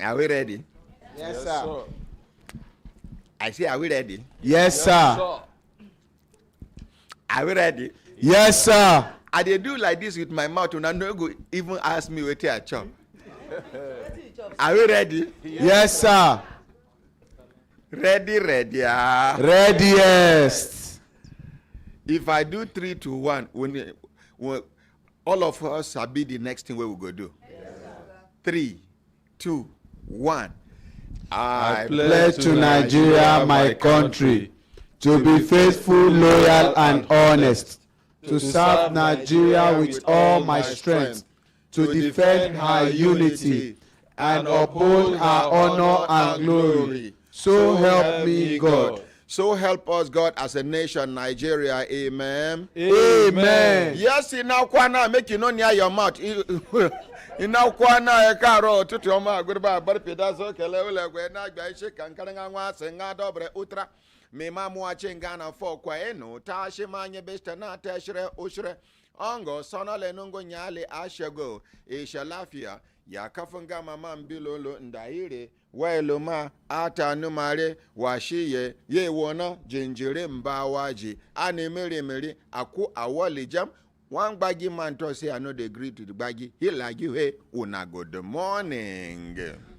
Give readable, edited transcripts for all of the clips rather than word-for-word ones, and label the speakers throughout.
Speaker 1: Are we ready?
Speaker 2: Yes, sir.
Speaker 1: I say, are we ready?
Speaker 2: Yes, sir.
Speaker 1: Are we ready?
Speaker 2: Yes, sir.
Speaker 1: I dey do like this with my mouth and I no go even ask me wetin I chop. Are we ready?
Speaker 2: Yes, sir.
Speaker 1: Ready.
Speaker 2: Readiest.
Speaker 1: If I do 3 to 1, when all of us shall be the next thing we will go do. Yes, 3, 2, 1.
Speaker 2: I pledge to Nigeria, my country, to be faithful, loyal, and honest, to serve Nigeria with all my strength, to defend her unity, and uphold her honor and glory. So help me God.
Speaker 1: So help us God as a nation, Nigeria. Amen.
Speaker 2: Amen.
Speaker 1: Yes, now kwana make you know near your mouth. Ina kwana e karo tutu oma gurba bar pedazo kele ule gwe na gba ishe kankanga nwa senga dobre utra me mamu achenga na fo kwa eno ta shimanye besta na teshre ushre ongo sonale nungo nyale ashego ishalafia ya kafunga mama mbilolo ndaire wailuma ata numare washiye ye wona jinjire mbawaji animiri aku awoli jam one baggy man to say I know they agree to the baggy. He like you, hey, una good morning.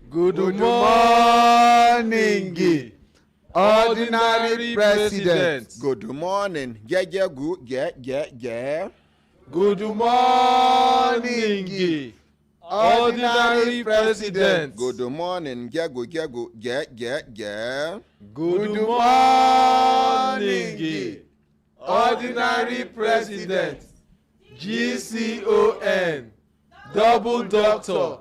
Speaker 2: Good morning, ordinary president.
Speaker 1: Good morning. Yeah.
Speaker 2: Good morning, ordinary president.
Speaker 1: Good morning. Yeah.
Speaker 2: Good morning, ordinary president. GCON, double doctor,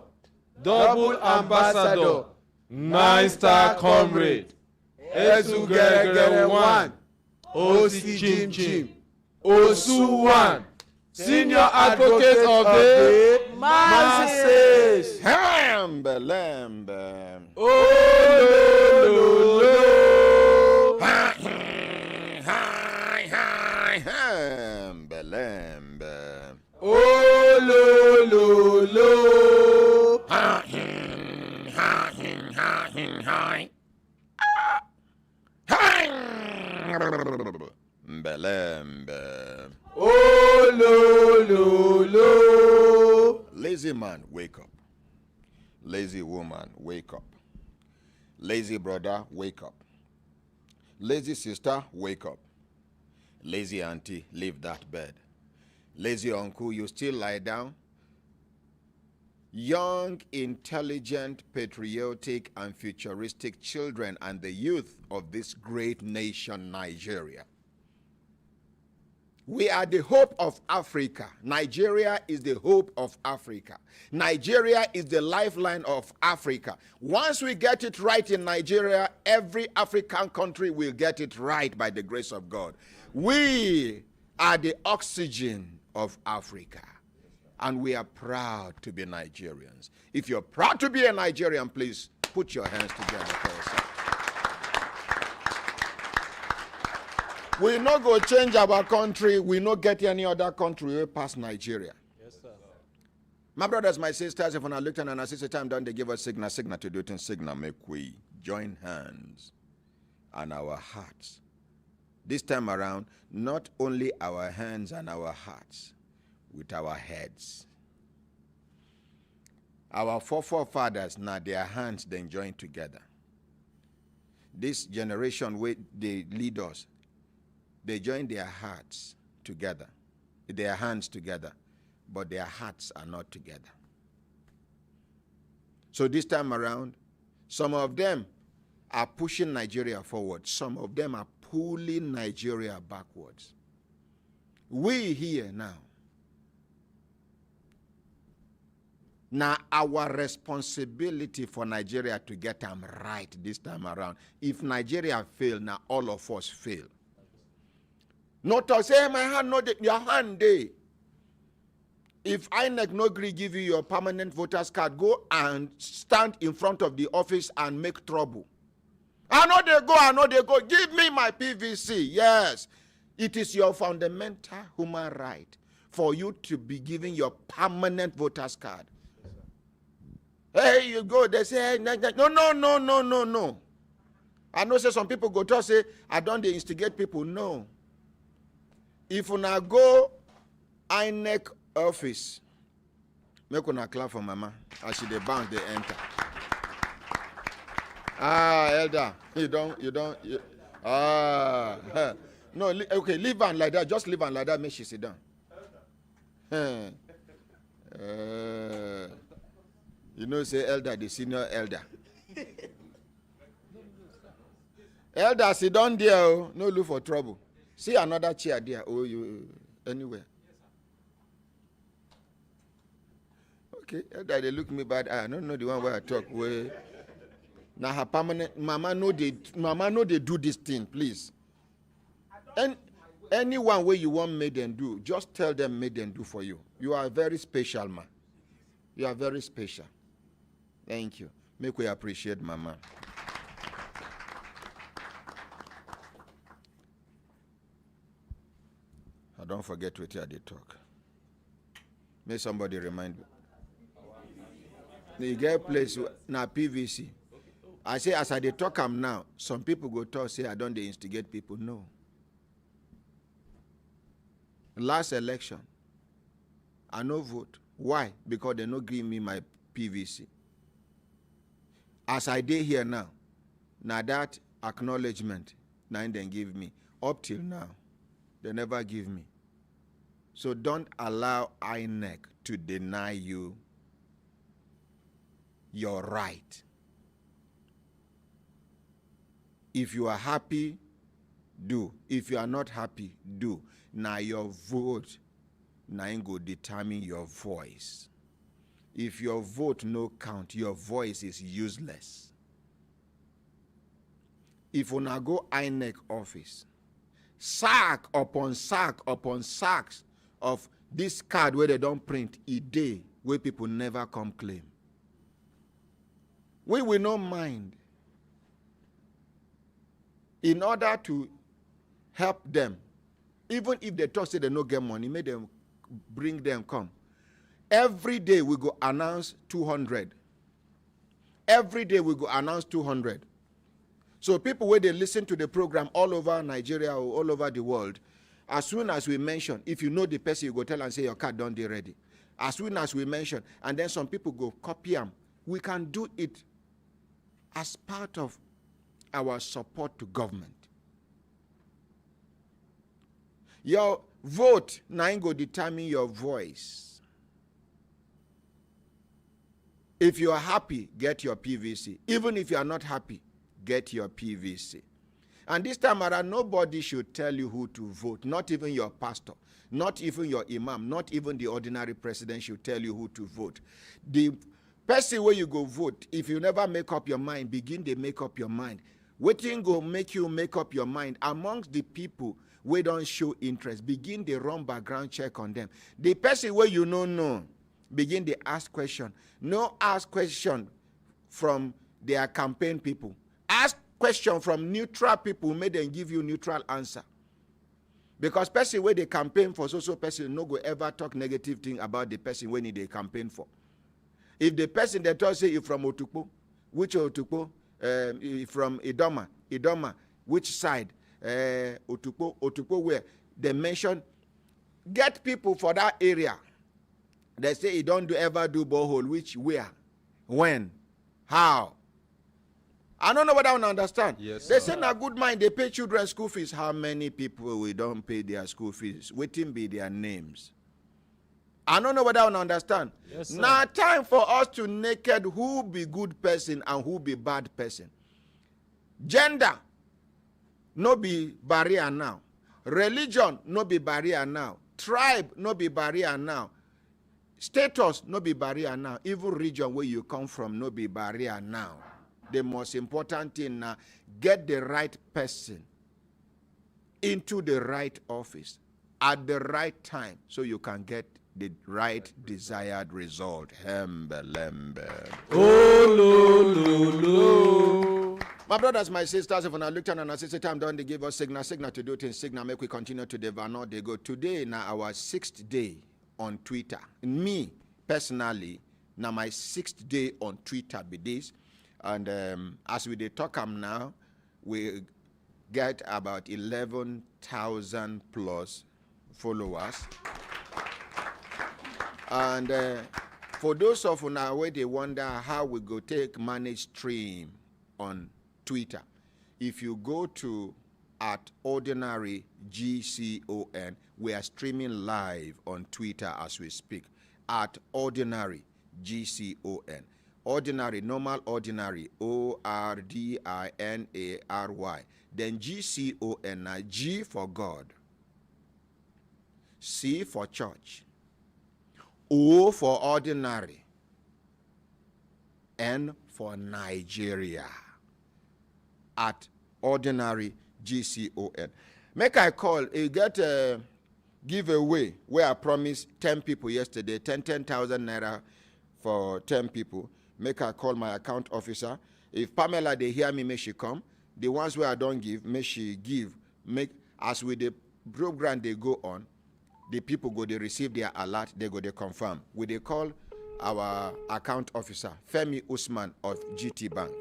Speaker 2: double ambassador, 9-star comrade, Esugere 1, OC Chim, Osu 1, senior advocate of the masses.
Speaker 1: Lember.
Speaker 2: Oh,
Speaker 1: Lember.
Speaker 2: Oh, lo.
Speaker 1: Lember.
Speaker 2: Oh, lo.
Speaker 1: Lazy man, wake up. Lazy woman, wake up. Lazy brother, wake up. Lazy sister, wake up. Lazy auntie, leave that bed. Lazy uncle, you still lie down? Young, intelligent, patriotic, and futuristic children and the youth of this great nation, Nigeria. We are the hope of Africa. Nigeria is the hope of Africa. Nigeria is the lifeline of Africa. Once we get it right in Nigeria, every African country will get it right by the grace of God. We are the oxygen of Africa, and we are proud to be Nigerians. If you're proud to be a Nigerian, please put your hands together for yourself. We not go change our country. We not get any other country past Nigeria.
Speaker 2: Yes, sir.
Speaker 1: My brothers, my sisters, if I look and I see the time done, they give us signal to do it in signal. Make we join hands and our hearts. This time around, not only our hands and our hearts, with our heads. Our forefathers, now their hands then join together. This generation, where they lead us, they join their hearts together, their hands together, but their hearts are not together. So this time around, some of them are pushing Nigeria forward. Some of them are pulling Nigeria backwards. We here now our responsibility for Nigeria to get them right this time around. If Nigeria fail, now all of us fail. Not to say my hand, no, your hand day. If INEC no agree give you your permanent voters card, go and stand in front of the office and make trouble. I know they go. Give me my PVC. Yes. It is your fundamental human right for you to be given your permanent voters card. Hey, you go, they say, no. I know say some people go to say, I don't dey instigate people. No. If una go INEC office, make una clap for mama. As she dey bounce, they enter. Elder, no, okay, leave on like that. Just leave on like that, make she sit down. You know, say elder, the senior elder. Elder, sit down there. Oh. No look for trouble. See another chair there. Oh, you anywhere. Okay, elder, they look me bad. I don't know the one where I talk. Where now her permanent mama know they do this thing, please. And anyone where you want made them do, just tell them made them do for you. You are very special, man. You are very special. Thank you. Make we appreciate mama. I don't forget what I did talk. May somebody remind me. You get place na PVC. I say as I dey talk am now, some people go talk say I don't dey instigate people. No. Last election, I no vote. Why? Because they no give me my PVC. As I dey here now, that acknowledgement, now they give me. Up till now, they never give me. So don't allow INEC to deny you your right. If you are happy, do. If you are not happy, do. Now your vote, now go determine your voice. If your vote no count, your voice is useless. If you now go INEC office, sack upon sacks of this card where they don't print a day where people never come claim. We will not mind. In order to help them, even if they talk say they no get money, make them bring them come. Every day we go announce 200. Every day we go announce 200. So people where they listen to the program all over Nigeria or all over the world, as soon as we mention, if you know the person, you go tell and say your card done dey ready. As soon as we mention, and then some people go copy them, we can do it as part of our support to government. Your vote now go determine your voice. If you are happy, get your PVC. Even if you are not happy, get your PVC. And this time around, nobody should tell you who to vote. Not even your pastor, not even your imam, not even the ordinary president should tell you who to vote. The person where you go vote, if you never make up your mind, begin to make up your mind. Waiting go make you make up your mind. Amongst the people who don't show interest, begin to run background check on them. The person where you know, begin to ask question. No ask question from their campaign people. Ask question from neutral people, make them give you neutral answer. Because person where they campaign for so person no go ever talk negative thing about the person when they campaign for. If the person that tells you from Otukpo, which Otukpo? From Idoma, which side? Otukpo where? They mention, get people for that area. They say you don't ever do borehole, which, where, when, how. I don't know what I want to understand.
Speaker 3: Yes,
Speaker 1: they say, na good mind, they pay children school fees. How many people we don't pay their school fees? Waiting be their names. I don't know what I want to understand.
Speaker 3: Yes,
Speaker 1: now time for us to naked who be good person and who be bad person. Gender, no be barrier now. Religion, no be barrier now. Tribe, no be barrier now. Status, no be barrier now. Even region where you come from, no be barrier now. The most important thing now, get the right person into the right office at the right time so you can get the right desired result. Lember.
Speaker 3: Oh, lo.
Speaker 1: My brothers, my sisters, if I looked at and I said, time done, they give us signal to do things, signal, make we continue to develop. They go today, now our 6th day on Twitter. Me, personally, Now my 6th day on Twitter be this. And as we dey talk am now, we get about 11,000 plus followers. And for those of una where they wonder how we go take manage stream on Twitter, if you go to @ordinary GCON, we are streaming live on Twitter as we speak. @ordinary GCON. Ordinary, normal ordinary, ORDINARY. Then GCON, G for God, C for church, O for ordinary, N for Nigeria. @ordinary GCON. Make I call, you get a giveaway where I promised 10 people yesterday, 10,000 naira for 10 people. Make I call my account officer. If Pamela, they hear me, may she come. The ones where I don't give, may she give. Make, as with the program they go on, the people go, they receive their alert, they go, they confirm. We they call our account officer, Femi Usman of GT Bank.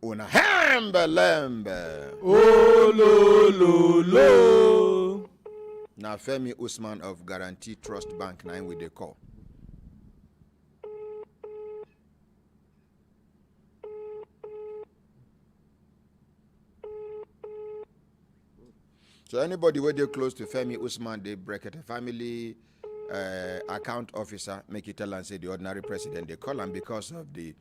Speaker 1: Una Lember.
Speaker 3: Oh, lo, lo, lo.
Speaker 1: Now Femi Usman of Guarantee Trust Bank, 9 with the call. So anybody where they close to Femi Usman, they Brekete family account officer, make it tell and say the ordinary president, they call him because of the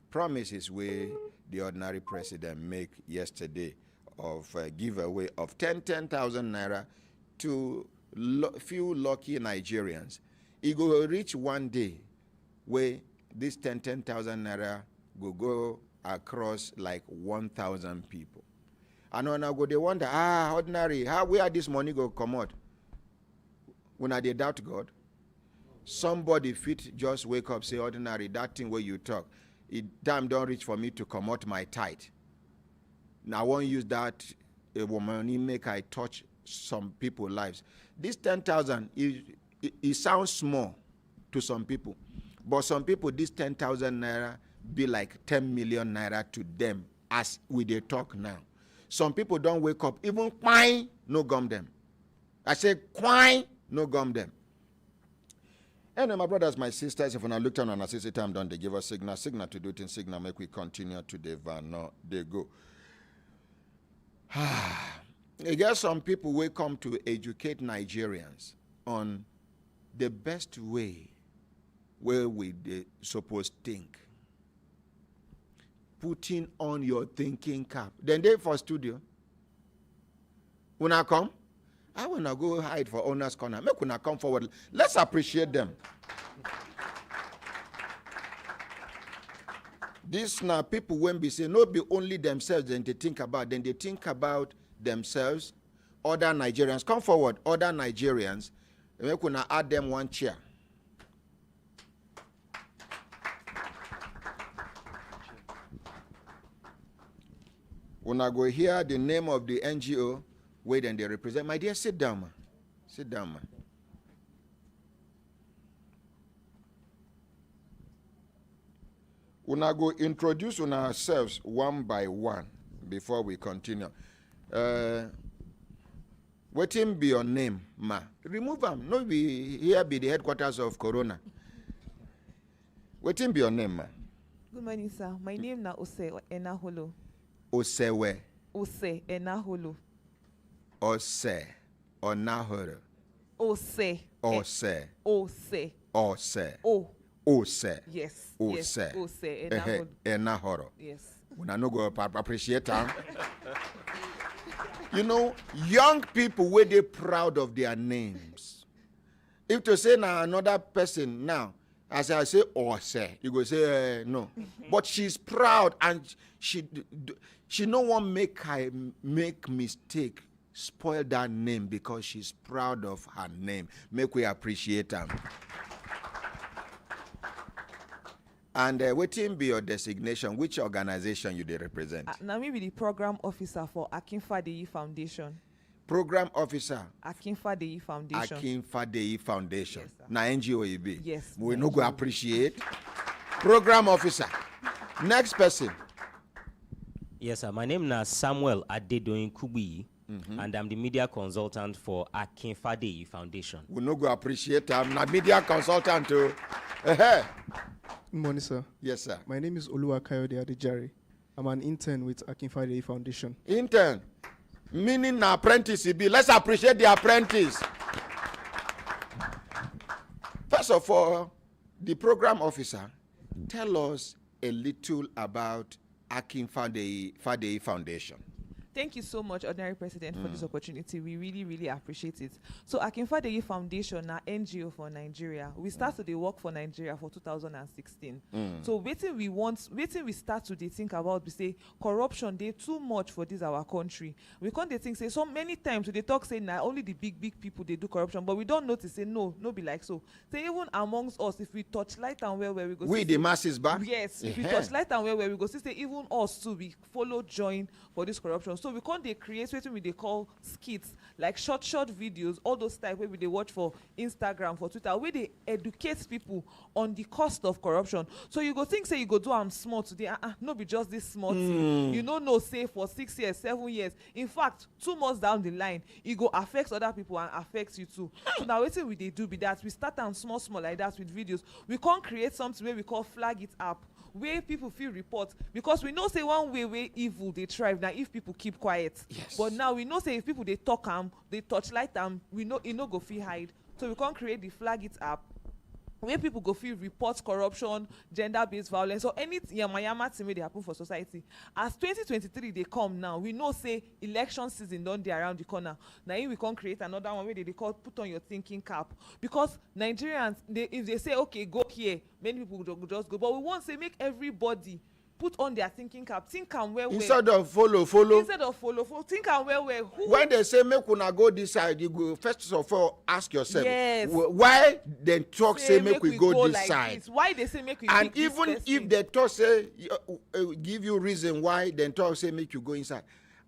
Speaker 1: promises where the ordinary president make yesterday of a giveaway of 10,000 naira to few lucky Nigerians. It will reach one day where this 10,000 naira will go across like 1,000 people. And when I go, they wonder, ordinary, where this money go come out? When they doubt God, somebody fit just wake up, say, ordinary, that thing where you talk, time don't reach for me to come out my tithe. Now I won't use that money make I touch some people's lives. This 10,000, it sounds small to some people, but some people, this 10,000 naira be like 10 million naira to them as we they talk now. Some people don't wake up, even quine, no gum them. I say quine, no gum them. And my brothers, my sisters, if when I look down on a system time done, they give us signal to do it in signal, make we continue to the van, no, they go. I guess some people will come to educate Nigerians on the best way where we supposed think. Putting on your thinking cap. Then they for studio. When I come, I want to go hide for owner's corner. Make when I come forward. Let's appreciate them. This now people when be say no be only themselves then they think about, then they think about themselves, other Nigerians. Come forward, other Nigerians. Make when I add them one chair. When I go hear the name of the NGO, where then they represent, my dear, sit down, man. Sit down, man. When I go introduce on ourselves one by one before we continue. Waiting be your name, ma. Remove them. No, be here be the headquarters of Corona. Waiting be your name, ma.
Speaker 4: Good morning, sir. My name na Ose Enaholo.
Speaker 1: Osewe.
Speaker 4: Ose Enaholo.
Speaker 1: Ose. Onahoro.
Speaker 4: Ose.
Speaker 1: Ose.
Speaker 4: Ose.
Speaker 1: Ose.
Speaker 4: O.
Speaker 1: Ose.
Speaker 4: Yes.
Speaker 1: Ose.
Speaker 4: Yes. Ose Enaholo.
Speaker 1: Enahoro.
Speaker 4: Yes.
Speaker 1: When I no go appreciate them. You know, young people where they proud of their names. If to say now another person now, as I say Ose, you go say no. But she's proud and she no one make mistake, spoil that name because she's proud of her name. Make we appreciate her. And what be your designation? Which organization you they represent?
Speaker 4: Now me be the program officer for Akinfadeyi Foundation.
Speaker 1: Program officer.
Speaker 4: Akinfadeyi Foundation.
Speaker 1: Akinfadeyi Foundation.
Speaker 4: Yes, sir.
Speaker 1: Na NGO e be.
Speaker 4: Yes,
Speaker 1: We
Speaker 4: na
Speaker 1: no go
Speaker 4: NGO.
Speaker 1: appreciate. Program officer. Next person.
Speaker 5: Yes, sir. My name is Samuel Adedoyin Kubi, and I'm the media consultant for Akinfadeyi Foundation.
Speaker 1: We no go appreciate. I'm na media consultant too.
Speaker 6: Good morning, sir.
Speaker 1: Yes, sir.
Speaker 6: My name is Oluwakayode Adejare. I'm an intern with Akinfadeyi Foundation.
Speaker 1: Intern. Meaning na apprentice e be. Let's appreciate the apprentice. First of all, the program officer, tell us a little about Akinfadeyi Foundation.
Speaker 4: Thank you so much, Ordinary President, for this opportunity. We really, really appreciate it. So, Akinfadeyi Foundation, na NGO for Nigeria. We started the work for Nigeria for 2016. So, waiting we start to dey think about, we say corruption dey too much for this our country. We can't dey think say so many times they talk say now only the big people they do corruption, but we don't notice say no be like so. Say even amongst us, if we touch light and where we go.
Speaker 1: We the masses back.
Speaker 4: Yes, if we touch light and where we go, see say even us too we follow join for this corruption. So we can't they create what we they call skits, like short videos, all those type where we they watch for Instagram, for Twitter, where they educate people on the cost of corruption. So you go think say you go do am small today, no be just this small thing. You know no say for 6 years, 7 years. In fact, 2 months down the line, it go affect other people and affects you too. So now what we they do be that we start them small like that with videos. We can't create something where we call flag it up, where people feel report, because we know say one way evil they thrive now if people keep quiet.
Speaker 1: Yes.
Speaker 4: But now we know say if people they talk they touch light we know it no go feel hide. So we can't create the flag it up where people go feel report corruption, gender-based violence, or any yama thing wey dey happen for society. As 2023 they come now, we know say election season don dey around the corner. Now we can create another one where they call put on your thinking cap, because Nigerians if they say okay go here, many people go just go, but we want say make everybody put on their thinking cap, think and well
Speaker 1: Instead of follow.
Speaker 4: think and well who
Speaker 1: When they say make una go this side, you go first of all ask yourself,
Speaker 4: Yes.
Speaker 1: Why they talk say make we go this
Speaker 4: like
Speaker 1: side?
Speaker 4: this? Why they say make we
Speaker 1: And
Speaker 4: pick this
Speaker 1: even
Speaker 4: person?
Speaker 1: if they talk say give you reason why they talk say make you go inside,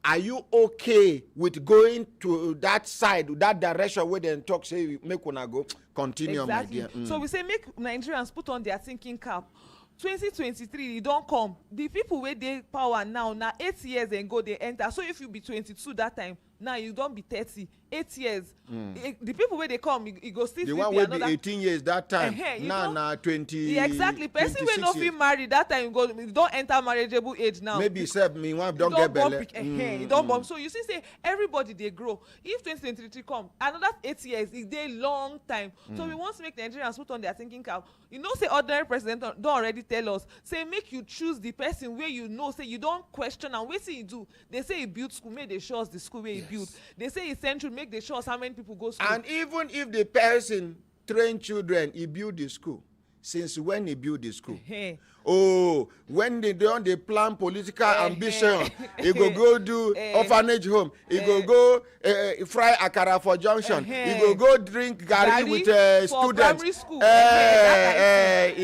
Speaker 1: are you okay with going to that side, that direction where they talk say make una go? Continue,
Speaker 4: exactly.
Speaker 1: my dear.
Speaker 4: So we say make Nigerians put on their thinking cap. 2023 e don come. The people wey dey power now na 8 years ago they enter. So if you be 22 that time, now you don be 30. 8 years. The people wey dey come, e go still
Speaker 1: The
Speaker 4: fit
Speaker 1: one
Speaker 4: be
Speaker 1: will
Speaker 4: another.
Speaker 1: be 18 years that time.
Speaker 4: You
Speaker 1: Now
Speaker 4: know?
Speaker 1: na 20.
Speaker 4: Yeah, exactly. Person wey
Speaker 1: 26
Speaker 4: no fit
Speaker 1: years.
Speaker 4: marry that time, you don enter marriageable age now.
Speaker 1: Maybe sef me one
Speaker 4: You
Speaker 1: don get belle.
Speaker 4: you don born. So you see say everybody dey grow. If 2023 come, another 8 years, e dey long time. So we want to make Nigerians put on their thinking cap. You know say ordinary president don already tell us say make you choose the person wey you know say you don question am wetin he do. They say he build school, make they show us the school wey he build. They say he central, make they show us how many people go school.
Speaker 1: And even if the person train children, he build the school. Since when he build the school? Oh, when they don dey plan political ambition, he go do orphanage home, he go fry akara for junction, he go drink garri with
Speaker 4: for
Speaker 1: students.
Speaker 4: primary school.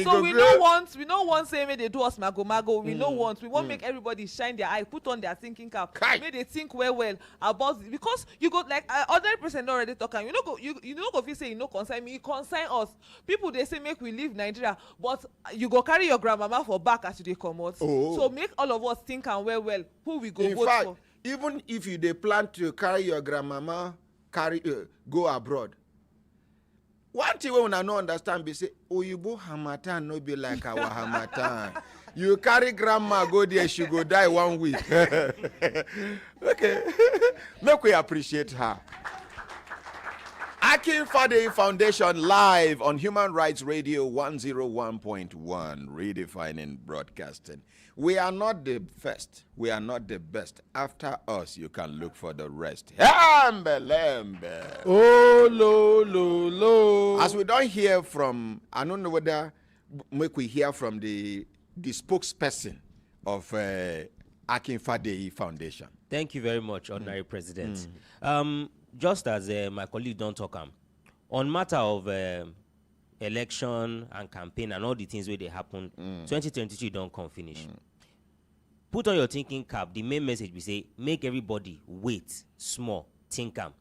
Speaker 4: So we no want say make they do us mago. We no want. We want make everybody shine their eye, put on their thinking cap, make they think well about it. Because you go like other person already talk, and you no go feel say you no concern me, it concern us. People they say make we leave Nigeria, but you go carry your grandmama for back as you dey comot. So make all of us think and well who we go
Speaker 1: In
Speaker 4: vote
Speaker 1: fact,
Speaker 4: for.
Speaker 1: even if you dey plan to carry your grandmama go abroad, one thing wey una no understand be say oyibo harmattan no be like our harmattan. You carry grandma go there, she go die 1 week. Okay, make we appreciate her. Akinfadeyi Foundation live on Human Rights Radio 101.1, redefining broadcasting. We are not the first. We are not the best. After us, you can look for the rest. Lember.
Speaker 3: Oh, lo.
Speaker 1: As we don't hear from, I don't know whether make we hear from the spokesperson of Akinfadeyi Foundation.
Speaker 5: Thank you very much, Ordinary President. Just as my colleague don't talk on matter of election and campaign and all the things where they happen, 2023 don't come finish. Put on your thinking cap. The main message we say, make everybody wait small think am.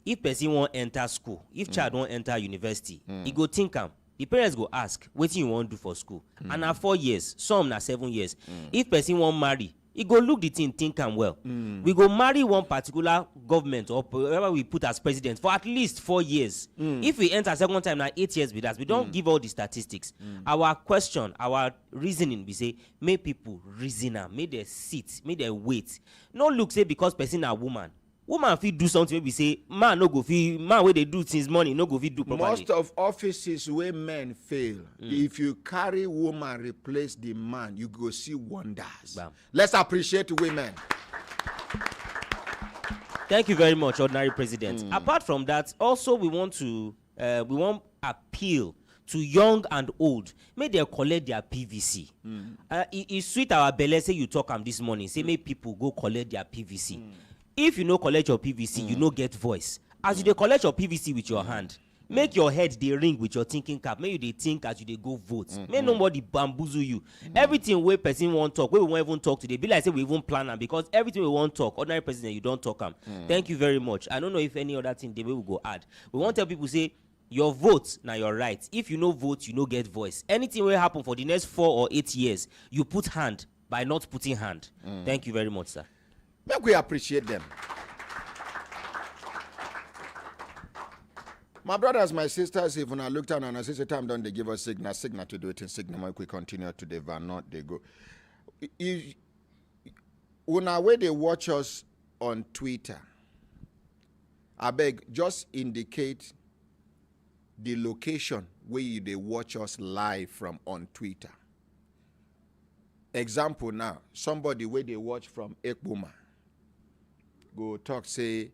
Speaker 5: If person wan enter school, if child wan enter university, he go think am. The parents go ask, wetin you wan do for school? And na 4 years, some na 7 years. If person wan marry, he go look the thing, think am well. We go marry one particular government or whoever we put as president for at least 4 years. If we enter second time, na 8 years with us. We don't give all the statistics. Our question, our reasoning, we say, make people reason am, make they sit, make they wait. No look say because person na woman. Woman fit do something maybe say man no go fit, man wey dey do since morning no go fit do properly.
Speaker 1: Most of offices where men fail, if you carry woman replace the man, you go see wonders.
Speaker 5: Bam.
Speaker 1: Let's appreciate women.
Speaker 5: Thank you very much, Ordinary President. Apart from that, also we want appeal to young and old. Make they collect their PVC. It sweet our belle say you talk am this morning. Say make people go collect their PVC. If you no collect your PVC, you no get voice. As you dey collect your PVC with your hand, make your head dey ring with your thinking cap. Make you dey think as you dey go vote. Make nobody bamboozle you. Everything wey person wan talk, wey we wan even talk today, be like say we even plan am, because everything we wan talk, Ordinary President, you don talk am. Thank you very much. I don't know if any other thing dey wey we go add. We wan tell people say your vote na your right. If you no vote, you no get voice. Anything wey happen for the next 4 or 8 years, you put hand by not putting hand. Thank you very much, sir.
Speaker 1: Make we appreciate them. My brothers, my sisters, if I look down and I say time done, they give us signal to do it in signal. Make we continue to the van, not they go. If when way they watch us on Twitter, I beg just indicate the location where they watch us live from on Twitter. Example now, somebody where they watch from Ekboma. Go talk, say,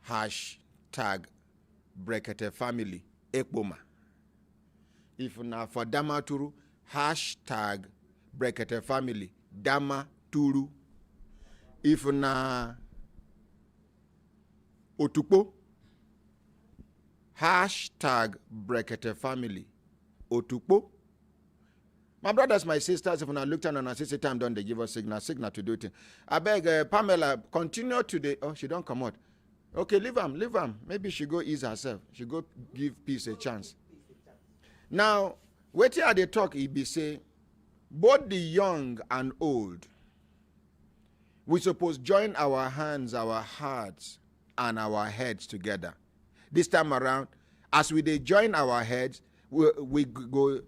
Speaker 1: hashtag Brekete family, Ekboma. If na for Damaturu, hashtag Brekete family, Damaturu. If na Otukpo, hashtag Brekete family, Otukpo. My brothers, my sisters, if I looked at and I say time done, they give us signal to do it. I beg Pamela, continue today. Oh, she don't come out. Okay, leave him. Maybe she go ease herself. She go give peace a chance. Now, wait here they talk, he be say, both the young and old, we suppose join our hands, our hearts, and our heads together. This time around, as we they join our heads, we go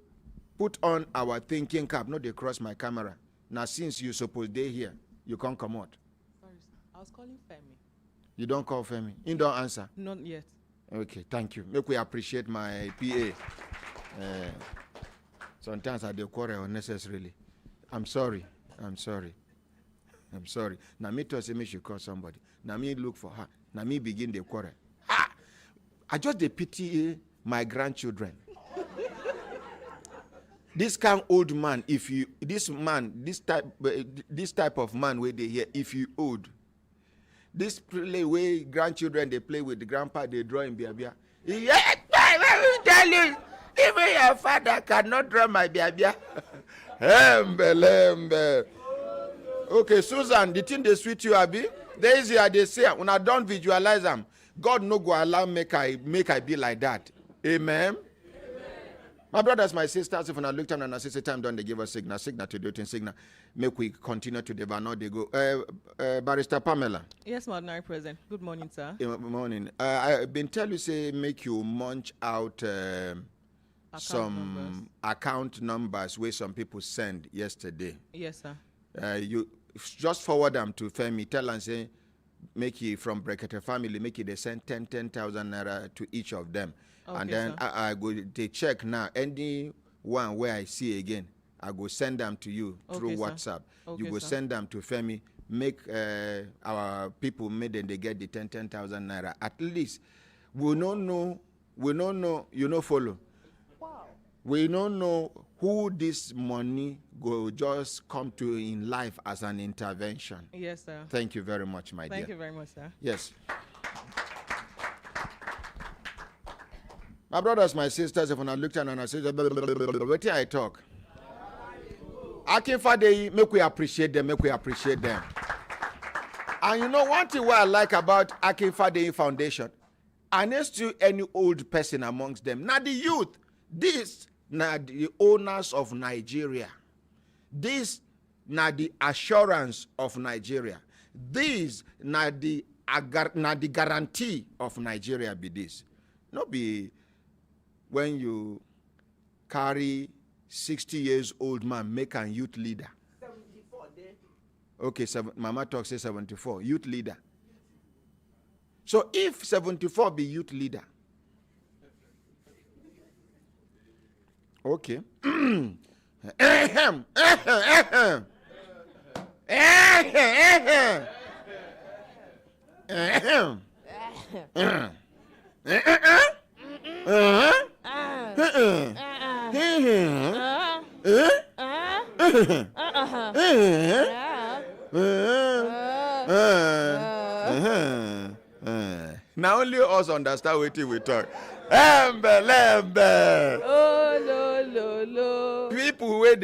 Speaker 1: put on our thinking cap. No, they cross my camera. Now, since you suppose they here, you can't come out.
Speaker 4: Sorry, sir. I was calling Femi.
Speaker 1: You don't call Femi? You don't answer?
Speaker 4: Not yet.
Speaker 1: Okay, thank you. Make we appreciate my PA. Sometimes I do quarrel unnecessarily. I'm sorry. Now me to say me should call somebody. Now me look for her. Now me begin the quarrel. I just dey pity my grandchildren. This kind of old man, this type of man where they hear, if you old, this play way grandchildren they play with the grandpa, they draw in biabia. Yeah, I will tell you, even your father cannot draw my biabia. Lember. Okay, Susan, the thing they sweet you abi? There is here they say when I don't visualize them, God no go allow make I be like that. Amen. My brothers, my sisters, if I look time and I say time done, they give us signal to do it in signal. Make we continue to the van, they go. Barrister Pamela.
Speaker 4: Yes, Ordinary President. Good morning, sir.
Speaker 1: Good morning. I've been telling you, say, make you munch out some account numbers where some people send yesterday.
Speaker 4: Yes, sir.
Speaker 1: You just forward them to Femi. Tell and say, make it from Brekete family, make it they send 10,000 naira to each of them. Okay, and then I go they check now. Any one where I see again, I go send them to you through WhatsApp. Okay, you go send them to Femi. Make our people make them they get the 10,000 naira. At least we don't know. You know follow. Wow. We don't know who this money go just come to in life as an intervention.
Speaker 4: Yes, sir.
Speaker 1: Thank you very much, my dear.
Speaker 4: Thank you very much, sir.
Speaker 1: Yes. My brothers, my sisters, if I looked at and I said, what I talk? Akinfade, make we appreciate them. And you know one thing what I like about Akinfade Foundation, and there's still any old person amongst them. Now the youth, this now the owners of Nigeria. This now the assurance of Nigeria. This now the guarantee of Nigeria be this. No be when you carry 60 years old man make a youth leader.
Speaker 7: 74 there.
Speaker 1: Okay, Mama talk say 74 youth leader. So if 74 be youth leader, okay. Now only us understand what we talk. Lember.
Speaker 4: Oh, lo.
Speaker 1: People where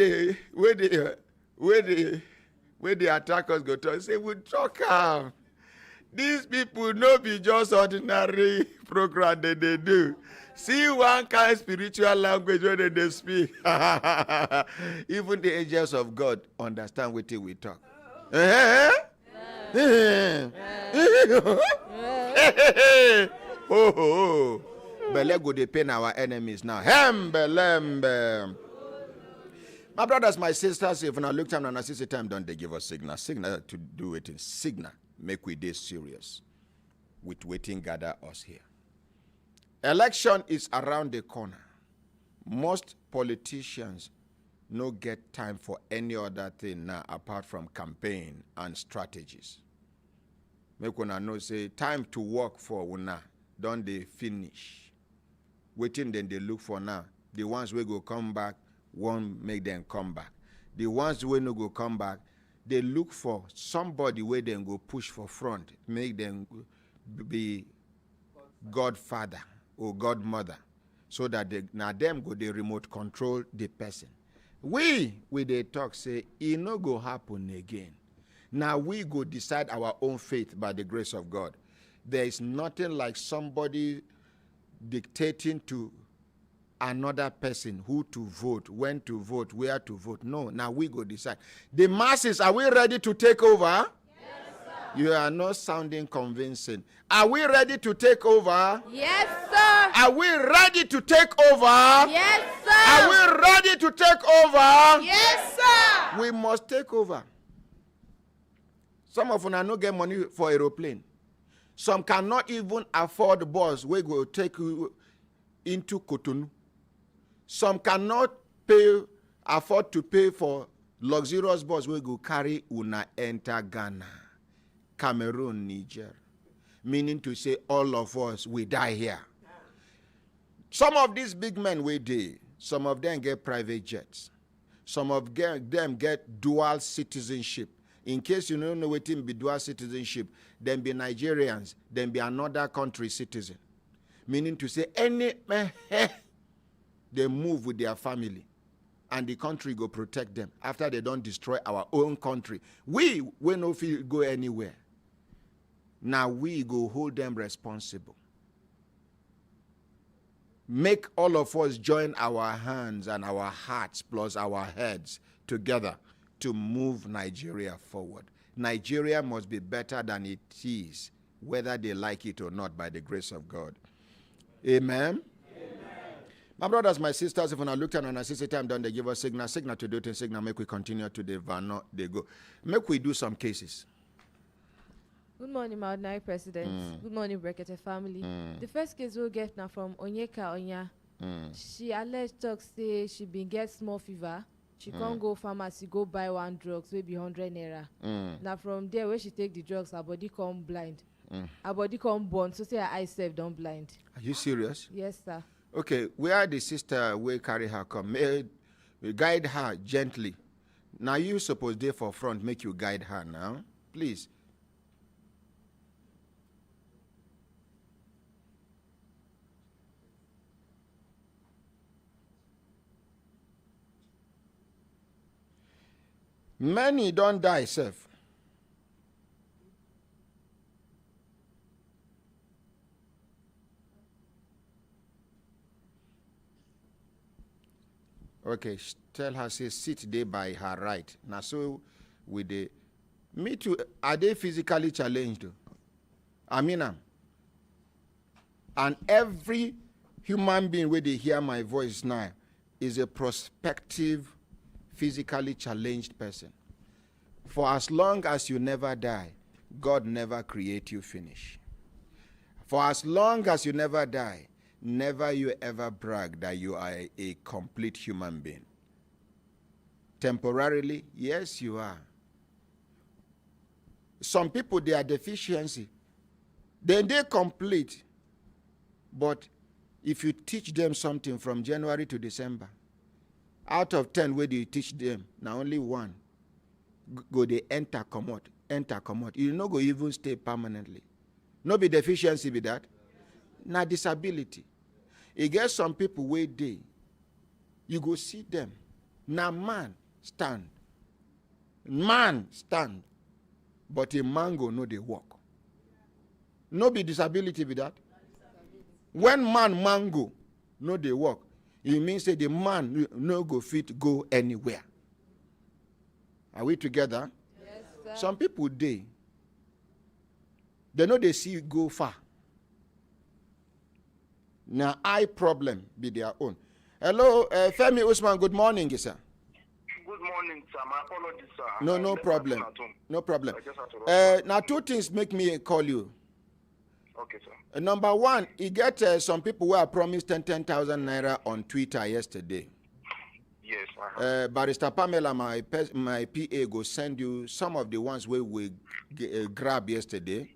Speaker 1: they attack us go talk. Say we talk am. These people no be just ordinary program that they do. See one kind of spiritual language when they speak. Even the angels of God understand what we talk. Oh. Bele go dey pain our enemies now. Lember. My brothers, my sisters, if I look time and I see the time, don't they give us signal? Signal to do it in signal. Make we dey serious with waiting gather us here. Election is around the corner. Most politicians no get time for any other thing now apart from campaign and strategies. Make una know say time to work for una don't they finish. Waiting then they look for now. The ones we go come back won't make them come back. The ones we no go come back, they look for somebody where they go push for front, make them be godfather or godmother, so that they now them go they remote control the person. We they talk say it no go happen again. Now we go decide our own fate by the grace of God. There is nothing like somebody dictating to another person who to vote, when to vote, where to vote. No, now we go decide. The masses, are we ready to take over?
Speaker 7: Yes, sir.
Speaker 1: You are not sounding convincing. Are we ready to take over?
Speaker 7: Yes, sir.
Speaker 1: Are we ready to take over?
Speaker 7: Yes, sir.
Speaker 1: Are we ready to take over?
Speaker 7: Yes, sir.
Speaker 1: We must take over. Some of them no get money for aeroplane. Some cannot even afford bus we go take you into Cotonou. Some cannot afford to pay for luxurious bus we go carry una enter Ghana, Cameroon, Niger. Meaning to say all of us we die here. Some of these big men we dey, some of them get private jets. Some of them get dual citizenship. In case you don't know what be dual citizenship, then be Nigerians, then be another country citizen. Meaning to say any they move with their family and the country go protect them after they don't destroy our own country. We no feel go anywhere. Now we go hold them responsible. Make all of us join our hands and our hearts plus our heads together to move Nigeria forward. Nigeria must be better than it is, whether they like it or not, by the grace of God. Amen? My brothers, my sisters, if when I looked at and I see the time done, they give us signal to do it in signal, make we continue to the van, they go. Make we do some cases.
Speaker 8: Good morning, my ordinary president. Good morning, Brekete family. The first case we'll get now from Onyeka Onya. She alleged talk say she been get small fever. She can't go pharmacy, go buy one drugs, maybe 100 naira. Now from there, where she take the drugs, her body come blind. Her body come burn, so say her eyes self don't blind.
Speaker 1: Are you serious?
Speaker 8: Yes, sir.
Speaker 1: Okay, where the sister will carry her come? We guide her gently. Now you suppose there for front, make you guide her now. Please. Many don't die, self. Okay, tell her, say, sit there by her right. Now, so with the, me too, are they physically challenged? Amina. And every human being where they hear my voice now is a prospective, physically challenged person. For as long as you never die, God never create you finish. For as long as you never die, never you ever brag that you are a complete human being. Temporarily, yes, you are. Some people, they are deficiency. Then they complete. But if you teach them something from January to December, out of 10 where do you teach them, now only one go they enter, come out. You no go even stay permanently. No be deficiency be that. Na disability. You get some people where they, you go see them. Now man stand. But a man go no they walk. No be disability be that. When man go no they walk, it means that the man no go fit go anywhere. Are we together?
Speaker 8: Yes, sir.
Speaker 1: Some people they know they see go far. Now eye problem be their own. Hello, Femi Usman, good morning, sir.
Speaker 9: Good morning, sir. My apologies, sir.
Speaker 1: No problem. No problem. Now two things make me call you.
Speaker 9: Okay, sir.
Speaker 1: Number one, you get some people who are promised 10,000 naira on Twitter yesterday.
Speaker 9: Yes,
Speaker 1: Barrister Pamela, my PA, go send you some of the ones we grab yesterday.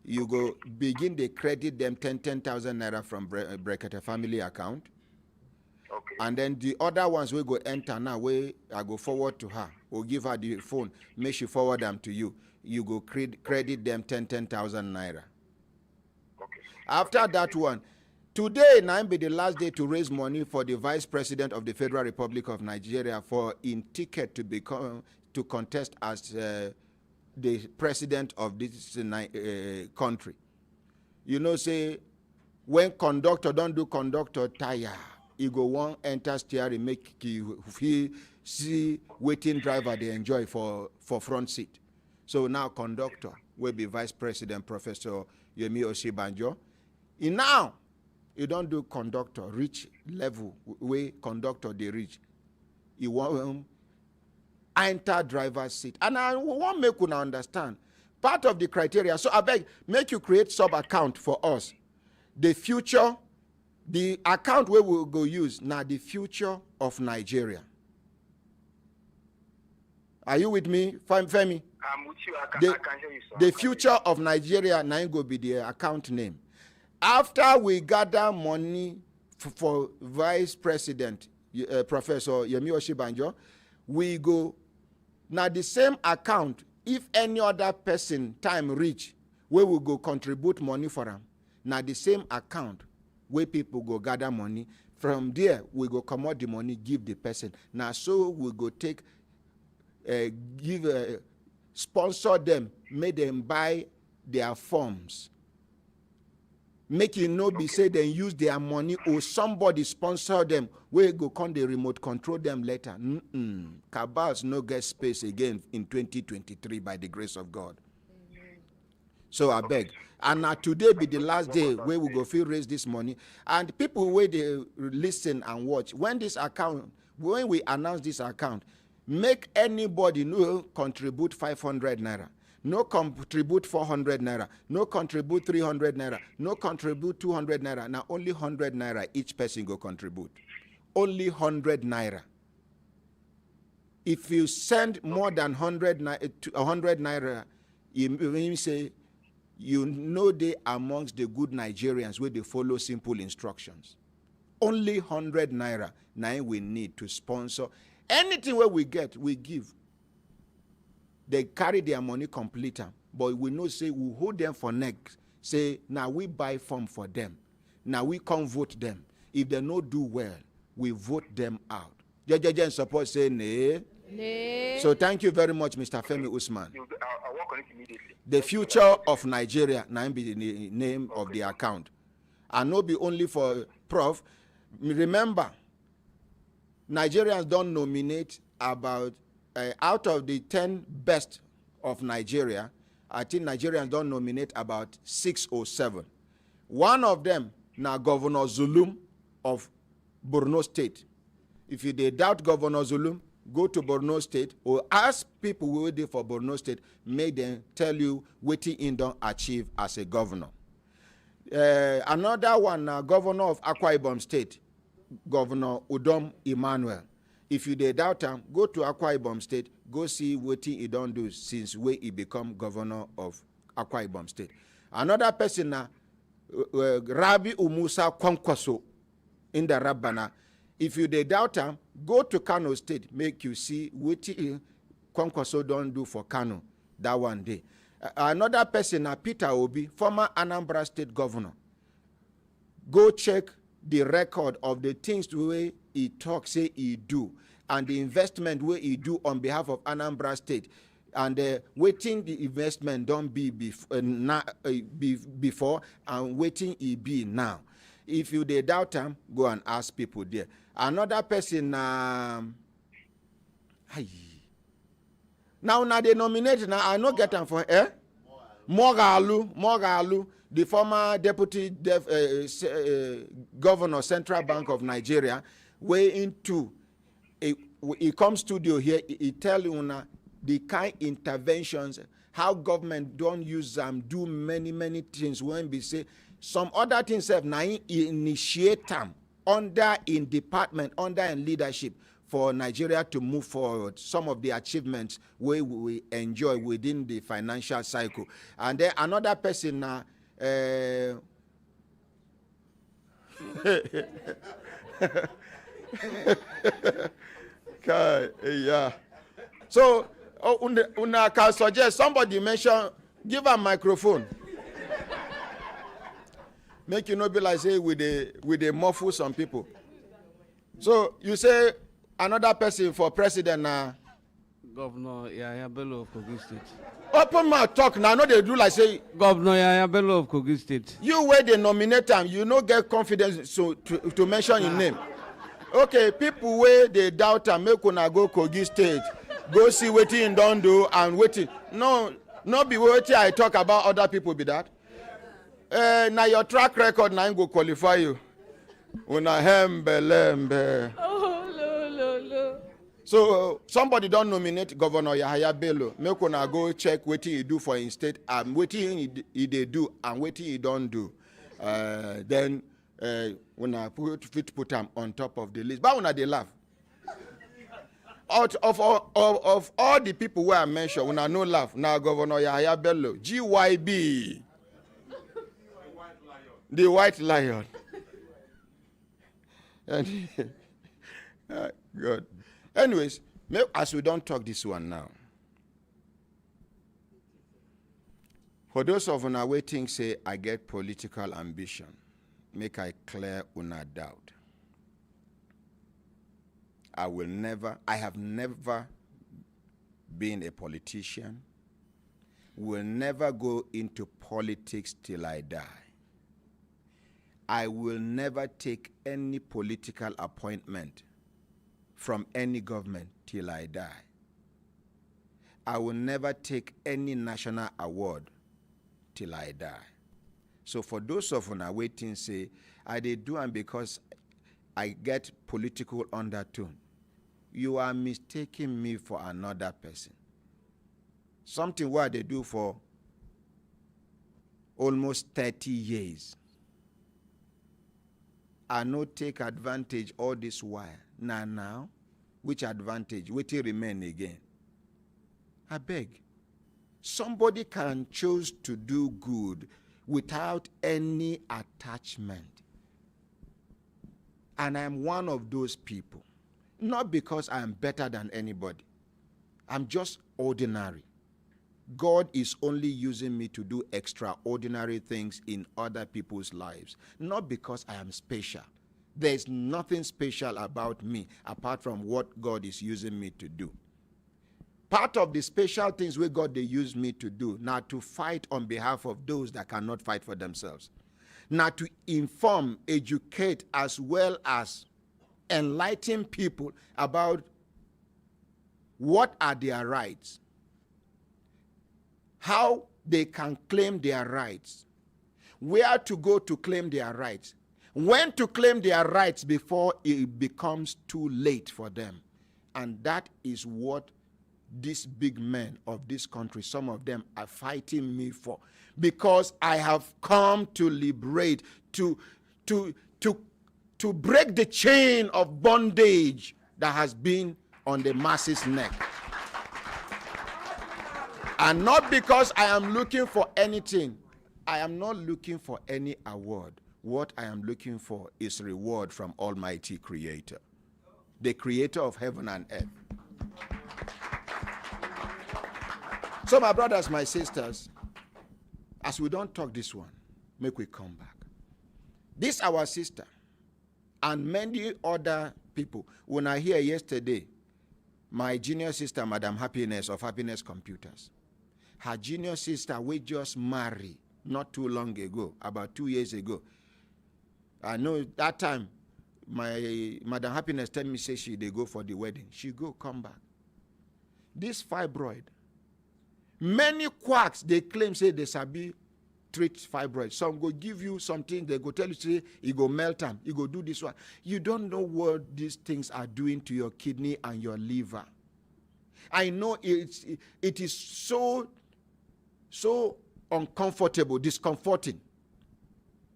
Speaker 1: You go begin to credit them 10,000 naira from Brekete family account.
Speaker 9: Okay.
Speaker 1: And then the other ones we go enter now, I go forward to her. We'll give her the phone, make she forward them to you. You go credit them 10,000 naira.
Speaker 9: Okay.
Speaker 1: After that one, today now be the last day to raise money for the Vice President of the Federal Republic of Nigeria for in ticket to contest as the president of this country. You know, say when conductor don't do conductor tire, you go one enter steering, make you see waiting driver they enjoy for front seat. So now conductor will be Vice President Professor Yemi Osibanjo. Now you don't do conductor reach level where conductor they reach. You want enter driver's seat. And I want make you understand part of the criteria. So I beg, make you create sub account for us. The future, the account where we will go use now the future of Nigeria. Are you with me, Femi?
Speaker 9: I'm with you. I can hear you, sir.
Speaker 1: The future of Nigeria now go be the account name. After we gather money for Vice President Professor Yemi Osibanjo, we go now the same account. If any other person time reach, we will go contribute money for them. Now the same account where people go gather money. From there, we go come out the money, give the person. Now so we go take, sponsor them, make them buy their forms. Make you know be say they use their money or somebody sponsor them. We go come the remote control them later. Cabals no get space again in 2023 by the grace of God. So I beg. And now today be the last day where we go feel raise this money. And people where they listen and watch, when we announce this account, make anybody no contribute 500 naira. No contribute 400 naira. No contribute 300 naira. No contribute 200 naira. Now only 100 naira each person go contribute. Only 100 naira. If you send more than 100 naira, you say, you know they amongst the good Nigerians where they follow simple instructions. Only 100 naira now we need to sponsor. Anything where we get, we give. They carry their money complete, but we know say we hold them for next. Say now we buy form for them. Now we come vote them. If they no do well, we vote them out. Judge and support say nay.
Speaker 8: Nay.
Speaker 1: So thank you very much, Mr. Femi Usman.
Speaker 9: I'll work on it immediately.
Speaker 1: The future of Nigeria now be the name of the account, and not be only for Prof. Remember, Nigerians don't nominate about, out of the 10 best of Nigeria, I think Nigerians don't nominate about 6 or 7. One of them, now Governor Zulum of Borno State. If you doubt Governor Zulum, go to Borno State or ask people who did for Borno State, make them tell you what he don't achieve as a governor. Another one, Governor of Akwa Ibom State, Governor Udom Emmanuel. If you doubt him, go to Akwa Ibom State, go see what he don't do since he become governor of Akwa Ibom State. Another person, Rabi Umusa Kwankwaso in the Rabbana. If you doubt him, go to Kano State, make you see what Kwankwaso don't do for Kano that one day. Another person, Peter Obi, former Anambra State governor. Go check the record of the things the way he talk, say he do, and the investment where he do on behalf of Anambra State, and waiting the investment don't be before and waiting he be now. If you doubt him, go and ask people there. Another person, now they nominate, now I no get them for Mogalu, the former deputy governor, Central Bank of Nigeria, way into he comes studio here, he tell you the kind interventions, how government don't use them, do many things when we say some other things have now initiate them under in department, under in leadership for Nigeria to move forward. Some of the achievements we enjoy within the financial cycle. And then another person now, yeah. So, una can suggest somebody mention, give a microphone. Make you not be like say with a muffle some people. So you say another person for president now.
Speaker 3: Governor Yahya Bello of Kogi State.
Speaker 1: Open mouth talk now. No, they do like say
Speaker 3: Governor Yahya Bello of Kogi State.
Speaker 1: You where they nominate them, you no get confidence to mention your name. Okay, people where they doubt and make una go Kogi State, go see what he don't do and waiting. No be what I talk about other people be that. Now your track record now go qualify you. Una lember.
Speaker 8: Oh,
Speaker 1: So somebody don't nominate Governor Yahya Bello. Make una go check what he do for his state and what he do and what he don't do. Then una put him on top of the list. But una they laugh. Out of all the people who I mentioned, una no laugh. Now Governor Yahya Bello, GYB. The white lion. And good. Anyways, as we don't talk this one now. For those of una waiting say I get political ambition, make I clear una doubt. I have never been a politician, will never go into politics till I die. I will never take any political appointment from any government till I die. I will never take any national award till I die. So for those of you waiting, say, I did do and because I get political undertone, you are mistaking me for another person. Something what they do for almost 30 years. I no take advantage all this while. Now, which advantage? Will it remain again? I beg. Somebody can choose to do good without any attachment. And I'm one of those people. Not because I am better than anybody. I'm just ordinary. God is only using me to do extraordinary things in other people's lives. Not because I am special. There's nothing special about me apart from what God is using me to do. Part of the special things where God they use me to do, now to fight on behalf of those that cannot fight for themselves. Now to inform, educate, as well as enlighten people about what are their rights, how they can claim their rights, where to go to claim their rights, when to claim their rights before it becomes too late for them. And that is what these big men of this country, some of them are fighting me for, because I have come to liberate, to break the chain of bondage that has been on the masses' neck. And not because I am looking for anything. I am not looking for any award. What I am looking for is reward from Almighty Creator, the Creator of heaven and earth. So my brothers, my sisters, as we don't talk this one, make we come back. This our sister and many other people. When I hear yesterday, my junior sister, Madam Happiness of Happiness Computers, her junior sister, we just married not too long ago, about 2 years ago. I know that time, my Madam Happiness tell me, say they go for the wedding. She go, come back. This fibroid, many quacks, they claim, say they sabi treat fibroid. Some go give you something, they go tell you, say, you go melt them, you go do this one. You don't know what these things are doing to your kidney and your liver. I know it is so uncomfortable, discomforting.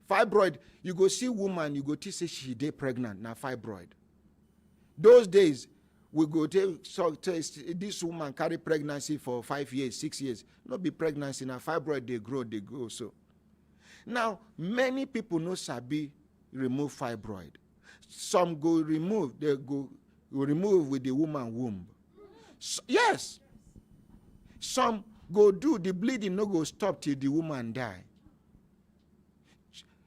Speaker 1: Fibroid, you go see woman, you go to say she dey pregnant, now fibroid. Those days, we go tell this woman carry pregnancy for 5 years, 6 years. Not be pregnancy, now fibroid, they grow so. Now, many people know sabi remove fibroid. Some go remove, they go remove with the woman womb. So, yes. Some go do, the bleeding no go stop till the woman die.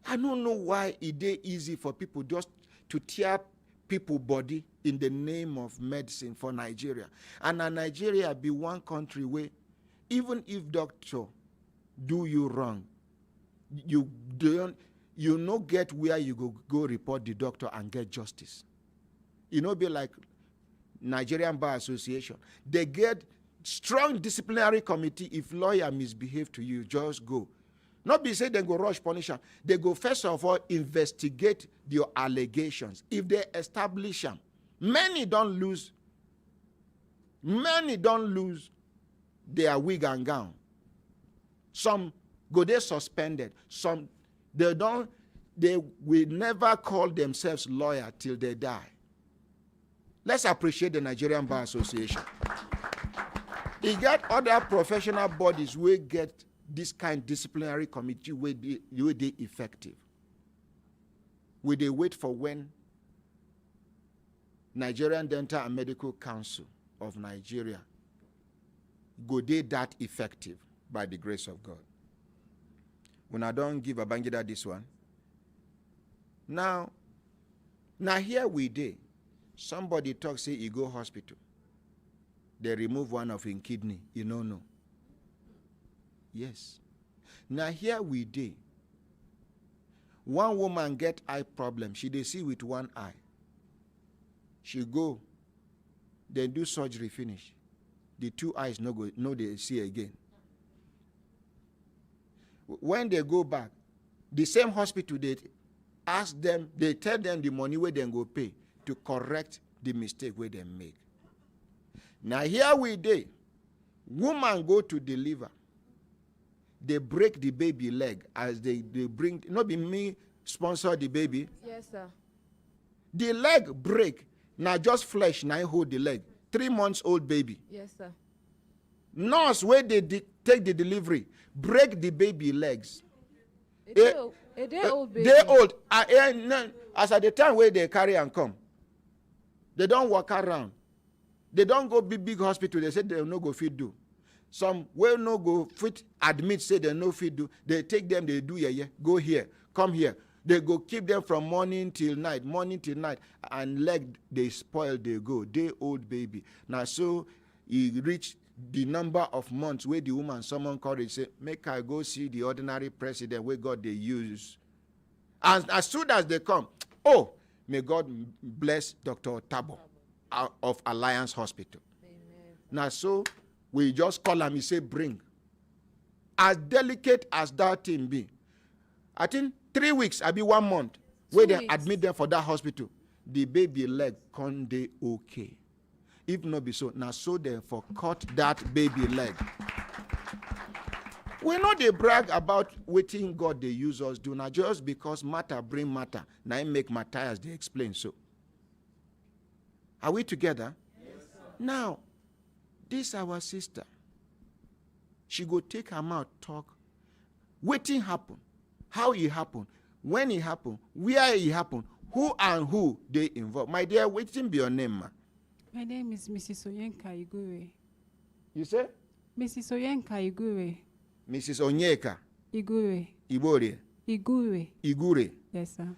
Speaker 1: I don't know why it is easy for people just to tear people body in the name of medicine for Nigeria. And Nigeria be one country where even if doctor do you wrong, you no get where you go report the doctor and get justice. You know, be like Nigerian Bar Association. They get strong disciplinary committee. If lawyer misbehave to you, just go. Not be say they go rush punish them. They go first of all investigate your allegations. If they establish them, many don't lose their wig and gown. Some go there suspended. Some they will never call themselves lawyer till they die. Let's appreciate the Nigerian Bar Association. They get other professional bodies where get this kind of disciplinary committee where they effective. Will they wait for when Nigerian Dental and Medical Council of Nigeria go they that effective by the grace of God? When I don't give a bangida this one. Now here we did. Somebody talk say he go hospital. They remove one of his kidney. You know. Yes. Now here we did. One woman get eye problem. She dey see with one eye. She go, then do surgery finish. The two eyes no they see again. When they go back, the same hospital they ask them, they tell them the money where they go pay to correct the mistake where they make. Now here we dey. Woman go to deliver. They break the baby leg as they bring, not be me sponsor the baby.
Speaker 8: Yes, sir.
Speaker 1: The leg break, now just flesh, now hold the leg. 3 months old baby.
Speaker 8: Yes, sir.
Speaker 1: Nurse, where they take the delivery, break the baby legs.
Speaker 8: A day old baby.
Speaker 1: They old. As at the time where they carry and come, they don't walk around. They don't go big hospital. They say they no go fit do. Some will no go fit admit, say they no fit do. They take them, they do go here, come here. They go keep them from morning till night, and leg they spoil, they go. They old baby. Now so he reach the number of months where the woman summon courage, say, make I go see the ordinary president where God they use. And as soon as they come, May God bless Dr. Tabo of Alliance Hospital.
Speaker 8: Amen.
Speaker 1: Now, so we just call him, he say, bring. As delicate as that thing be, I think 3 weeks, I be 1 month, where they
Speaker 8: weeks.
Speaker 1: admit them for that hospital, the baby leg can't dey okay. If not be so, now so they for cut that baby leg. We know they brag about waiting God they use us do now just because matter bring matter. Now I make Matthias they explain so. Are we together? Yes, sir. Now, this our sister. She go take her mouth talk. Waiting happen. How it happen? When it happen? Where it happen? Who and who they involve? My dear, waiting be your name, ma.
Speaker 10: My name is Mrs. Oyenka Igure.
Speaker 1: You say?
Speaker 10: Mrs. Oyenka Igure.
Speaker 1: Mrs. Onyeka.
Speaker 10: Igure.
Speaker 1: Ibori.
Speaker 10: Igure.
Speaker 1: Igure.
Speaker 10: Yes, sir.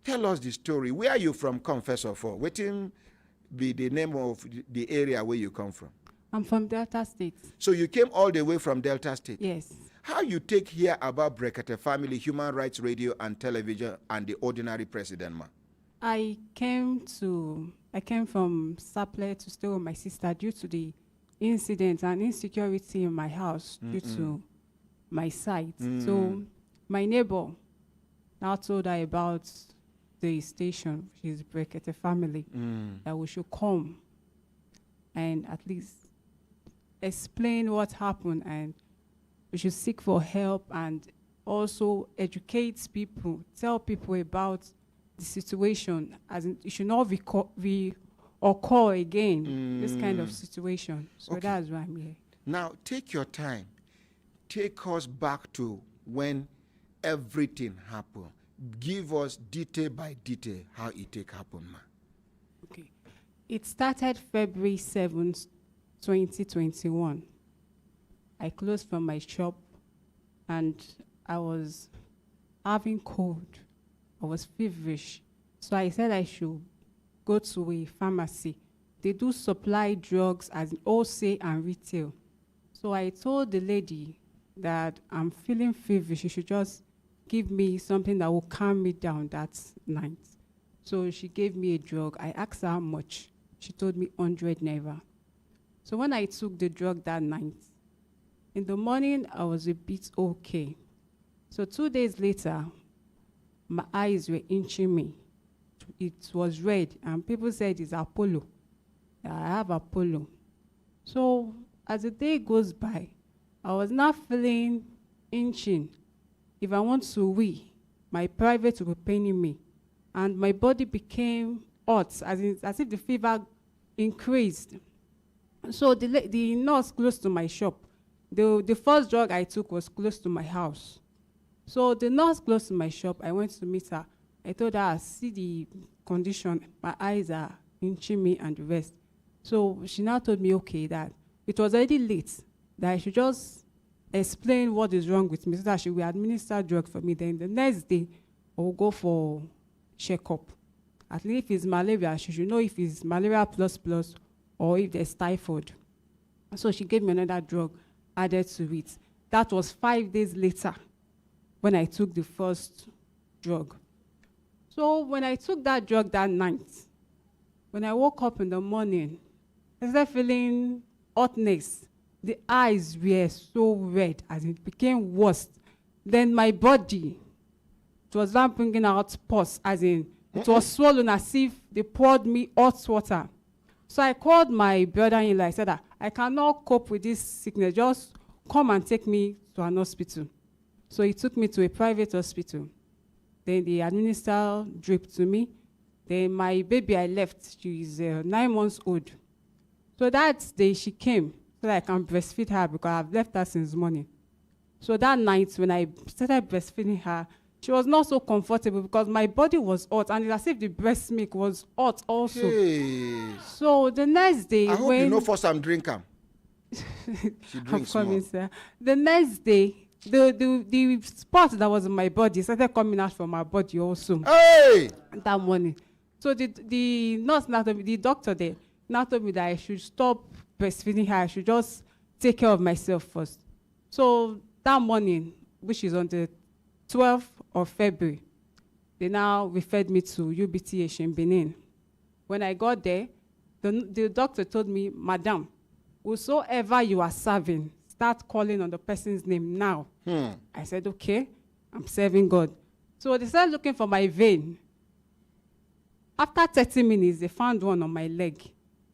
Speaker 1: Tell us the story. Where are you from, confessor for? Waiting be the name of the area where you come from.
Speaker 10: I'm from Delta State.
Speaker 1: So you came all the way from Delta State?
Speaker 10: Yes.
Speaker 1: How you take here about Brekete family, human rights radio and television, and the ordinary president, ma?
Speaker 10: I came from Saple to stay with my sister due to the incident and insecurity in my house due to my site. So my neighbor now told her about the station, which is Brekete family, that we should come and at least explain what happened, and we should seek for help and also educate people, tell people about the situation, as in it should not occur again, this kind of situation. So
Speaker 1: Okay.
Speaker 10: that's why I'm here.
Speaker 1: Now, take your time. Take us back to when everything happened. Give us detail by detail how it take happen, ma.
Speaker 10: Okay. It started February 7th, 2021. I closed from my shop and I was having cold. I was feverish. So I said I should go to a pharmacy. They do supply drugs as in wholesale and retail. So I told the lady that I'm feeling feverish. She should just give me something that will calm me down that night. So she gave me a drug. I asked her how much. She told me 100 naira. So when I took the drug that night, in the morning, I was a bit okay. So 2 days later, my eyes were inching me. It was red, and people said it's Apollo. I have Apollo. So as the day goes by, I was not feeling inching. If I want to wee, my private will be paining me. And my body became hot, as if the fever increased. So the nurse close to my shop, the first drug I took was close to my house. So the nurse close to my shop, I went to meet her. I told her, I see the condition, my eyes are inching me and the rest. So she now told me, okay, that it was already late, that I should just explain what is wrong with me, so that she will administer drug for me. Then the next day, I will go for checkup. At least if it's malaria, she should know if it's malaria plus or if there's typhoid. So she gave me another drug added to it. That was 5 days later when I took the first drug. So when I took that drug that night, when I woke up in the morning, I started feeling hotness. The eyes were so red as it became worse. Then my body, it was not bringing out pus, as in it was swollen as if they poured me hot water. So I called my brother-in-law. I said that I cannot cope with this sickness. Just come and take me to an hospital. So he took me to a private hospital. Then they administered drip to me. Then my baby I left, she is 9 months old. So that day she came so that I can breastfeed her because I've left her since morning. So that night when I started breastfeeding her, she was not so comfortable because my body was hot and it's as if the breast milk was hot also. Hey. So the next day,
Speaker 1: I hope you know first I'm drinking. She drinks more.
Speaker 10: Sir. The next day, the spot that was in my body started coming out from my body also.
Speaker 1: Hey!
Speaker 10: That morning. So the nurse now told me, the doctor there now told me that I should stop breastfeeding her. I should just take care of myself first. So that morning, which is on the 12th of February, they now referred me to UBTH in Benin. When I got there, the doctor told me, Madam, whosoever you are serving, start calling on the person's name now. I said, okay, I'm serving God. So they started looking for my vein. After 30 minutes, they found one on my leg.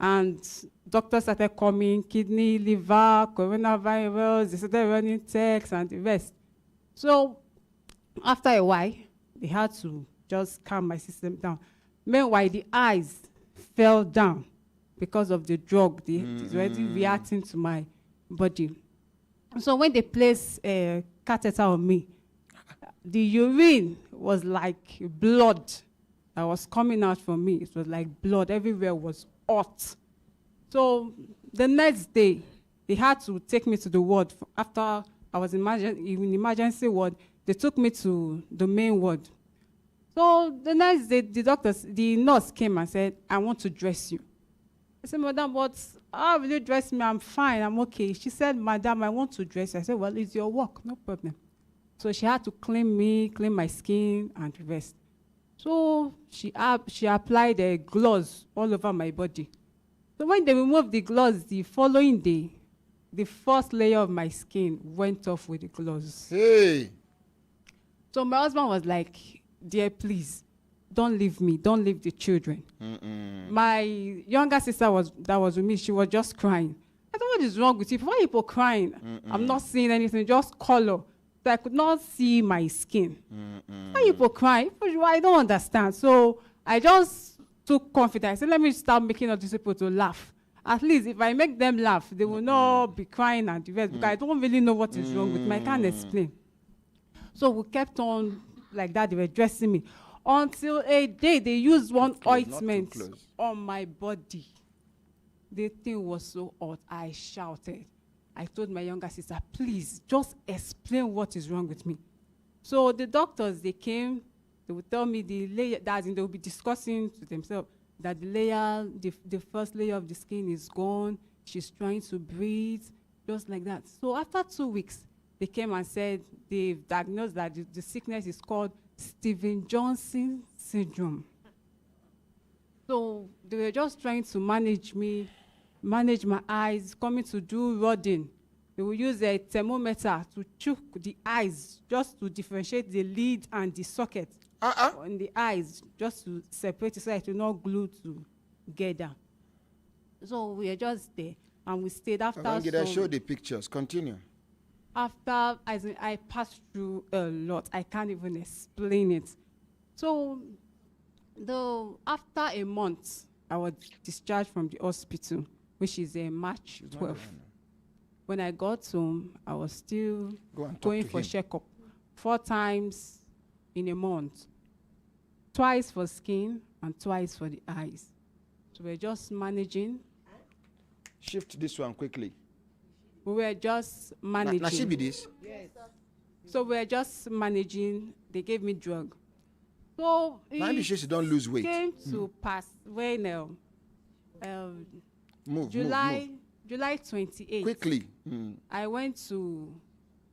Speaker 10: And doctors started coming, kidney, liver, coronavirus, they started running tests and the rest. So after a while, they had to just calm my system down. Meanwhile, the eyes fell down because of the drug. It's already reacting to my body. So when they placed a catheter on me, the urine was like blood that was coming out from me. It was like blood. Everywhere was hot. So the next day, they had to take me to the ward. After I was in emergency ward, they took me to the main ward. So the next day, the nurse came and said, I want to dress you. I said, Madam, but how will you dress me? I'm fine, I'm okay. She said, Madam, I want to dress you. I said, well, it's your work, no problem. So she had to clean me, clean my skin, and rest. So she applied a gloves all over my body. So when they removed the gloves, the following day, the first layer of my skin went off with the gloves.
Speaker 1: Hey!
Speaker 10: So my husband was like, dear, please, don't leave me, don't leave the children. My younger sister that was with me, she was just crying. I said, what is wrong with you? Why are people crying? I'm not seeing anything, just color. So I could not see my skin. Why are people crying? I don't understand. So I just took confidence. I said, let me start making all these people to laugh. At least if I make them laugh, they will not be crying and the rest, because I don't really know what is wrong with me. I can't explain. So we kept on like that. They were dressing me. Until a day, they used one ointment on my body. The thing was so hot, I shouted. I told my younger sister, please, just explain what is wrong with me. So the doctors, they came, they would tell me the layer, they will be discussing to themselves that the first layer of the skin is gone, she's trying to breathe, just like that. So after 2 weeks, they came and said they've diagnosed that the sickness is called Steven Johnson syndrome. So they were just trying to manage me, manage my eyes, coming to do rodding. They will use a thermometer to choke the eyes just to differentiate the lid and the socket on the eyes, just to separate it so it will not glue together. So we are just there, and we stayed after.
Speaker 1: I show the pictures. Continue.
Speaker 10: After I passed through a lot, I can't even explain it. So after a month, I was discharged from the hospital, which is March 12th. When I got home, I was still going for checkup 4 times in a month, twice for skin and twice for the eyes. So we're just managing.
Speaker 1: Shift this one quickly.
Speaker 10: We were just managing.
Speaker 1: Now she be this?
Speaker 7: Yes.
Speaker 10: So we're just managing. They gave me drug. So
Speaker 1: maybe she don't lose weight.
Speaker 10: Came to pass when
Speaker 1: move.
Speaker 10: July 28th.
Speaker 1: Quickly.
Speaker 10: I went to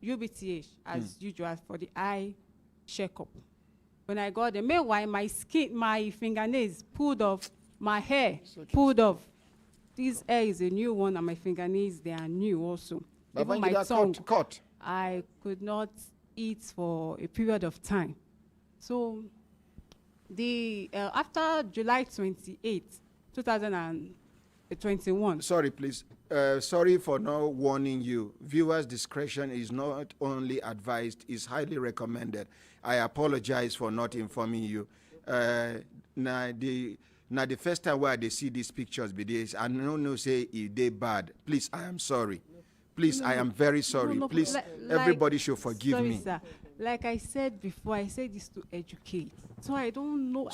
Speaker 10: UBTH as usual for the eye checkup. When I got there, meanwhile my fingernails pulled off, my hair pulled off. This hair is a new one, and my fingernails, they are new also. Even my tongue, I could not eat for a period of time. So after July 28th, 2021.
Speaker 1: Sorry, please. Sorry for not warning you. Viewers' discretion is not only advised, it's highly recommended. I apologize for not informing you. Now the first time where they see these pictures be this, I no say if they bad. Please, I am sorry. Please, I am very sorry. Please, everybody should forgive me.
Speaker 10: Sir. Like I said before, I said this to educate. So I don't know.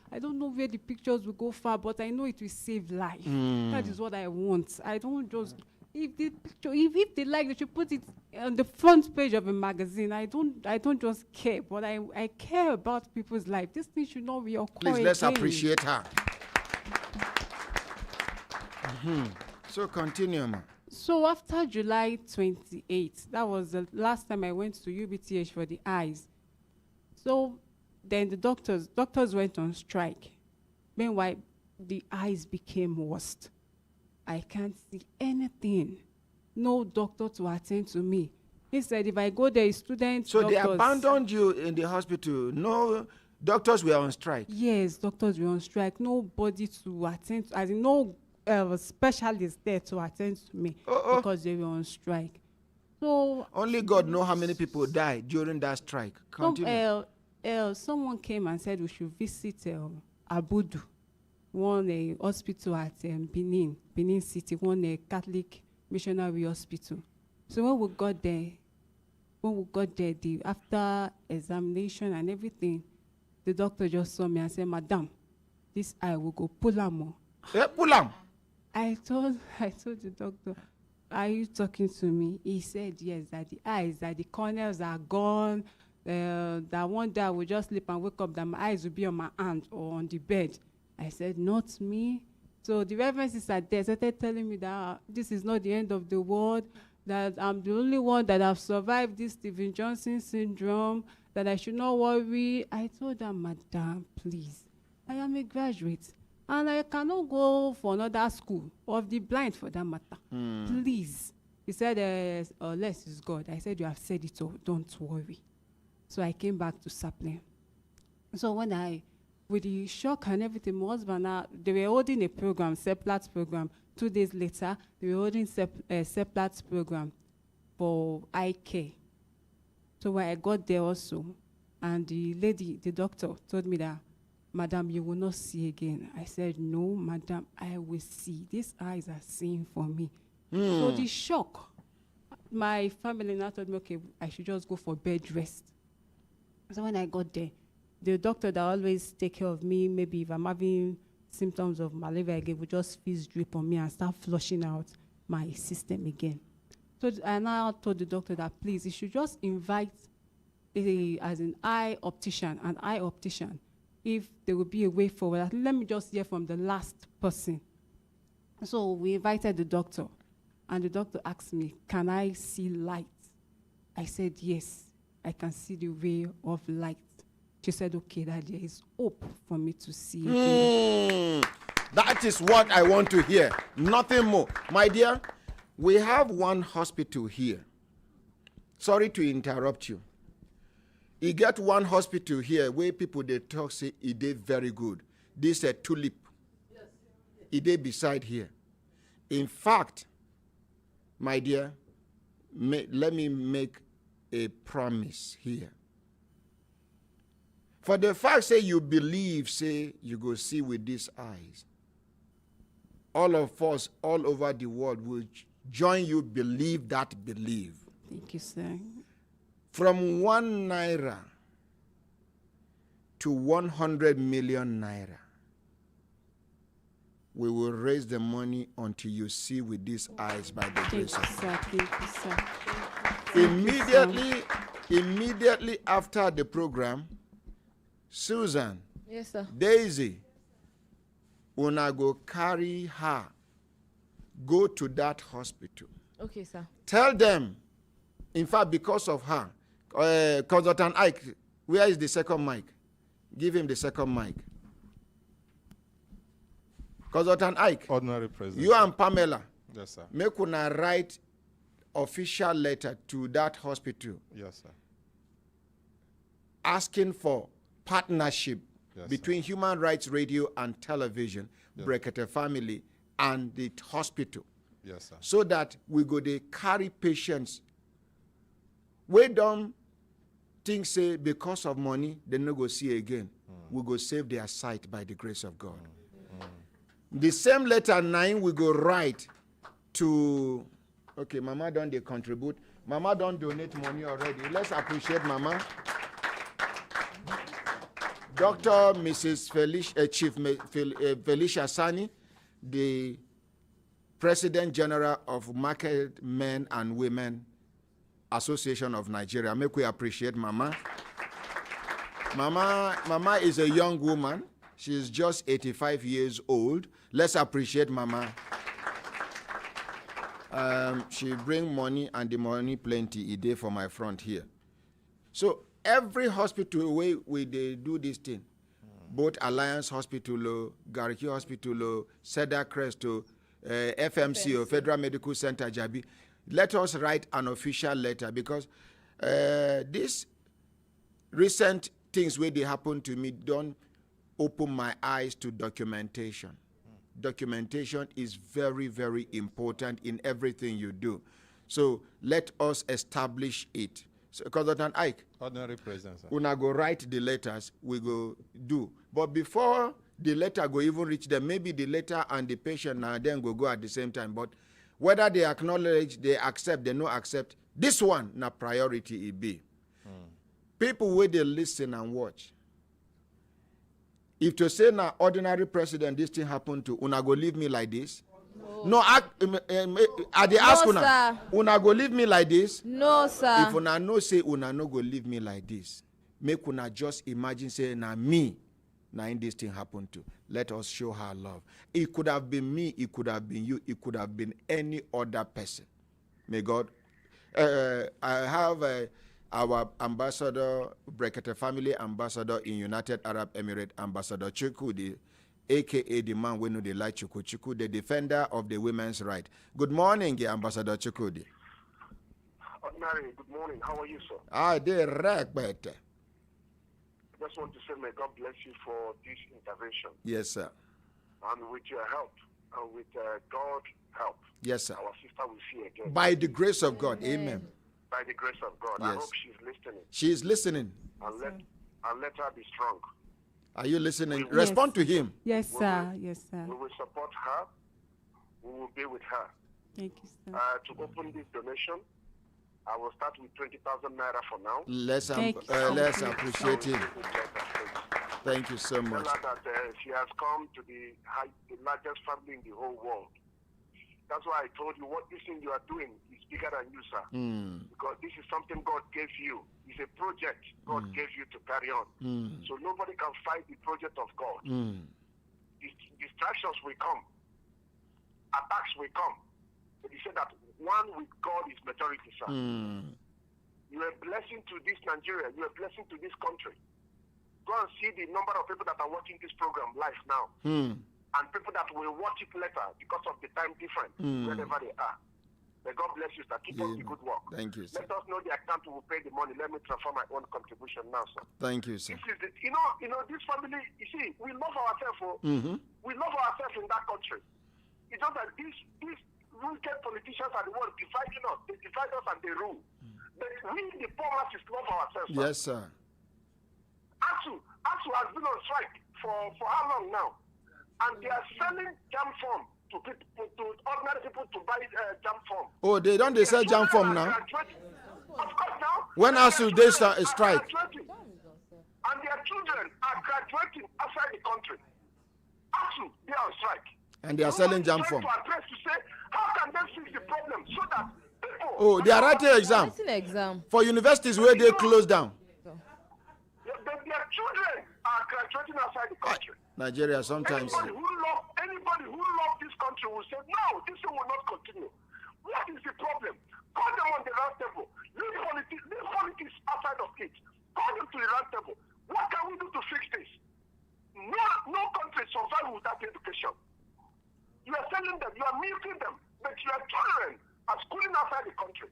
Speaker 10: I don't know where the pictures will go far, but I know it will save life. That is what I want. I don't just if they like, they should put it on the front page of a magazine. I don't just care, but I care about people's life. This thing should not be occurring.
Speaker 1: Please, let's appreciate her. So continue, ma.
Speaker 10: So after July 28th, that was the last time I went to UBTH for the eyes. So then the doctors went on strike. Meanwhile, the eyes became worse. I can't see anything. No doctor to attend to me. He said if I go there, students,
Speaker 1: So
Speaker 10: doctors.
Speaker 1: they abandoned you in the hospital. No doctors were on strike.
Speaker 10: Yes, doctors were on strike. Nobody to attend to, as in no specialist there to attend to me because they were on strike. So
Speaker 1: only God knows how many people died during that strike.
Speaker 10: Someone came and said we should visit Abudu, one hospital at Benin City, one Catholic missionary hospital. So when we got there, after examination and everything, the doctor just saw me and said, "Madam, this eye will go pull am."
Speaker 1: Pull am.
Speaker 10: I told the doctor, "Are you talking to me?" He said, "Yes, that the eyes, that the corneas are gone. That one day I will just sleep and wake up, that my eyes will be on my hand or on the bed." I said, "Not me." So the Reverend Sister there started telling me that this is not the end of the world, that I'm the only one that have survived this Stephen Johnson syndrome, that I should not worry. I told her, "Madam, please, I am a graduate, and I cannot go for another school of the blind for that matter. Please." He said, "Less is God." I said, "You have said it all, don't worry." So I came back to Sapling. So with the shock and everything, my husband, they were holding a program, Seplat program. 2 days later, they were holding Seplat program for eye care. So when I got there also, and the doctor told me that, "Madam, you will not see again." I said, "No, madam, I will see. These eyes are seeing for me." So the shock, my family now told me, okay, I should just go for bed rest. So when I got there, the doctor that always take care of me, maybe if I'm having symptoms of malaria again, would just fizz drip on me and start flushing out my system again. So I now told the doctor that please, he should just invite as an eye optician, if there will be a way forward. Let me just hear from the last person. So we invited the doctor, and the doctor asked me, "Can I see light?" I said, "Yes, I can see the ray of light." She said, "Okay, that there is hope for me to see again."
Speaker 1: That is what I want to hear. Nothing more. My dear, we have one hospital here. Sorry to interrupt you. You get one hospital here where people they talk say it did very good. This a tulip. It did beside here. In fact, my dear, let me make a promise here. For the fact say you believe, say you go see with these eyes, all of us all over the world will join you believe that believe.
Speaker 10: Thank you, sir.
Speaker 1: From 1 naira to 100 million naira, we will raise the money until you see with these eyes by the grace of God.
Speaker 10: Thank you, sir.
Speaker 1: Immediately after the program, Susan,
Speaker 8: Yes, sir.
Speaker 1: Daisy, una go carry her, go to that hospital.
Speaker 8: Okay, sir.
Speaker 1: Tell them, in fact, because of her, Consultant Ike, where is the second mic? Give him the second mic. Consultant Ike,
Speaker 11: Ordinary President.
Speaker 1: you and Pamela,
Speaker 11: Yes, sir.
Speaker 1: make una write official letter to that hospital
Speaker 11: Yes, sir.
Speaker 1: asking for partnership
Speaker 11: Yes,
Speaker 1: between Human Rights Radio and Television,
Speaker 11: Yes.
Speaker 1: Brekete family, and the hospital,
Speaker 11: Yes, sir.
Speaker 1: so that we go dey carry patients. We don't think say because of money they no go see again. We go save their sight by the grace of God. The same letter 9 we go write to. Okay, Mama don't they contribute. Mama don't donate money already. Let's appreciate Mama. Dr. Mrs. Felicia Sani, the President General of Market Men and Women Association of Nigeria. Make we appreciate Mama. Mama is a young woman. She's just 85 years old. Let's appreciate Mama. She bring money, and the money plenty a day for my front here. So every hospital where they do this thing, both Alliance Hospital, Gariki Hospital, Cedar Crest, FMC, Federal Medical Center, Jabi, let us write an official letter, because these recent things where they happen to me don't open my eyes to documentation. Documentation is very, very important in everything you do. So let us establish it. So, Consultant Ike,
Speaker 2: Ordinary President, sir.
Speaker 1: Una go write the letters, we go do. But before the letter go even reach them, maybe the letter and the patient now then go at the same time. But whether they acknowledge, they accept, they no accept, this one na priority it be. People where they listen and watch. If to say na ordinary president this thing happen to, una go leave me like this? No, I dey ask una.
Speaker 8: Sir.
Speaker 1: Una go leave me like this?
Speaker 8: No, sir.
Speaker 1: If una no say una no go leave me like this, make una just imagine say na me, na in this thing happen to. Let us show her love. It could have been me, it could have been you, it could have been any other person. May God. I have our ambassador, Brekete family ambassador in United Arab Emirates, Ambassador Chukudi, aka the man we know they like Chuku, the defender of the women's right. Good morning, Ambassador Chukudi.
Speaker 9: Ordinary, good morning. How are you, sir?
Speaker 1: I did wreck better.
Speaker 9: I just want to say may God bless you for this intervention.
Speaker 1: Yes, sir.
Speaker 9: And with your help, and with God's help,
Speaker 1: yes, sir.
Speaker 9: Our sister will see again.
Speaker 1: By the grace of God, amen.
Speaker 9: By the grace of God.
Speaker 1: Yes.
Speaker 9: I hope she's listening.
Speaker 1: She is listening.
Speaker 9: And let her be strong.
Speaker 1: Are you listening? Respond to him.
Speaker 10: Yes, sir. Yes, sir.
Speaker 9: We will support her. We will be with her.
Speaker 10: Thank you, sir.
Speaker 9: To open this donation, I will start with 20,000 naira for now.
Speaker 1: Let's appreciate him. Thank you so much.
Speaker 9: Tell her that she has come to the largest family in the whole world. That's why I told you what this thing you are doing is bigger than you, sir. Because this is something God gave you. It's a project God gave you to carry on. So nobody can fight the project of God. Distractions will come. Attacks will come. But he said that one with God is majority, sir. You are a blessing to this Nigeria. You are a blessing to this country. Go and see the number of people that are watching this program live now. And people that will watch it later because of the time difference, wherever they are. May God bless you, sir. Keep up the good work.
Speaker 1: Thank you, sir.
Speaker 9: Let us know the account who will pay the money. Let me transfer my own contribution now, sir.
Speaker 1: Thank you, sir.
Speaker 9: This is this family, you see, we love ourselves. We love ourselves in that country. It's just that these wicked politicians are the ones dividing us. They divide us and they rule. But we, the poor masses, love ourselves, sir.
Speaker 1: Yes, sir.
Speaker 9: ASU has been on strike for how long now? And they are selling jam form to people, to ordinary people to buy jam form.
Speaker 1: Oh, they sell jam form now?
Speaker 9: Of course now.
Speaker 1: When ASU they start a strike?
Speaker 9: And their children are graduating outside the country. ASU, they are on strike.
Speaker 1: And they are selling jam form.
Speaker 9: To address to say, how can they fix the problem so that people...
Speaker 1: Oh, they are writing exam. For universities where they close down.
Speaker 9: Their children are graduating outside the country.
Speaker 1: Nigeria sometimes.
Speaker 9: Anybody who loves this country will say, no, this thing will not continue. What is the problem? Call them on the round table. Leave politics outside of it. Call them to the round table. What can we do to fix this? No country survives without education. You are telling them, you are milking them, but your children are schooling outside the country.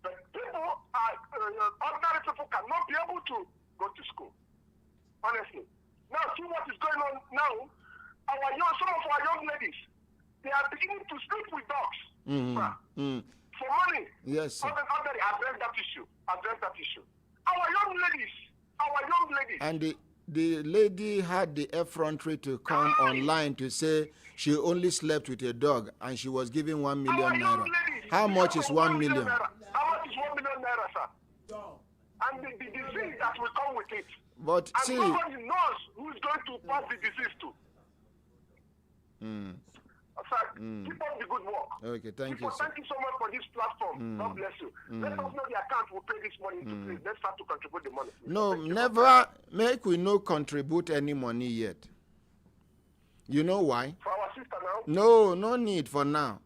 Speaker 9: But ordinary people cannot be able to go to school. Honestly. Now see what is going on now. Some of our young ladies, they are beginning to sleep with dogs. For money.
Speaker 1: Yes, sir.
Speaker 9: Address that issue. Our young ladies. And
Speaker 1: the lady had the effrontery to come online to say she only slept with a dog and she was given 1 million naira. How much is 1 million?
Speaker 9: How much is 1 million naira, sir? And the disease that will come with it.
Speaker 1: But
Speaker 9: and nobody knows who is going to pass the disease to. Keep up the good work.
Speaker 1: Okay, thank you, sir.
Speaker 9: Thank you so much for this platform. God bless you. Let us know the account will pay this money into please. Let's start to contribute the money. Please.
Speaker 1: No, never make we no contribute any money yet. You know why?
Speaker 9: For our sister now?
Speaker 1: No need for now.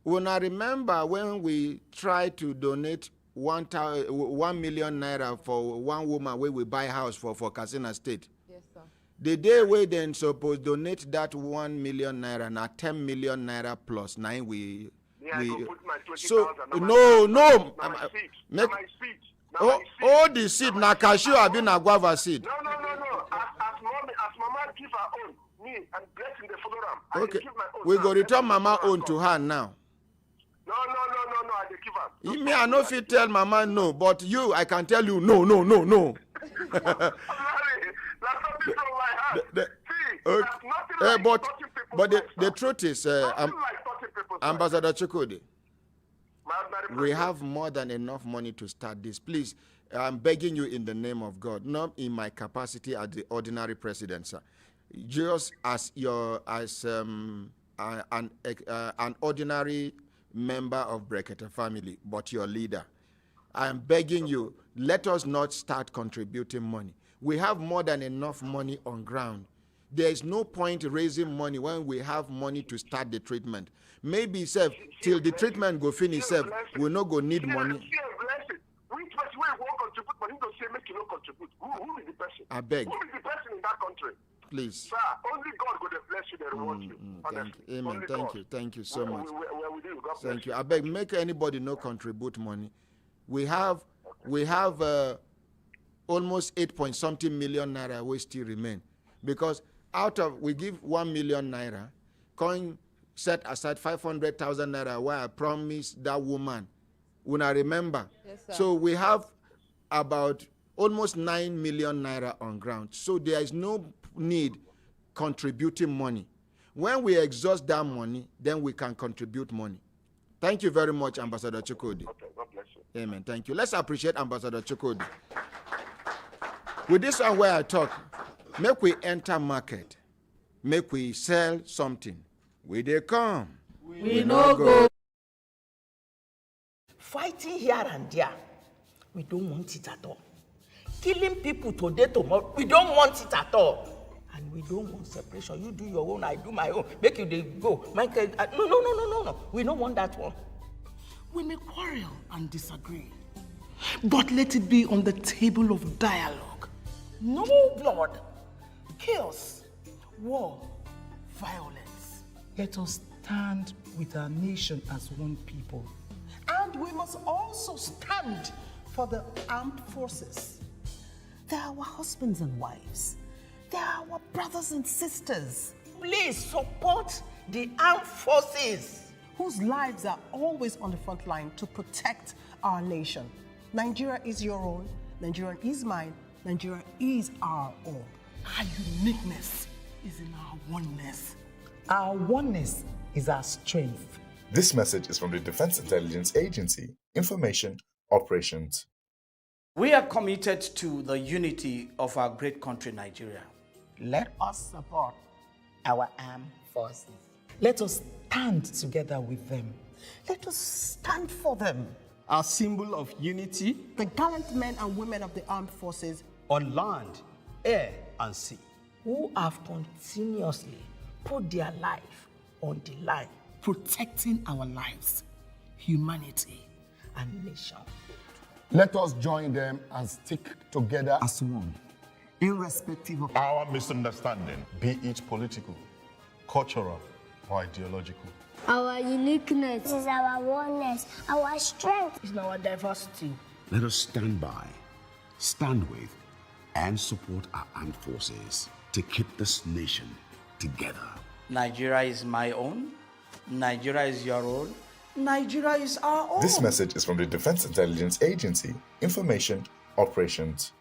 Speaker 1: When I remember when we tried to donate 1 million naira for one woman where we buy house for Katsina State.
Speaker 8: Yes, sir.
Speaker 1: The day we then suppose donate that 1 million naira, now 10 million naira plus 9 we.
Speaker 9: I go put my 20,000
Speaker 1: So
Speaker 9: on
Speaker 1: no.
Speaker 9: my seed.
Speaker 1: Make,
Speaker 9: My seed.
Speaker 1: all the seed na cashew have been a guava seed.
Speaker 9: No. As mama give her own, me and blessing the follow am. I
Speaker 1: Okay,
Speaker 9: dey give my own.
Speaker 1: we
Speaker 9: now.
Speaker 1: go return
Speaker 9: Let me
Speaker 1: mama
Speaker 9: follow
Speaker 1: own
Speaker 9: am
Speaker 1: to
Speaker 9: come.
Speaker 1: her now.
Speaker 9: No, I dey give her.
Speaker 1: Me, I no fit tell mama no, but you, I can tell you no.
Speaker 9: I'm sorry. That's something from my heart. See,
Speaker 1: Okay.
Speaker 9: that's nothing like
Speaker 1: But
Speaker 9: touching people's
Speaker 1: the
Speaker 9: lives,
Speaker 1: truth is,
Speaker 9: nothing like touching people's lives.
Speaker 1: Ambassador Chukwudi,
Speaker 9: My ordinary
Speaker 1: we
Speaker 9: president.
Speaker 1: have more than enough money to start this. Please, I'm begging you in the name of God, not in my capacity as the ordinary president, sir. Just as an ordinary member of Brekete family, but your leader. I am begging you, let us not start contributing money. We have more than enough money on ground. There is no point raising money when we have money to start the treatment. Maybe till the treatment go finish, we no go need money.
Speaker 9: Which person will contribute money to say make you no contribute? Who is the person?
Speaker 1: I beg.
Speaker 9: Who is the person in that country?
Speaker 1: Please.
Speaker 9: Sir, only God go to bless you, they reward you. Honestly.
Speaker 1: Amen.
Speaker 9: Only
Speaker 1: Thank
Speaker 9: God.
Speaker 1: you. Thank you so much.
Speaker 9: We're with you. God bless
Speaker 1: Thank you. I beg, make anybody no contribute money. We have almost 8-point-something million naira we still remain, because we give 1 million naira, coin set aside 500,000 naira where I promised that woman. When I remember,
Speaker 8: Yes, sir.
Speaker 1: so we have about almost 9 million naira on ground. So there is no need contributing money. When we exhaust that money, then we can contribute money. Thank you very much, Ambassador Chukwudi.
Speaker 9: Okay, God bless you.
Speaker 1: Amen. Thank you. Let's appreciate Ambassador Chukwudi. With this one where I talk, make we enter market, make we sell something. We they come.
Speaker 7: We no go.
Speaker 11: Fighting here and there, we don't want it at all. Killing people today, tomorrow, we don't want it at all. And we don't want separation. You do your own, I do my own. Make you they go. Michael, no. We don't want that one.
Speaker 12: We may quarrel and disagree, but let it be on the table of dialogue.
Speaker 11: No blood, chaos, war, violence.
Speaker 12: Let us stand with our nation as one people.
Speaker 13: And we must also stand for the armed forces. They are our husbands and wives. They are our brothers and sisters.
Speaker 11: Please support the armed forces,
Speaker 13: whose lives are always on the front line to protect our nation. Nigeria is your own. Nigeria is mine. Nigeria is our own.
Speaker 12: Our uniqueness is in our oneness.
Speaker 11: Our oneness is our strength.
Speaker 14: This message is from the Defense Intelligence Agency, Information Operations.
Speaker 15: We are committed to the unity of our great country, Nigeria.
Speaker 11: Let us support our armed forces. Let us stand together with them.
Speaker 13: Let us stand for them.
Speaker 16: Our symbol of unity,
Speaker 13: the gallant men and women of the armed forces
Speaker 16: on land, air, and sea,
Speaker 11: who have continuously put their life on the line,
Speaker 12: protecting our lives, humanity,
Speaker 11: and nation.
Speaker 17: Let us join them and stick together
Speaker 18: as one, irrespective of
Speaker 19: our misunderstanding, be it political, cultural, or ideological.
Speaker 20: Our uniqueness is our oneness, our strength
Speaker 11: is our diversity.
Speaker 18: Let us stand by, stand with, and support our armed forces to keep this nation together.
Speaker 15: Nigeria is my own. Nigeria is your own. Nigeria is our own.
Speaker 14: This message is from the Defense Intelligence Agency, Information Operations.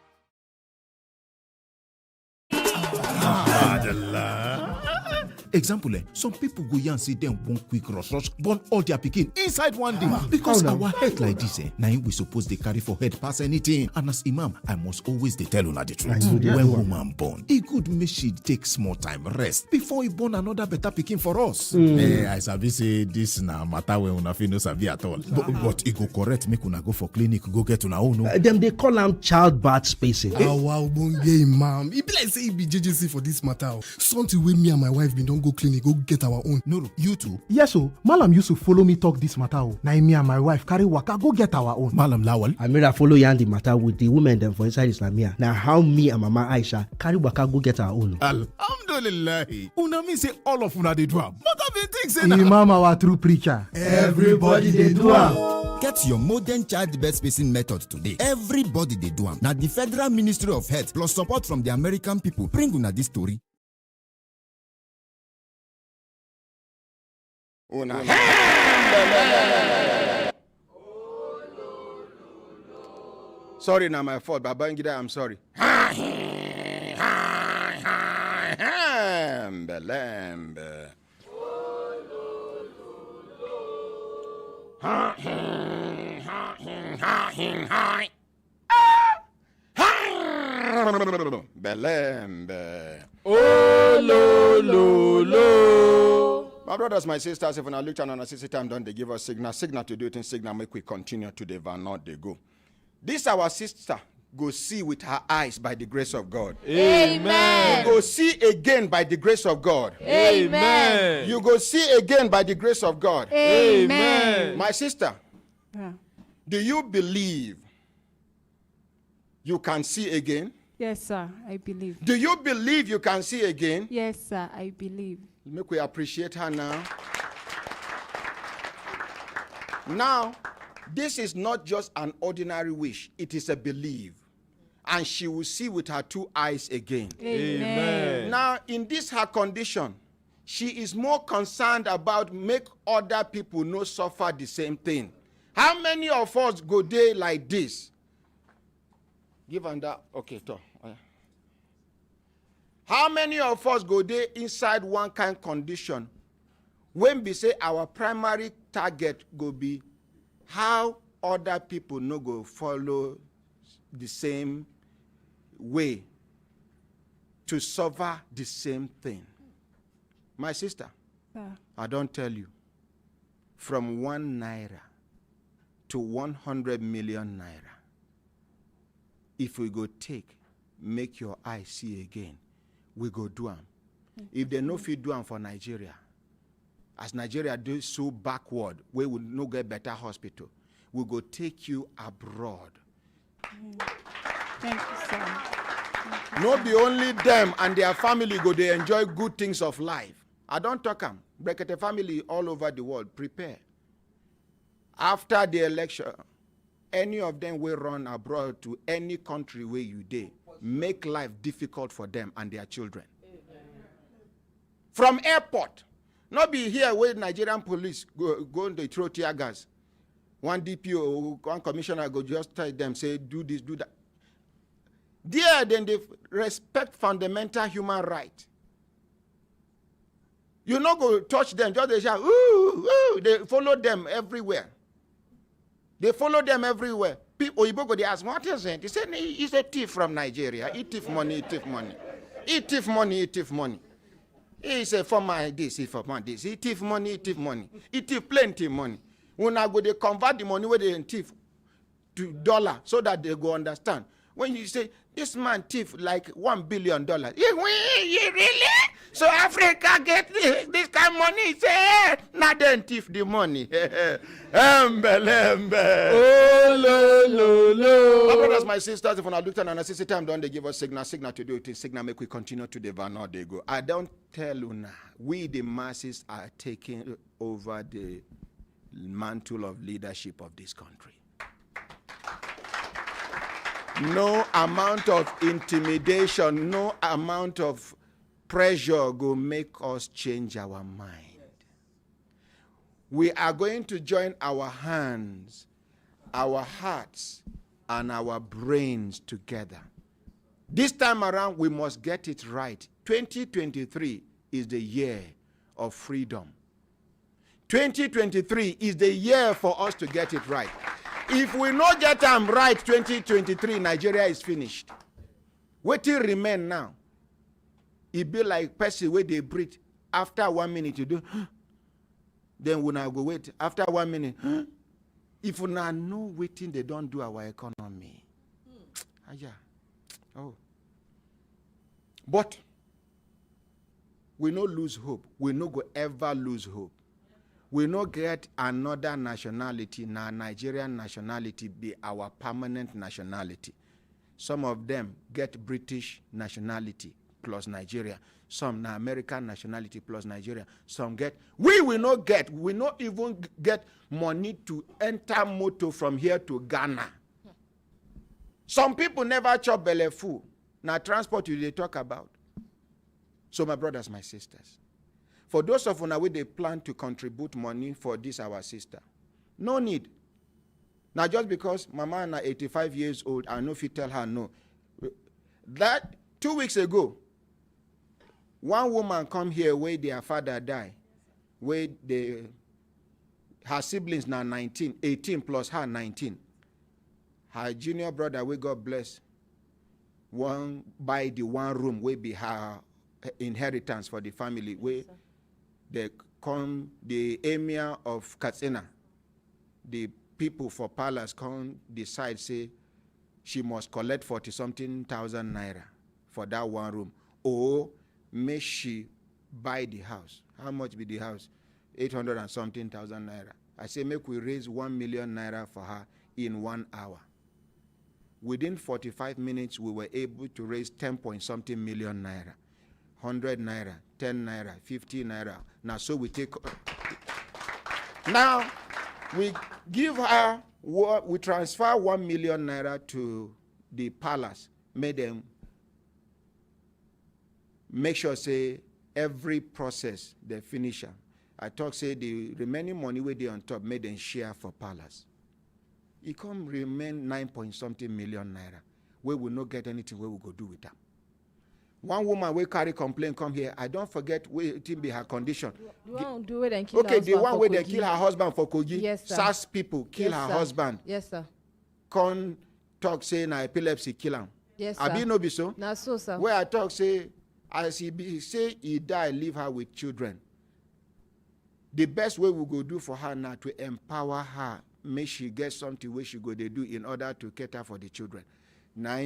Speaker 21: Example, some people go and say them one quick rush born all their pikin inside one day because our head like this na we suppose they carry for head pass anything. And as imam, I must always they tell una the truth. When woman born, it good make she take small time rest before he born another better pikin for us. I sabi say this na matter when una fit no sabi at all. But it go correct make una go for clinic go get una own.
Speaker 22: Them they call am childbirth spacing.
Speaker 23: Wow, imam. It be like say it be JJC for this matter. Something with me and my wife been don't
Speaker 5: don't go clinic, go get our own.
Speaker 21: No, you too.
Speaker 5: Yes, so Malam used to follow me talk this matter. Now me and my wife carry waka go get our own.
Speaker 21: Malam Lawal.
Speaker 22: I made her follow yarn the matter with the women them for inside Islamia. Now how me and Mama Aisha carry waka go get our own.
Speaker 21: Alhamdulillah. Una me say all of una dey do am. But I been think say
Speaker 5: Imam our true preacher.
Speaker 22: Everybody they do am.
Speaker 6: Get your modern childbirth spacing method today. Everybody they do am. Now the Federal Ministry of Health plus support from the American people bring una this story.
Speaker 1: Una. Sorry, now my fault. Babangida, I'm sorry. Lember. Belembe.
Speaker 2: Oh, lo, lo, lo.
Speaker 1: My brothers, my sisters, if I look at on a 60 time, don't they give us signal to do it in signal, make we continue to the van, not they go. This our sister go see with her eyes by the grace of God.
Speaker 2: Amen.
Speaker 1: You go see again by the grace of God.
Speaker 2: Amen.
Speaker 1: You go see again by the grace of God.
Speaker 10: Amen.
Speaker 1: My sister,
Speaker 10: Yeah.
Speaker 1: do you believe you can see again?
Speaker 10: Yes, sir, I believe.
Speaker 1: Do you believe you can see again?
Speaker 10: Yes, sir, I believe.
Speaker 1: Make we appreciate her now. Now, this is not just an ordinary wish, it is a belief. And she will see with her two eyes again.
Speaker 2: Amen.
Speaker 1: Now, in this her condition, she is more concerned about make other people not suffer the same thing. How many of us go there like this? Give on that. Okay, talk. How many of us go there inside one kind condition when we say our primary target go be how other people no go follow the same way to suffer the same thing? My sister, I don't tell you, from 1 naira to 100 million naira, if we go make your eye see again, we go do them. If they no fit do them for Nigeria, as Nigeria do so backward, we will no get better hospital, we go take you abroad.
Speaker 10: Thank you, sir.
Speaker 1: No be only them and their family go they enjoy good things of life. I don't talk them. Brekete family all over the world, prepare. After the election, any of them will run abroad to any country where you dey, make life difficult for them and their children. From airport, not be here where Nigerian police go to throw tear gas. One DPO, one commissioner go just tell them, say, do this, do that. There, then they respect fundamental human right. You not go touch them, just they shout, ooh, ooh, they follow them everywhere. They follow them everywhere. People, Oyibo go, they ask, what is it? He said, he's a thief from Nigeria. He thief money, he thief money. He thief money, he thief money. He say, for my this, he for my this. He thief money, he thief money. He thief plenty money. When I go, they convert the money where they thief to dollar so that they go understand. When you say, this man thief like $1 billion. You really? So Africa get this kind of money? Say, now then thief the money. Lember.
Speaker 2: Oh, lo, lo, lo.
Speaker 1: My brothers, my sisters, if I look at an assistant time, don't they give us signal to do it? Signal make we continue to the van, or they go. I don't tell you now. We, the masses, are taking over the mantle of leadership of this country. No amount of intimidation, no amount of pressure will make us change our mind. We are going to join our hands, our hearts, and our brains together. This time around, we must get it right. 2023 is the year of freedom. 2023 is the year for us to get it right. If we not get them right, 2023, Nigeria is finished. What will remain now? It be like person where they breathe. After 1 minute, you do. Then we now go wait. After 1 minute, if we now know waiting, they don't do our economy. Yeah. Oh. But we no lose hope. We no go ever lose hope. We no get another nationality. Now Nigerian nationality be our permanent nationality. Some of them get British nationality plus Nigeria. Some na American nationality plus Nigeria. Some get, we will not get, we not even get money to enter motor from here to Ghana. Some people never chop belle full. Now transport you they talk about. So my brothers, my sisters, for those of you where they plan to contribute money for this our sister, no need. Now just because mama na 85 years old, I know if you tell her no. That 2 weeks ago, one woman come here where their father died, where her siblings now 19, 18 plus her 19. Her junior brother, we God bless, one buy the one room where be her inheritance for the family, where they come, the emir of Katsina, the people for palace come decide, say, she must collect 40-something thousand naira for that one room, or may she buy the house. How much be the house? 800 and something thousand naira. I say, make we raise 1 million naira for her in 1 hour. Within 45 minutes, we were able to raise 10-point-something million naira. 100 naira, 10 naira, 50 naira. Now, so we take. Now, we give her, we transfer 1 million naira to the palace, made them make sure, say, every process, they finish them. I talk, say, the remaining money where they on top, made them share for palace. It come remain 9-point-something million naira. We will not get anything where we go do with them. One woman will carry complaint come here. I don't forget where it be her condition.
Speaker 8: The one do it and kill
Speaker 1: okay,
Speaker 8: her
Speaker 1: the one where they
Speaker 8: Kogi.
Speaker 1: kill her husband for Kogi.
Speaker 8: Yes, sir.
Speaker 1: SAS people kill
Speaker 8: Yes,
Speaker 1: her
Speaker 8: sir.
Speaker 1: husband.
Speaker 8: Yes, sir.
Speaker 1: Con talk say na epilepsy kill him.
Speaker 8: Yes, sir.
Speaker 1: Abi no be so?
Speaker 8: Na so, sir.
Speaker 1: Where I talk say, as he be, say he die, leave her with children. The best way we go do for her now to empower her, make she get something where she go they do in order to cater for the children. Now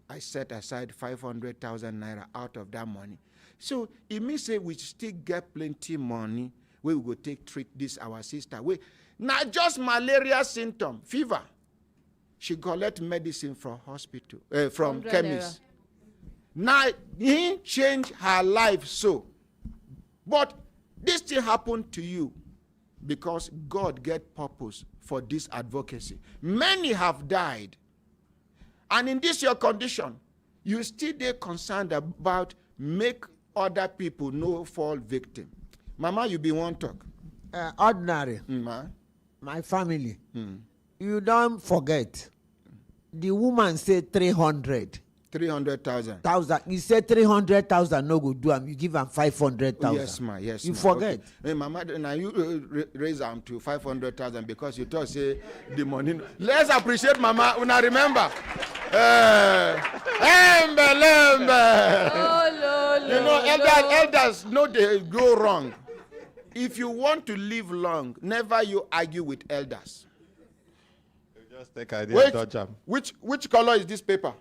Speaker 1: I set aside 500,000 naira out of that money. So it means say we still get plenty money where we go treat this our sister. We not just malaria symptom, fever. She collect medicine from hospital, from
Speaker 8: 100
Speaker 1: chemist. Now he changed her life so. But this thing happened to you because God get purpose for this advocacy. Many have died. And in this your condition, you still dey concerned about make other people no fall victim. Mama, you be one talk.
Speaker 3: Ordinary. My family. You don't forget. The woman said 300.
Speaker 1: 300,000.
Speaker 3: You said 300,000 no go do am. You give am 500,000.
Speaker 1: Yes, ma. Yes,
Speaker 3: you
Speaker 1: ma.
Speaker 3: forget.
Speaker 1: Okay. Hey, Mama, now you raise am to 500,000 because you thought say the money. Let's appreciate Mama. Una remember. Lember.
Speaker 8: Oh,
Speaker 1: You know, elders know they go wrong. If you want to live long, never you argue with elders.
Speaker 19: Just take idea, dodge am.
Speaker 1: Which color is this paper?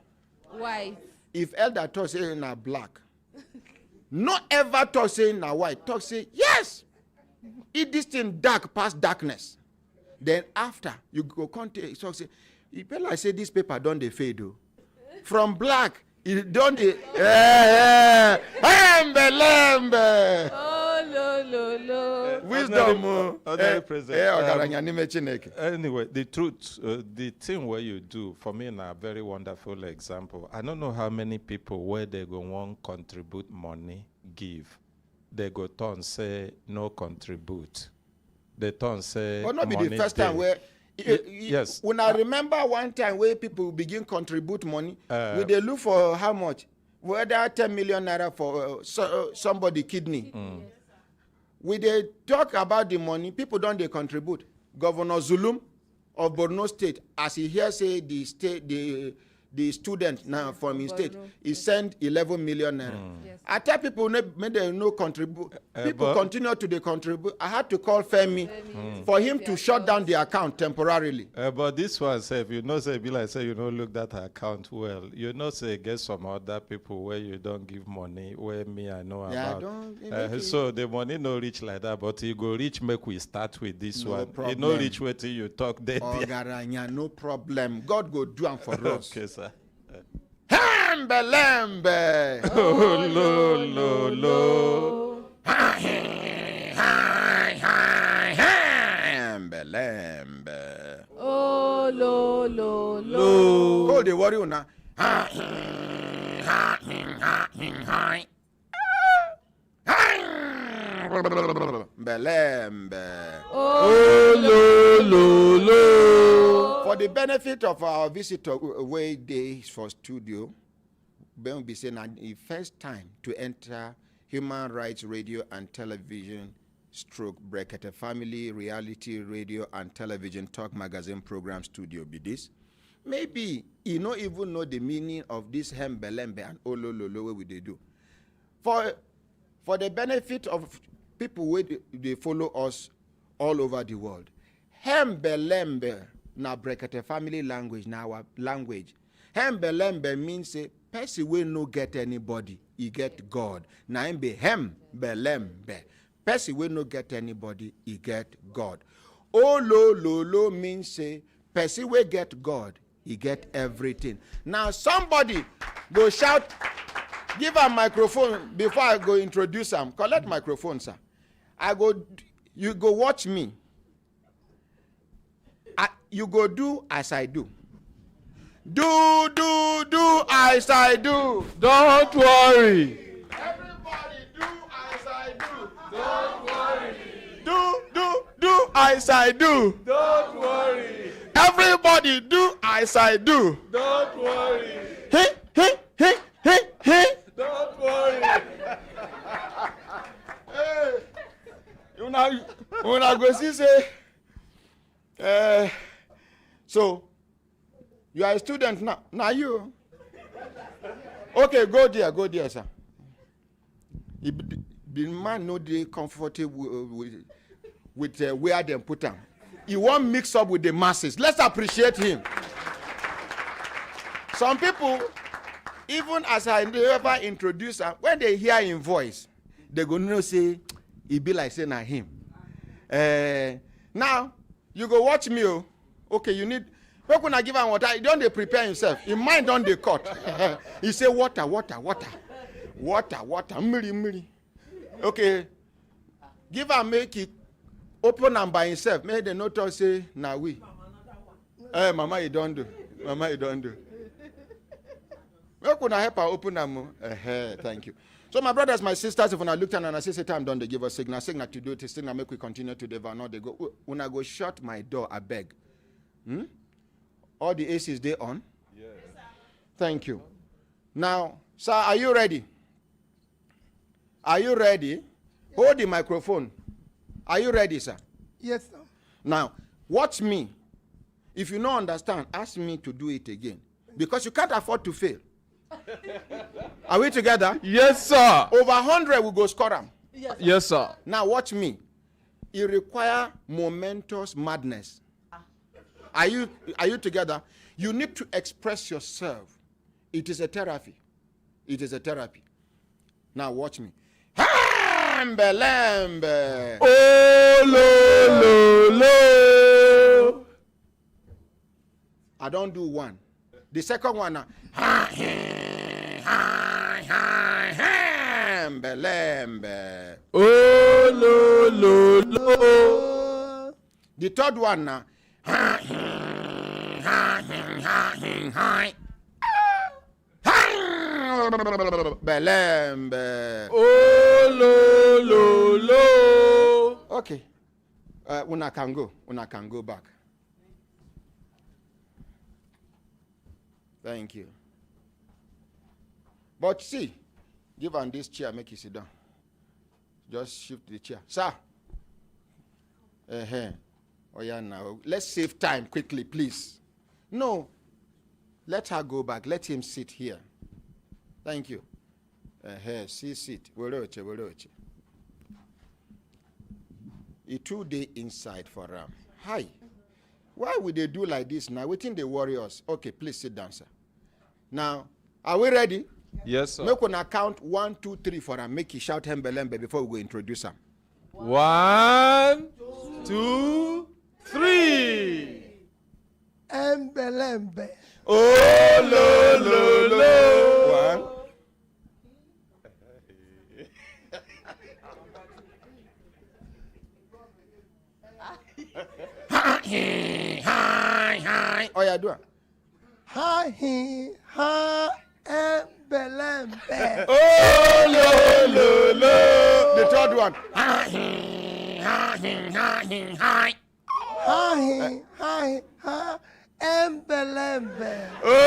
Speaker 8: White.
Speaker 1: If elder talk say na black, not ever talk say na white. Talk say yes. If this thing dark past darkness, then after you go contact talk say, you better like say this paper don't they fade though. From black, it don't they. Lember.
Speaker 8: Oh no.
Speaker 1: Wisdom.
Speaker 19: Anyway, the truth, the thing where you do, for me, a very wonderful example. I don't know how many people where they go want contribute money, give. They go turn say no contribute. They turn say
Speaker 1: But not be
Speaker 19: money
Speaker 1: the first
Speaker 19: dey.
Speaker 1: time where.
Speaker 19: Yes.
Speaker 1: When I remember one time where people begin contribute money, we they look for how much? Whether 10 million naira for somebody kidney. We they talk about the money, people don't they contribute. Governor Zulum of Borno State, as he here say the state, the student now from his state, he sent 11 million naira. Yes. I tell people, make them no contribute. People continue to they contribute. I had to call Femi for him to shut down the account temporarily.
Speaker 19: But this one, say, if you know, say, be like, say, you know, look that account well. You know, say, get some other people where you don't give money, where me, I know about. So the money no reach like that, but you go reach, make we start with this one.
Speaker 1: Problem.
Speaker 19: You know, reach where till you talk there.
Speaker 1: Garanya, no problem. God go do am for us.
Speaker 19: Okay, sir.
Speaker 1: Lembe, lembe.
Speaker 19: Oh, lo, lo, lo.
Speaker 1: Lembe, lembe.
Speaker 8: Oh, lo, lo, lo.
Speaker 1: Go the worry una. Belembe.
Speaker 2: Oh, lo, lo, lo.
Speaker 1: For the benefit of our visitor, way days for studio, Ben will be saying that the first time to enter Human Rights Radio and Television stroke Brekete Family Reality Radio and Television Talk Magazine Program studio be this. Maybe you don't even know the meaning of this Hembelembe and Olololo what they do. For the benefit of people who they follow us all over the world, Hembelembe na Brekete family language, na our language. Hembelembe means a person will no get anybody, he get God. Na hembe hembelembe. Person will no get anybody, he get God. Olololo means say person will get God, he get everything. Now somebody go shout, give a microphone before I go introduce him. Collect microphone, sir. You go watch me. You go do as I do. Do as I do.
Speaker 2: Don't worry.
Speaker 1: Everybody do as I do. Don't worry. Do as I do.
Speaker 2: Don't worry.
Speaker 1: Everybody do as I do.
Speaker 2: Don't worry.
Speaker 1: Hey.
Speaker 2: Don't worry.
Speaker 1: Hey. Una go see say. So, you are a student now. Now you. Okay, go there, sir. The man no dey comfortable with where they put him. He won't mix up with the masses. Let's appreciate him. Some people, even as I never introduce him, when they hear him voice, they go know say, he be like saying na him. Now, you go watch me. Okay, you need. When I give him water, he don't dey prepare himself. His mind don't dey cut. He say water, miri. Okay, give him make it open am by himself. Make the note say na we. Mama, you don't do. Where could I help her open am? Thank you. So my brothers, my sisters, if I look down and I say time done, they give us signal to do it. Signal make we continue to devour. Not they go. When I go shut my door, I beg. All the ACs they on? Yes. Thank you. Now, sir, are you ready? Are you ready? Hold the microphone. Are you ready, sir?
Speaker 5: Yes, sir.
Speaker 1: Now, watch me. If you don't understand, ask me to do it again. Because you can't afford to fail. Are we together?
Speaker 2: Yes, sir.
Speaker 1: Over 100 will go score them.
Speaker 2: Yes, sir.
Speaker 1: Now, watch me. It requires momentous madness. Are you together? You need to express yourself. It is a therapy. Now watch me. Lember.
Speaker 2: Oh, lo.
Speaker 1: I don't do one. The second one now. Lember.
Speaker 2: Oh, lo.
Speaker 1: The third one now. Belembe.
Speaker 2: Oh, lo.
Speaker 1: Okay. Una can go back. Thank you. But see, give on this chair, make you sit down. Just shift the chair. Sir. Oh yeah, now let's save time quickly, please. No, Let her go back. Let him sit here. Thank you. See, sit. Weroche. A 2-day inside for Ram. Hi. Why would they do like this now? Waiting the warriors. Okay, please sit down, sir. Now, are we ready?
Speaker 19: Yes, sir.
Speaker 1: Make on count 1, 2, 3 for Ram. Make you shout Lember before we go introduce him.
Speaker 19: 1, 2, 3.
Speaker 4: Lember.
Speaker 1: Oh, lo. 1. Hi. Oh, yeah, do it.
Speaker 4: Hi, Lember.
Speaker 1: Oh, lo. The third one. Hi.
Speaker 4: Lember.
Speaker 1: Oh,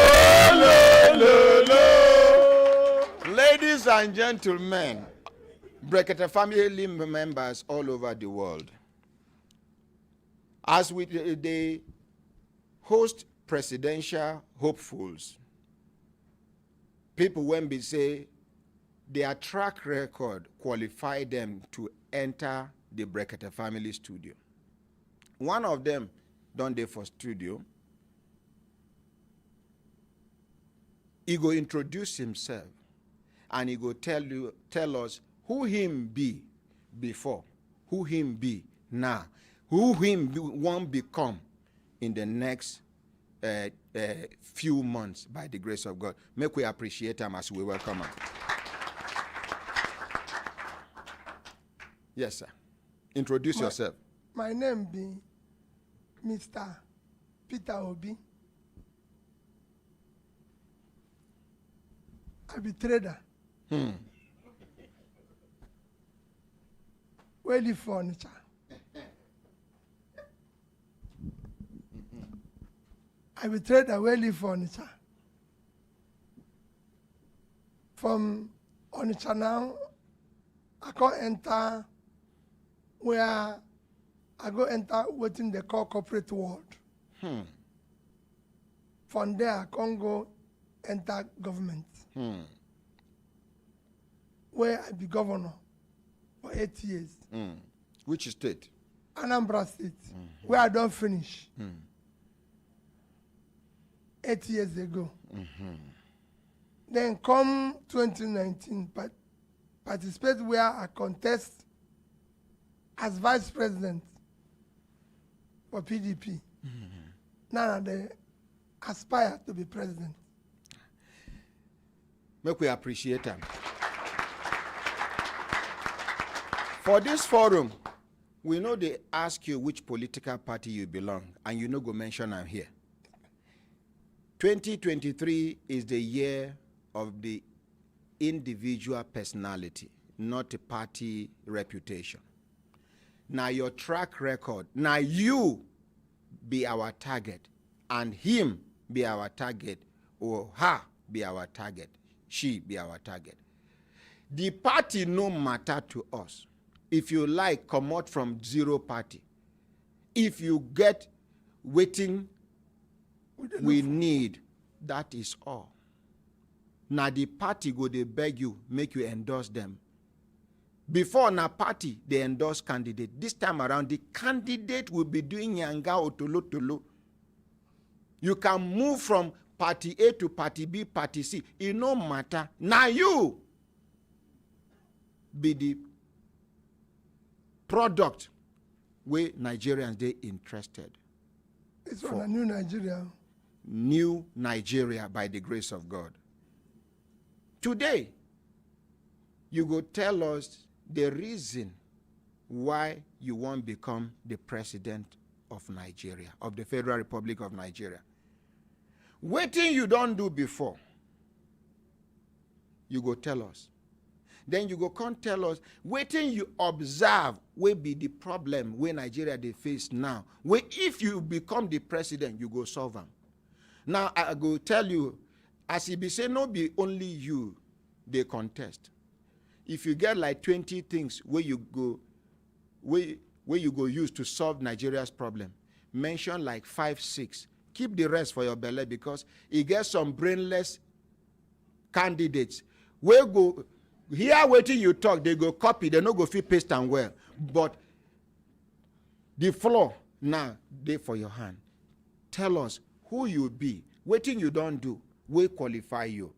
Speaker 1: lo. Ladies and gentlemen, Brekete family members all over the world, as they host presidential hopefuls, people when they say their track record qualify them to enter the Brekete family studio. One of them done there for studio. He go introduce himself and he go tell us who him be before, who him be now, who him won't become in the next few months by the grace of God. Make we appreciate him as we welcome him. Yes, sir. Introduce yourself.
Speaker 4: My name be Mr. Peter Obi. I be trader. Where live furniture. I be trader where live furniture. From Onitsha now, I can enter where I go enter within the corporate world. From there, I can go enter government. Where I be governor for 8 years.
Speaker 1: Which state?
Speaker 4: Anambra State, where I don't finish. 8 years ago. Then come 2019, participate where I contest as vice president for PDP. Now they aspire to be president.
Speaker 1: Make we appreciate them. For this forum, we know they ask you which political party you belong, and you know go mention I'm here. 2023 is the year of the individual personality, not a party reputation. Now your track record, now you be our target, and him be our target, or her be our target, she be our target. The party no matter to us. If you like, come out from zero party. If you get waiting we need, that is all. Now the party go, they beg you, make you endorse them. Before na party, they endorse candidate. This time around, the candidate will be doing yanga otolo. You can move from party A to party B, party C. It no matter. Now you be the product where Nigerians they interested.
Speaker 4: It's for a new Nigeria.
Speaker 1: New Nigeria by the grace of God. Today, you go tell us the reason why you won't become the president of Nigeria, of the Federal Republic of Nigeria. Waiting you don't do before, you go tell us. Then you go come tell us, waiting you observe will be the problem where Nigeria they face now. Where if you become the president, you go solve them. Now I go tell you, as it be say, no be only you they contest. If you get like 20 things where you go use to solve Nigeria's problem, mention like 5, 6 keep the rest for your belly, because e get some brainless candidates wey go hear wetin you talk, they go copy, they no go fit paste am well, but the floor now dey for your hand. Tell us who you be, wetin you don do wey qualify you,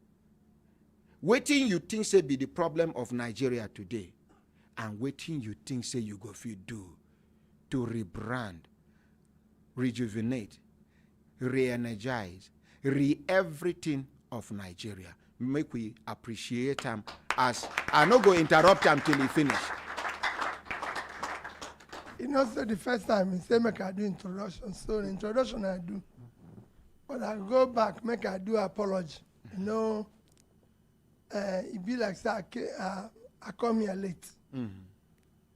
Speaker 1: wetin you think say be the problem of Nigeria today, and wetin you think say you go fit do to rebrand, rejuvenate, re-energize, re-everything of Nigeria. Make we appreciate him, as I no go interrupt him till he finish.
Speaker 4: You know, so the first time he say make I do introduction, so the introduction I do, but I go back make I do apology. You know, it be like say I come here late.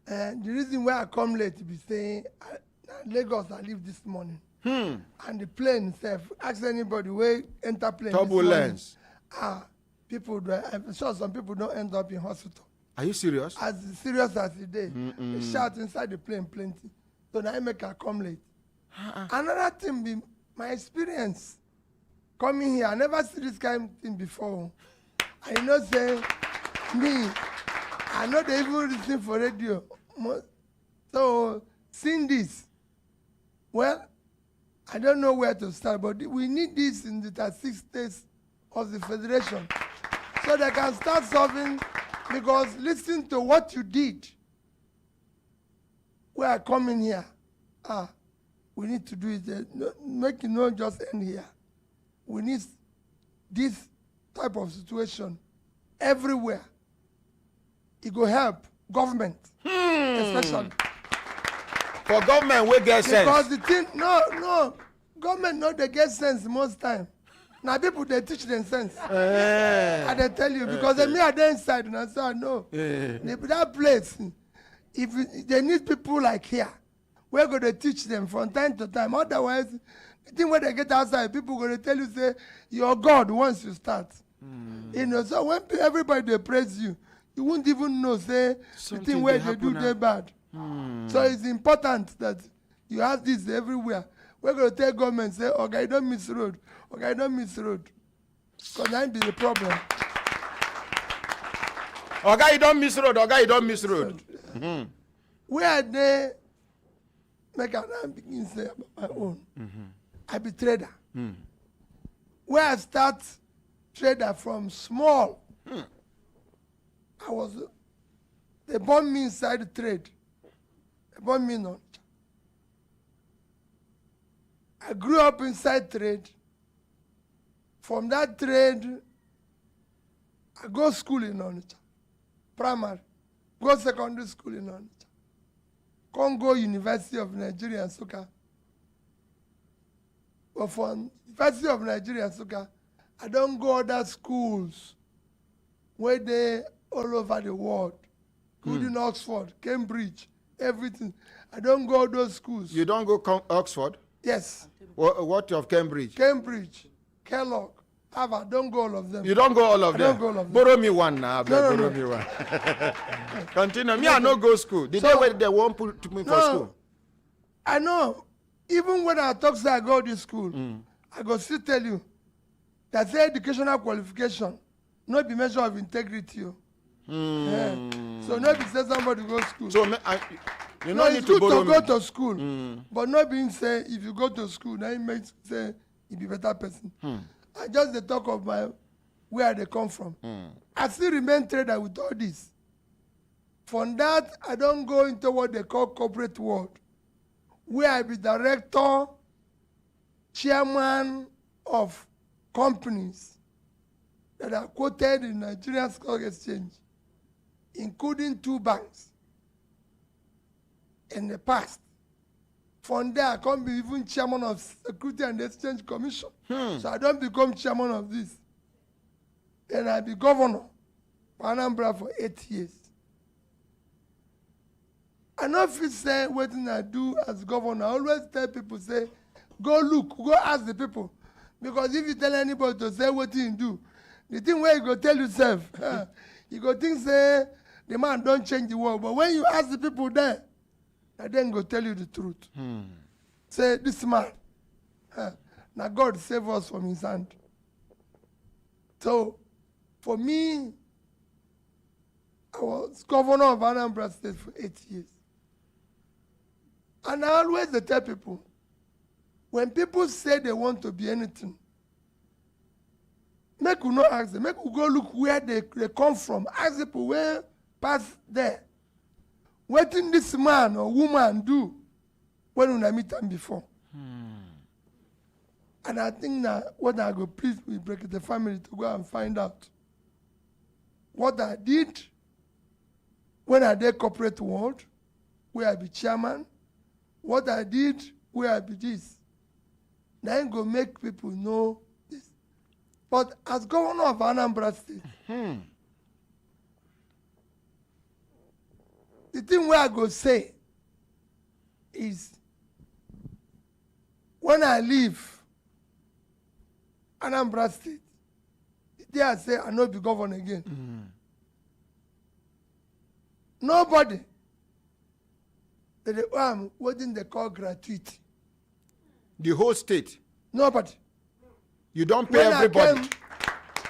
Speaker 4: The reason why I come late be saying Lagos I leave this morning, and the plane itself. Ask anybody where enter plane.
Speaker 1: Turbulence.
Speaker 4: People, I'm sure some people don't end up in hospital.
Speaker 1: Are you serious?
Speaker 4: As serious as the day. They shout inside the plane plenty. So now I make her come late. Another thing be my experience coming here. I never see this kind of thing before. I know say me, I know they even listen for radio. So seeing this, well, I don't know where to start, but we need this in the 36 states of the Federation, so they can start solving, because listen to what you did. We are coming here. We need to do it. Make it not just end here. We need this type of situation everywhere. It will help government, especially.
Speaker 1: For government, we get sense.
Speaker 4: Because the thing, no, government no they get sense most time. Now people they teach them sense. And they tell you, because me are there inside, and I say I know. That place, if they need people like here, we're going to teach them from time to time. Otherwise, the thing when they get outside, people going to tell you, say, you're God once you start. You know, so when everybody they praise you, you won't even know, say, the thing where they do they bad. So it's important that you have this everywhere. We're going to tell government, say, okay, don't miss road. Okay, don't miss road. Because that be the problem.
Speaker 1: Okay, you don't miss road. Okay, you don't miss road.
Speaker 4: Where they make an begin say about my own. I be trader. Where I start trader from small. I was, they born me inside the trade. They born me not. I grew up inside trade. From that trade, I go school in Onitsha, primary, go secondary school in Onitsha, Congo University of Nigeria, Nsukka. But from University of Nigeria, Nsukka, I don't go other schools where they all over the world, including Oxford, Cambridge, everything. I don't go those schools.
Speaker 1: You don't go Oxford?
Speaker 4: Yes.
Speaker 1: What of Cambridge?
Speaker 4: Cambridge, Kellogg, Harvard, don't go all of them.
Speaker 1: You don't go all of them?
Speaker 4: I don't go all of them.
Speaker 1: Borrow me one now.
Speaker 4: No.
Speaker 1: Borrow me one. Continue. Me, I no go school. The day when they won't put me for school.
Speaker 4: I know. Even when I talk say I go to school, I go still tell you that say educational qualification not be measure of integrity. Yeah. So not be say somebody go school.
Speaker 1: So you no need to borrow me.
Speaker 4: It's good to go to school, but not being say if you go to school, now it makes say you be better person. I just the talk of my where they come from. I still remain trader with all this. From that, I don't go into what they call corporate world, where I be director, chairman of companies that are quoted in Nigerian Stock Exchange, including 2 banks in the past. From there, I can't be even chairman of Security and Exchange Commission. So I don't become chairman of this. Then I be governor for Anambra for 8 years. I know if you say what I do as governor, I always tell people, say, go look, go ask the people. Because if you tell anybody to say what you do, the thing where you go tell yourself, you go think, say, the man don't change the world. But when you ask the people there, I then go tell you the truth. Say, this man, Now God save us from his hand. So, for me, I was governor of Anambra State for 8 years. And I always tell people, when people say they want to be anything, make you not ask them, make you go look where they come from. Ask people where pass there. What did this man or woman do when I meet them before? And I think that what I go please we break the family to go and find out what I did when I did corporate world, where I be chairman, what I did where I be this. Then go make people know this. But as governor of Anambra State, the thing where I go say is when I leave Anambra State, the day I say I no be governor again. Nobody. What didn't they call gratuity?
Speaker 1: The whole state?
Speaker 4: Nobody.
Speaker 1: You don't pay everybody?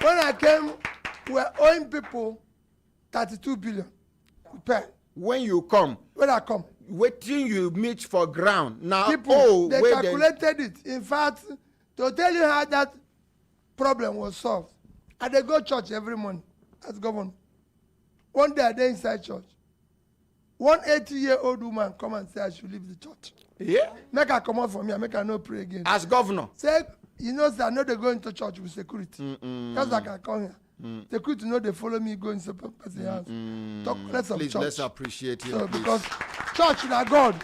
Speaker 4: When I came, we were owing people 32 billion to pay.
Speaker 1: When you come?
Speaker 4: When I come.
Speaker 1: Waiting you meet for ground. Now,
Speaker 4: people, they calculated it. In fact, to tell you how that problem was solved, and they go church every morning as governor. One day I dey inside church. One 80-year-old woman come and say I should leave the church.
Speaker 1: Yeah?
Speaker 4: Make her come out from here, make her no pray again.
Speaker 1: As governor?
Speaker 4: Say, you know, I know they go into church with security. Just like I come here. Security know they follow me go into person's house. Talk less of
Speaker 1: Please,
Speaker 4: church.
Speaker 1: let's appreciate it.
Speaker 4: So, because church na God.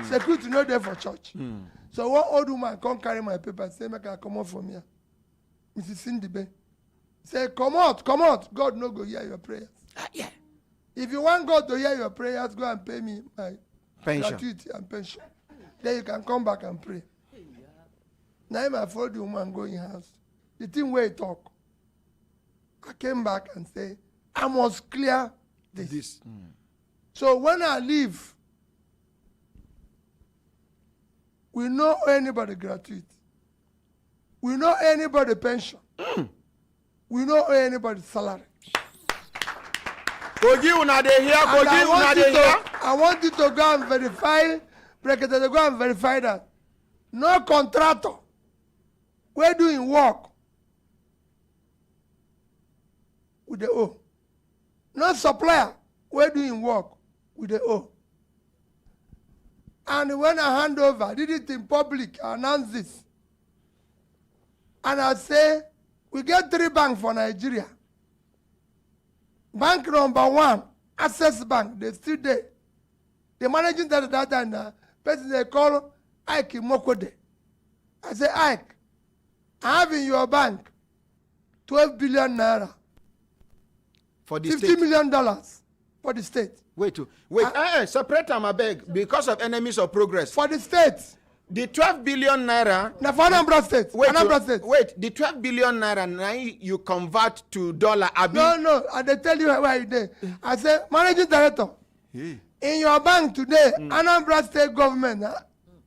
Speaker 4: Security know there for church. So one old woman come carry my paper and say, make her come out from here. Mrs. Cindy Bay. Say, come out. God no go hear your prayers.
Speaker 1: Yeah.
Speaker 4: If you want God to hear your prayers, go and pay me my
Speaker 1: pension.
Speaker 4: Gratuity and pension. Then you can come back and pray. Now I followed the woman go in house. The thing where he talk. I came back and say, I must clear this. So when I leave, we no owe anybody gratuity. We no owe anybody pension. We no owe anybody salary. I want you to go and verify, Brekete, to go and verify that. No contractor, we're doing work with the O. No supplier, we're doing work with the O. And when I hand over, I did it in public, I announced this. And I say, we get 3 banks for Nigeria. Bank number 1, Access Bank, they still there. The managing director and the person they call Ike Mokode. I say, Ike, I have in your bank 12 billion naira.
Speaker 1: For the
Speaker 4: $50
Speaker 1: state?
Speaker 4: million for the state.
Speaker 1: Wait, separate them, I beg, because of enemies of progress.
Speaker 4: For the state.
Speaker 1: The 12 billion naira.
Speaker 4: Now for Anambra State. Anambra State.
Speaker 1: Wait, the 12 billion naira now you convert to dollar.
Speaker 4: No, I they tell you where you there. I say, managing director, in your bank today, Anambra State government,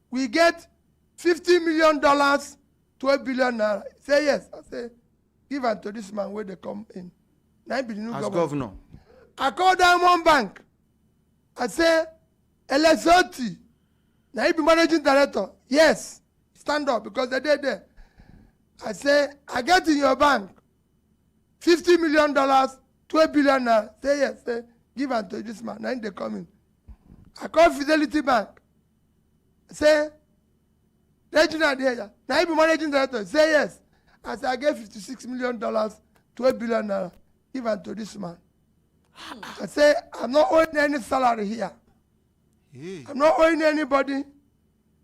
Speaker 4: we get $50 million, 12 billion naira. Say yes. I say, give it to this man where they come in. Now be the new
Speaker 1: governor.
Speaker 4: I call Diamond Bank. I say, LSOT. Now he be managing director. Yes, stand up because they did there. I say, I get in your bank $50 million, 12 billion naira. Say yes, say, give it to this man. Now they come in. I call Fidelity Bank. Say, regional there. Now he be managing director. Say yes. I say, I get $56 million, 12 billion naira. Give it to this man. I say, I'm not owing any salary here. I'm not owing anybody.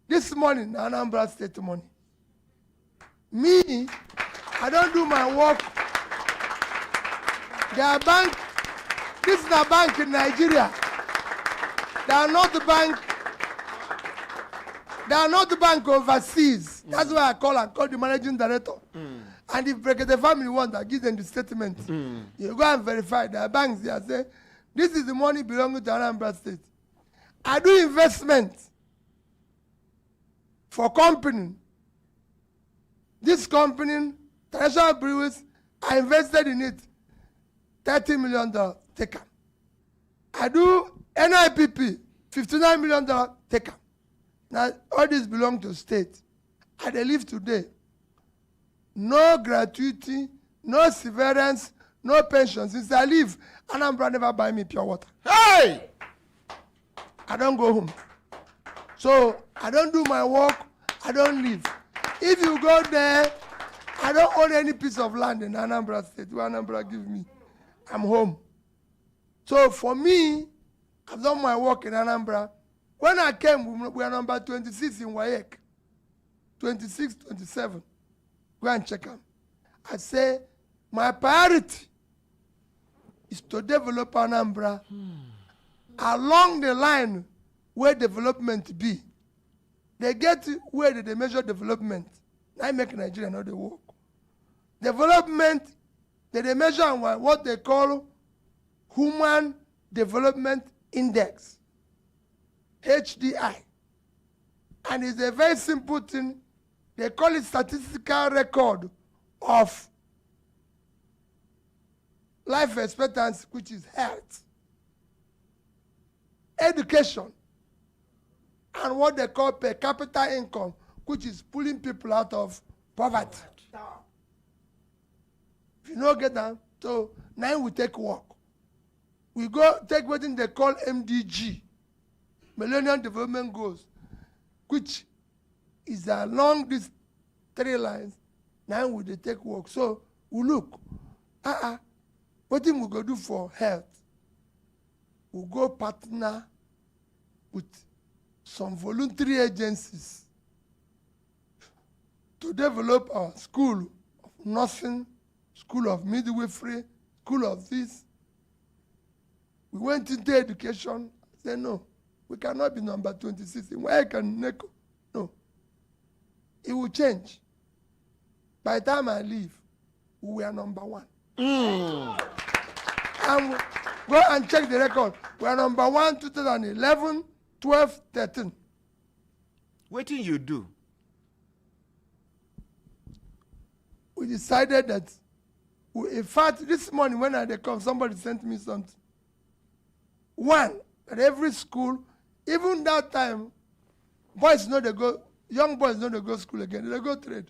Speaker 4: This money, Anambra State money. Me, I don't do my work. Their bank, this is a bank in Nigeria. They are not the bank overseas. That's why I call the managing director. And if Brekete family want, I give them the statement. You go and verify their banks there. Say, this is the money belonging to Anambra State. I do investment for company This company, Traditional Breweries, I invested in it. $30 million, take 'em. I do NIPP, $59 million, take 'em. Now, all this belong to state. I dey live today. No gratuity, no severance, no pension. Since I leave, Anambra never buy me pure water.
Speaker 1: Hey!
Speaker 4: I don't go home. So I don't do my work, I don't leave. If you go there, I don't own any piece of land in Anambra State where Anambra give me. I'm home. So for me, I've done my work in Anambra. When I came, we are number 26 in WAEC. 26, 27. Go and check them. I say, my priority is to develop Anambra along the line where development be. They get where they measure development. I make Nigeria not the work. Development, they measure on what they call Human Development Index, HDI. And it's a very simple thing. They call it statistical record of life expectancy, which is health, education, and what they call per capita income, which is pulling people out of poverty. If you don't get that, so now we take work. We go take what they call MDG, Millennium Development Goals, which is along these 3 lines. Now we take work. So we look, what thing we go do for health? We go partner with some voluntary agencies to develop our school of nursing, school of midwifery, school of this. We went into education, said no, we cannot be number 26. Why can NECO? No. It will change. By the time I leave, we are number 1. And go and check the record. We are number 1, 2011, 12, 13.
Speaker 1: What did you do?
Speaker 4: We decided that, in fact, this morning when I come, somebody sent me something. 1, at every school, even that time, boys know they go, young boys know they go school again, they go trade.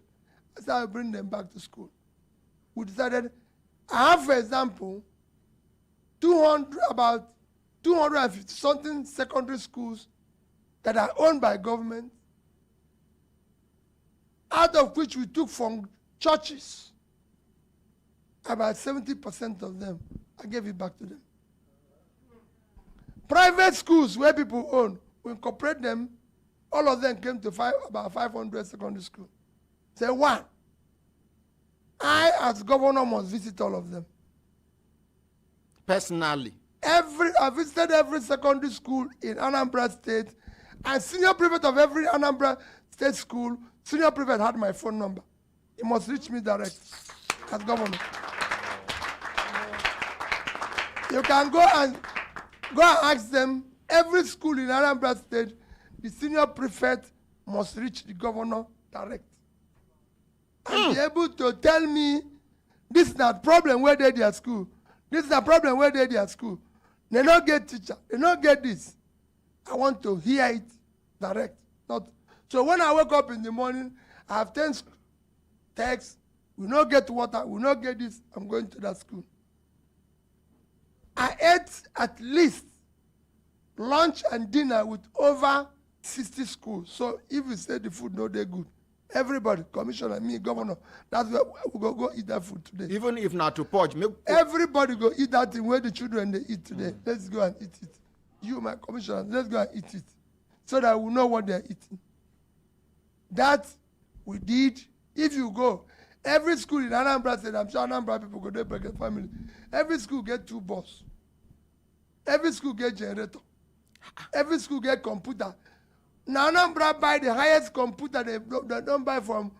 Speaker 4: I said I'll bring them back to school. We decided, I have, for example, about 250 something secondary schools that are owned by government, out of which we took from churches. About 70% of them, I gave it back to them. Private schools where people own, we incorporate them, all of them came to about 500 secondary schools. Say, 1, I as governor must visit all of them.
Speaker 1: Personally?
Speaker 4: I visited every secondary school in Anambra State, and senior prefect of every Anambra State school, senior prefect had my phone number. He must reach me direct as governor. You can go and ask them, every school in Anambra State, the senior prefect must reach the governor direct. And be able to tell me, this is not problem where they their school. This is a problem where they their school. They don't get teacher. They don't get this. I want to hear it direct. Not. So when I wake up in the morning, I have 10 texts. We don't get water. We don't get this. I'm going to that school. I ate at least lunch and dinner with over 60 schools. So if you say the food no they good, everybody, commissioner, me, governor, that's where we go eat that food today.
Speaker 1: Even if not to purge,
Speaker 4: everybody go eat that thing where the children they eat today. Let's go and eat it. You, my commissioner, let's go and eat it, so that we know what they're eating. That we did. If you go, every school in Anambra said, I'm sure Anambra people go there, Brekete family. Every school get 2 buses. Every school get generator. Every school get computer. Now Anambra buy the highest computer they don't buy from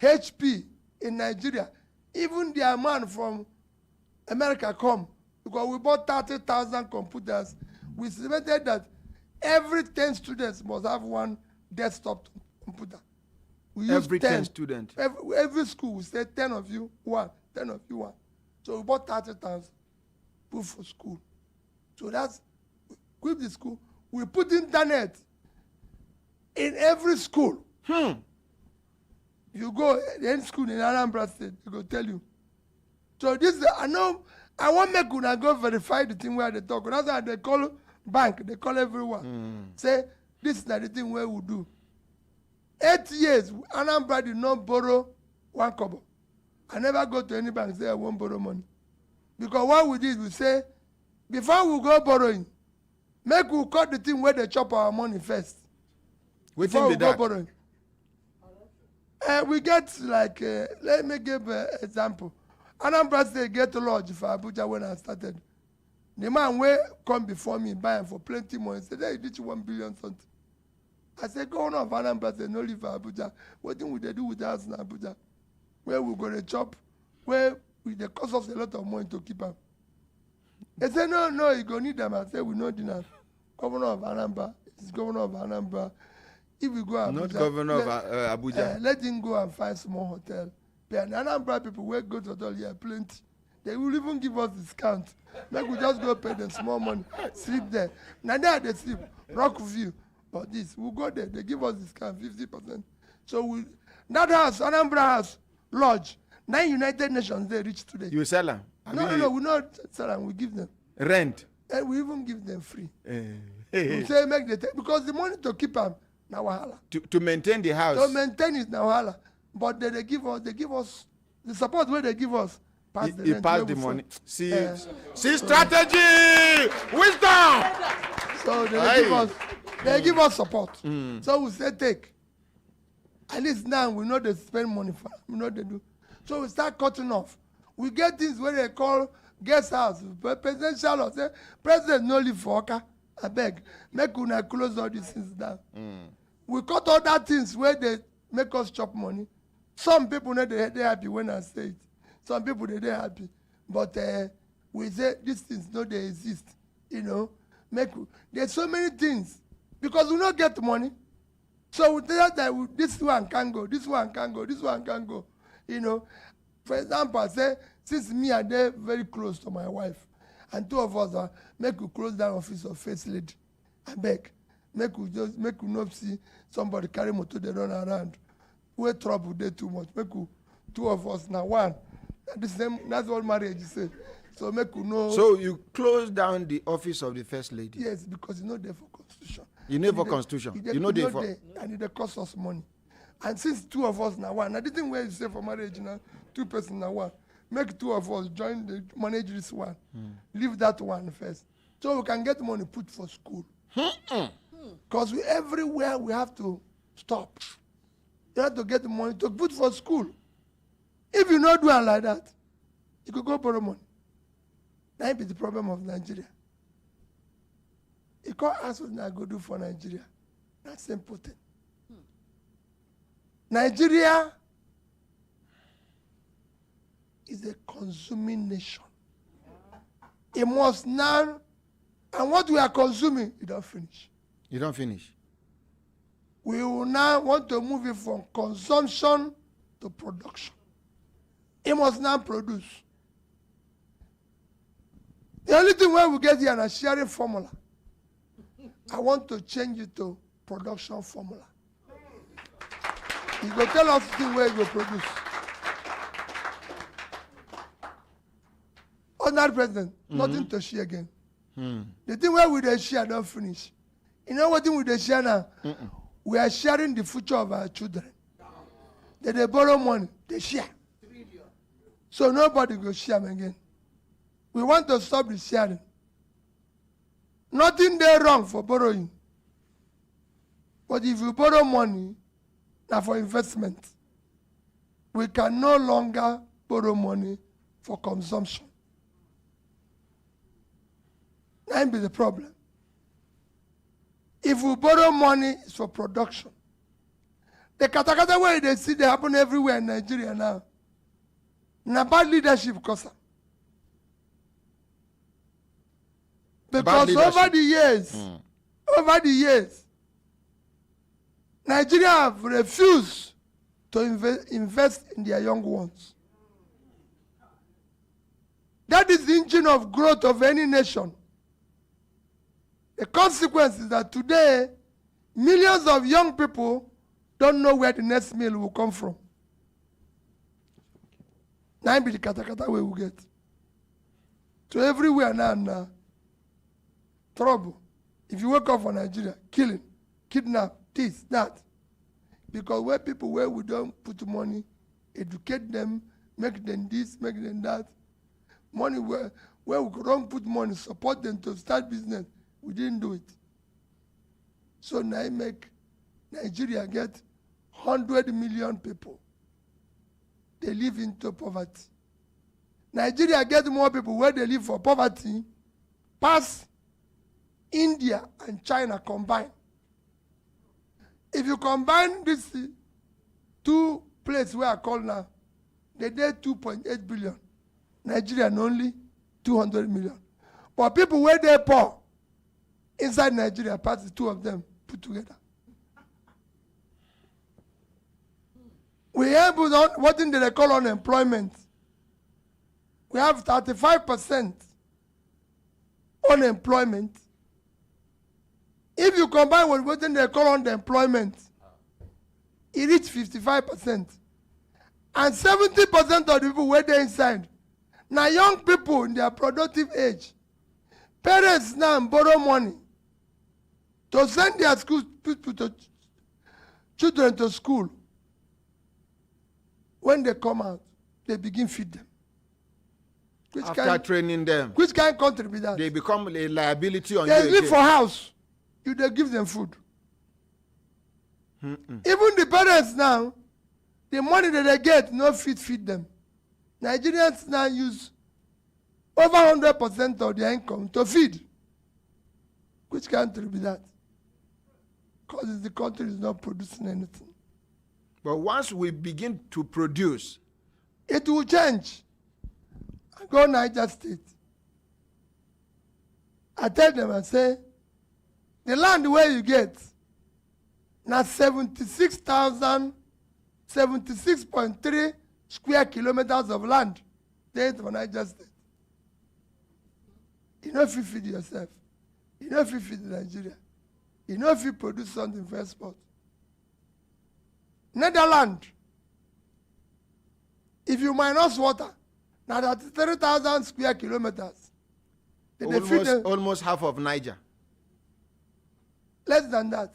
Speaker 4: HP in Nigeria. Even their man from America come, because we bought 30,000 computers. We estimated that every 10 students must have 1 desktop computer. We
Speaker 1: every
Speaker 4: use
Speaker 1: 10 students.
Speaker 4: Every school we say 10 of you, 1, 10 of you, 1. So we bought 30,000, put for school. So that's, equip the school. We put internet in every school. You go any school in Anambra State, they go tell you. So this, I know, I want make una go verify the thing where they talk. That's why they call bank, they call everyone. Say, this is the thing where we do. 8 years, Anambra did not borrow 1 kobo. I never go to any bank and say I won't borrow money. Because what we did, we say, before we go borrowing, make we cut the thing where they chop our money first. Before we go borrowing. We get like, let me give an example. Anambra State get a lodge for Abuja when I started. The man will come before me buying for plenty money. He said, hey, did you 1 billion something? I said, Governor of Anambra State, no live for Abuja. What thing would they do with us in Abuja? Where we go to chop, where they cost us a lot of money to keep them. They said, no, you go need them. I said, we know dinner. Governor of Anambra, it's Governor of Anambra. If we go Abuja,
Speaker 1: not Governor of Abuja.
Speaker 4: Let him go and find small hotel. And Anambra people will go to hotel here, plenty. They will even give us discount. Like we just go pay them small money, sleep there. Now they sleep, Rockview, or this. We'll go there, they give us discount, 50%. So that house, Anambra House, Lodge, 9 United Nations, they reach today.
Speaker 1: You sell them?
Speaker 4: No, we not sell them, we give them.
Speaker 1: Rent?
Speaker 4: And we even give them free. We say make the because the money to keep them, now wahala.
Speaker 1: To maintain the house?
Speaker 4: To maintain it, now wahala. But they give us, the support where they give us, pass the rent.
Speaker 1: Pass the money. See strategy! Wisdom!
Speaker 4: So they give us support. So we say take. At least now we know they spend money for them. We know they do. So we start cutting off. We get things where they call guest house, presidential house. Say, President no live for Oka. I beg. Make una close all these things down. We cut all that things where they make us chop money. Some people they happy when I say it. Some people they happy. But we say these things no they exist. You know. There's so many things. Because we don't get money. So we tell that this one can go, this one can go, this one can go. You know. For example, I say, since me and they very close to my wife, and 2 of us are make we close down office of first lady. I beg. Make we not see somebody carry motor they run around. We trouble they too much. Make we 2 of us now one. That's what marriage is say. So make we know.
Speaker 1: So you close down the office of the first lady?
Speaker 4: Yes, because you know there for constitution.
Speaker 1: You know for constitution. You know there for
Speaker 4: and it costs us money. And since 2 of us now one, now the thing where you say for marriage now, 2 persons now one. Make 2 of us join the manage this one. Leave that one first. So we can get money put for school. Because everywhere we have to stop. You have to get the money to put for school. If you not do it like that, you could go borrow money. That be the problem of Nigeria. You can't ask what I go do for Nigeria. That's simple thing. Nigeria is a consuming nation. It must now, and what we are consuming, you don't finish.
Speaker 1: You don't finish.
Speaker 4: We will now want to move it from consumption to production. It must now produce. The only thing where we get here is a sharing formula. I want to change it to production formula. You go tell us the thing where you will produce. Honored President, nothing to share again. The thing where we dey share don't finish. You know what thing we dey share now? We are sharing the future of our children. They borrow money, they share. So nobody will share them again. We want to stop the sharing. Nothing there wrong for borrowing. But if you borrow money, now for investment, we can no longer borrow money for consumption. That be the problem. If we borrow money, it's for production. The katakata way they see they happen everywhere in Nigeria now. Now bad leadership cause because over the years, Nigeria have refused to invest in their young ones. That is the engine of growth of any nation. The consequence is that today, millions of young people don't know where the next meal will come from. Now be the katakata we will get. So everywhere now, trouble. If you wake up for Nigeria, killing, kidnap, this, that. Because where people where we don't put money, educate them, make them this, make them that. Money where we don't put money, support them to start business. We didn't do it. So now I make Nigeria get 100 million people. They live into poverty. Nigeria get more people where they live for poverty past India and China combined. If you combine these two places where I call now, they did 2.8 billion. Nigeria only 200 million. But people where they poor inside Nigeria, past the two of them put together. We have what they call unemployment. We have 35% unemployment. If you combine with what they call unemployment, it reaches 55%. And 70% of the people where they're inside. Now young people in their productive age, parents now borrow money to send their children to school. When they come out, they begin feed them.
Speaker 1: After training them.
Speaker 4: Which kind of country be that?
Speaker 1: They become a liability on you.
Speaker 4: They live for house. They give them food. Even the parents now, the money that they get, no feed them. Nigerians now use over 100% of their income to feed. Which country be that? Because the country is not producing anything.
Speaker 1: But once we begin to produce,
Speaker 4: it will change. I go Niger State. I tell them, I say, the land where you get, now 76.3 square kilometers of land, there for Niger State. You know if you feed yourself. You know if you feed Nigeria. You know if you produce something for export. Netherlands, if you minus water, now that's 30,000 square kilometers.
Speaker 1: Almost half of Niger.
Speaker 4: Less than that.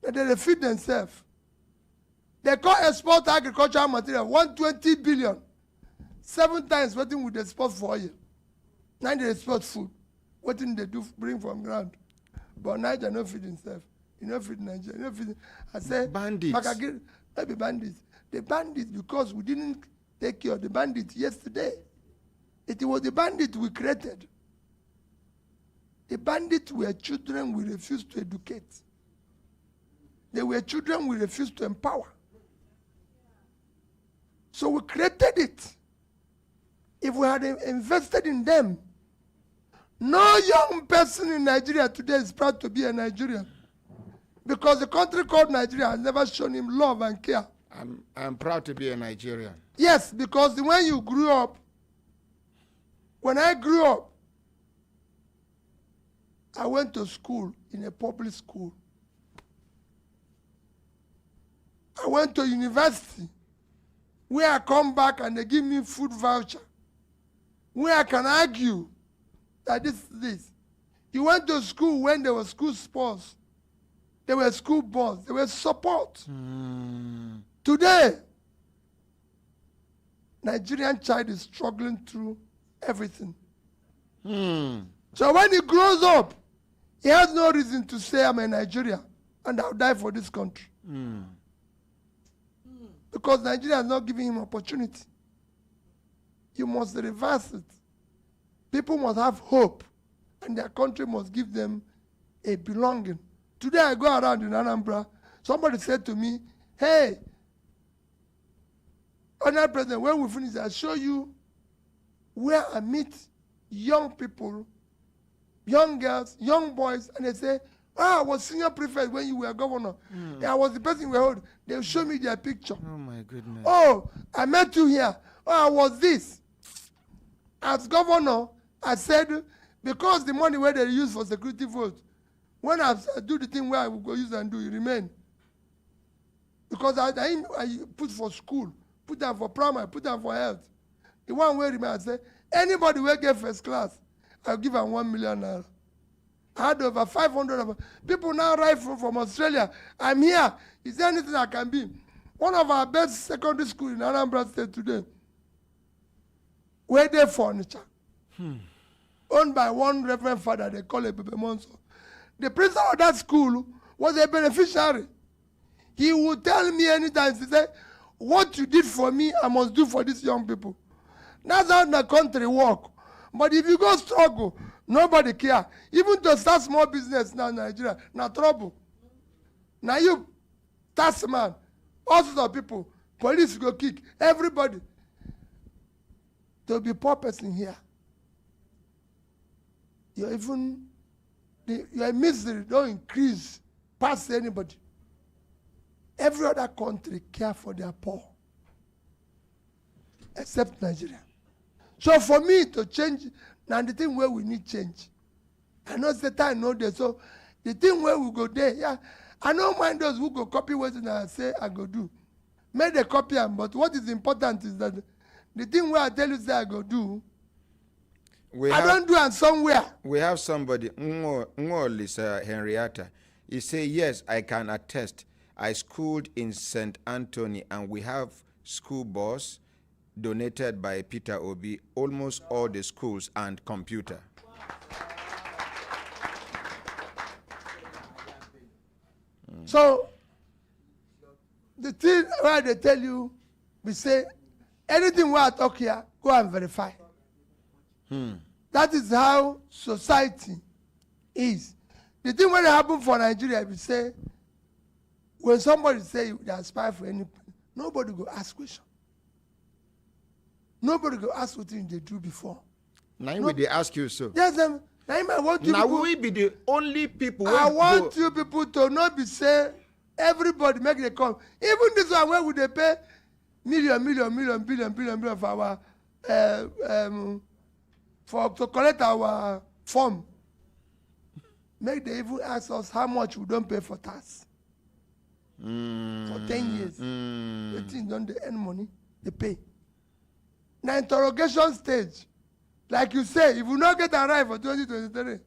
Speaker 4: They feed themselves. They call export agricultural material 120 billion. 7 times what would they export for oil. Now they export food. What thing they do bring from ground. But Niger no feed himself. You know feed Nigeria. You know feed. I say
Speaker 1: bandits.
Speaker 4: Maybe bandits. The bandits because we didn't take care of the bandits yesterday. It was the bandits we created. The bandits were children we refused to educate. They were children we refused to empower. So we created it. If we had invested in them, no young person in Nigeria today is proud to be a Nigerian. Because the country called Nigeria has never shown him love and care.
Speaker 1: I'm proud to be a Nigerian.
Speaker 4: Yes, because when you grew up, when I grew up, I went to school in a public school. I went to university where I come back and they give me food voucher. Where I can argue that this is this. You went to school when there were school sports. There were school boards. There was support. Today, Nigerian child is struggling through everything. So when he grows up, he has no reason to say I'm a Nigerian and I'll die for this country. Because Nigeria is not giving him opportunity. You must reverse it. People must have hope and their country must give them a belonging. Today I go around in Anambra, somebody said to me, hey, Honorable President, when we finish, I'll show you where I meet young people, young girls, young boys, and they say, I was senior prefect when you were governor. I was the person we hold. They show me their picture.
Speaker 1: Oh my goodness.
Speaker 4: Oh, I met you here. Oh, I was this. As governor, I said, because the money where they use for security votes, when I do the thing where I will go use and do, it remain. Because I put for school, put them for primary, put them for health. The one where remain, I say, anybody will get first class, I'll give them 1 million naira. I had over 500 of them. People now arrive from Australia. I'm here. Is there anything I can be? One of our best secondary schools in Anambra State today, where they furniture, owned by one reverend father, they call it Bebe Monso. The principal of that school was a beneficiary. He would tell me anytime, he said, what you did for me, I must do for these young people. That's how the country work. But if you go struggle, nobody care. Even to start small business now in Nigeria, now trouble. Now you, tax man, all sorts of people, police go kick, everybody. There'll be poor person here. Your misery don't increase past anybody. Every other country care for their poor, except Nigeria. So for me to change, now the thing where we need change. I know the time no there, so the thing where we go there, yeah. I don't mind those who go copy what I say I go do. Make the copy them, but what is important is that the thing where I tell you say I go do, I don't do it somewhere.
Speaker 1: We have somebody, Lisa Henrietta. He say, yes, I can attest. I schooled in St. Anthony and we have school bus donated by Peter Obi, almost all the schools and computer.
Speaker 4: So, the thing where they tell you, we say, anything where I talk here, go and verify. That is how society is. The thing when it happen for Nigeria, we say, when somebody say they aspire for any, nobody go ask question. Nobody go ask what thing they do before.
Speaker 1: Now no, they ask you so.
Speaker 4: Yes, now I want you.
Speaker 1: Now
Speaker 4: people,
Speaker 1: we be the only people.
Speaker 4: I want you people to not be say everybody make they come. Even this one where would they pay million billion for our to collect our form. Make they even ask us how much we don't pay for tax. For 10 years. The thing don't they earn money, they pay. Now interrogation stage, like you say, if we not get arrived for 2023.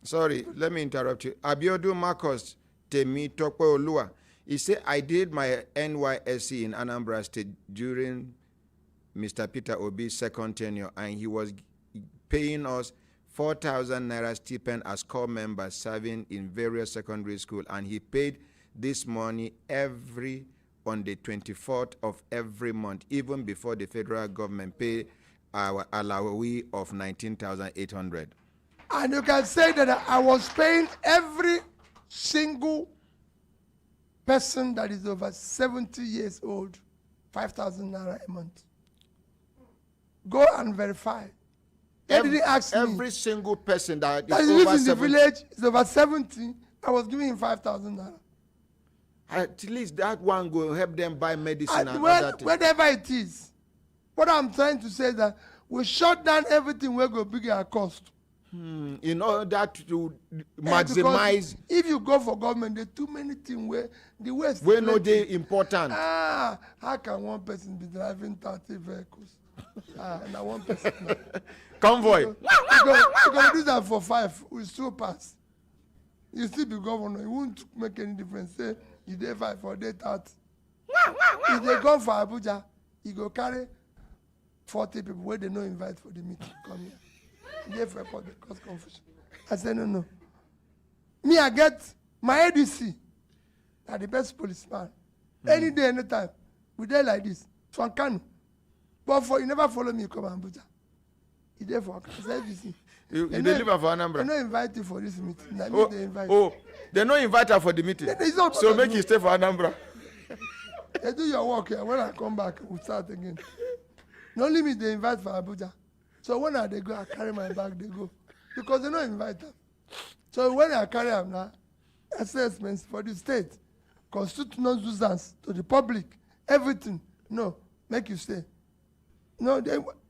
Speaker 1: Sorry, let me interrupt you. Abiodun Marcos Temi Tokwe Olua. He said, I did my NYSC in Anambra State during Mr. Peter Obi's second tenure, and he was paying us 4,000 naira stipend as core members serving in various secondary schools, and he paid this money on the 24th of every month, even before the federal government paid our allowee of 19,800.
Speaker 4: And you can say that I was paying every single person that is over 70 years old 5,000 naira a month. Go and verify. They didn't ask me.
Speaker 1: Every single person that
Speaker 4: is
Speaker 1: over
Speaker 4: in the village is over 70. I was giving him 5,000 naira.
Speaker 1: At least that one will help them buy medicine and
Speaker 4: well,
Speaker 1: other things.
Speaker 4: Whatever it is. What I'm trying to say is that we shut down everything where go bigger at cost.
Speaker 1: In order to maximize.
Speaker 4: If you go for government, there are too many things where the West.
Speaker 1: Where no they important.
Speaker 4: How can one person be driving 30 vehicles? Now one person.
Speaker 1: Convoy.
Speaker 4: You're going to do that for 5. We still pass. You still be governor. It won't make any difference. Say you day 5 or day 30. If they come for Abuja, you go carry 40 people where they no invite for the meeting. Come here. They for public cause confusion. I said no. Me, I get my ADC. Are the best policeman. Any day, anytime. We there like this. From Kano. But for you never follow me, come Abuja. You there for ADC.
Speaker 1: You deliver for Anambra.
Speaker 4: They don't invite you for this meeting. They invite
Speaker 1: they don't invite her for the meeting. So make you stay for Anambra.
Speaker 4: They do your work here. When I come back, we'll start again. Not only me, they invite for Abuja. So when they go, I carry my bag, they go. Because they don't invite them. So when I carry them now, assessments for the state, constitutional nuisance to the public, everything. No, make you stay. No,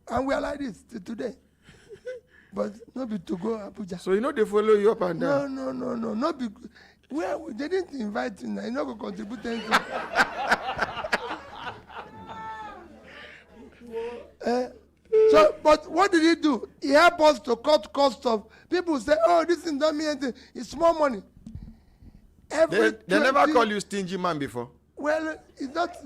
Speaker 4: and we are like this till today. But not be to go Abuja.
Speaker 1: So you know they follow you up and down?
Speaker 4: No. Not be. Well, they didn't invite you. You're not going to contribute anything. So, but what did he do? He helped us to cut costs of people say, oh, this thing don't mean anything. It's small money.
Speaker 1: They never call you stingy man before.
Speaker 4: Well, it's not.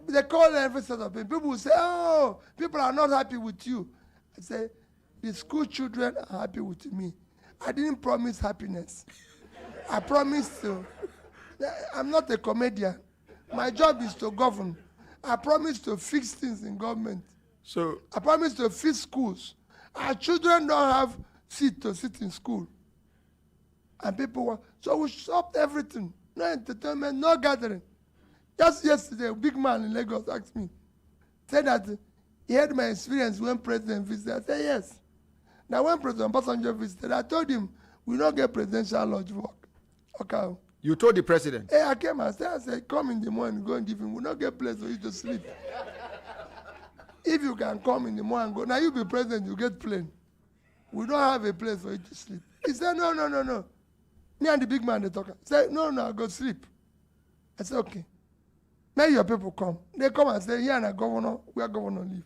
Speaker 4: They call every sort of people. People say, oh, people are not happy with you. I say, the school children are happy with me. I didn't promise happiness. I promised to. I'm not a comedian. My job is to govern. I promise to fix things in government.
Speaker 1: So
Speaker 4: I promise to fix schools. Our children don't have seat to sit in school. And people want. So we stopped everything. No entertainment, no gathering. Just yesterday, a big man in Lagos asked me, said that he had my experience when President visited. I said, yes. Now, when President Obasanjo visited, I told him, we don't get presidential lodge work. Okay.
Speaker 1: You told the president?
Speaker 4: Hey, I came and said, come in the morning, go and give him. We don't get place for you to sleep. If you can come in the morning and go, now you be president, you get plane. We don't have a place for you to sleep. He said, no. Me and the big man, they talk. He said, no, I go sleep. I said, okay. Make your people come. They come and say, here and a governor, where governor live.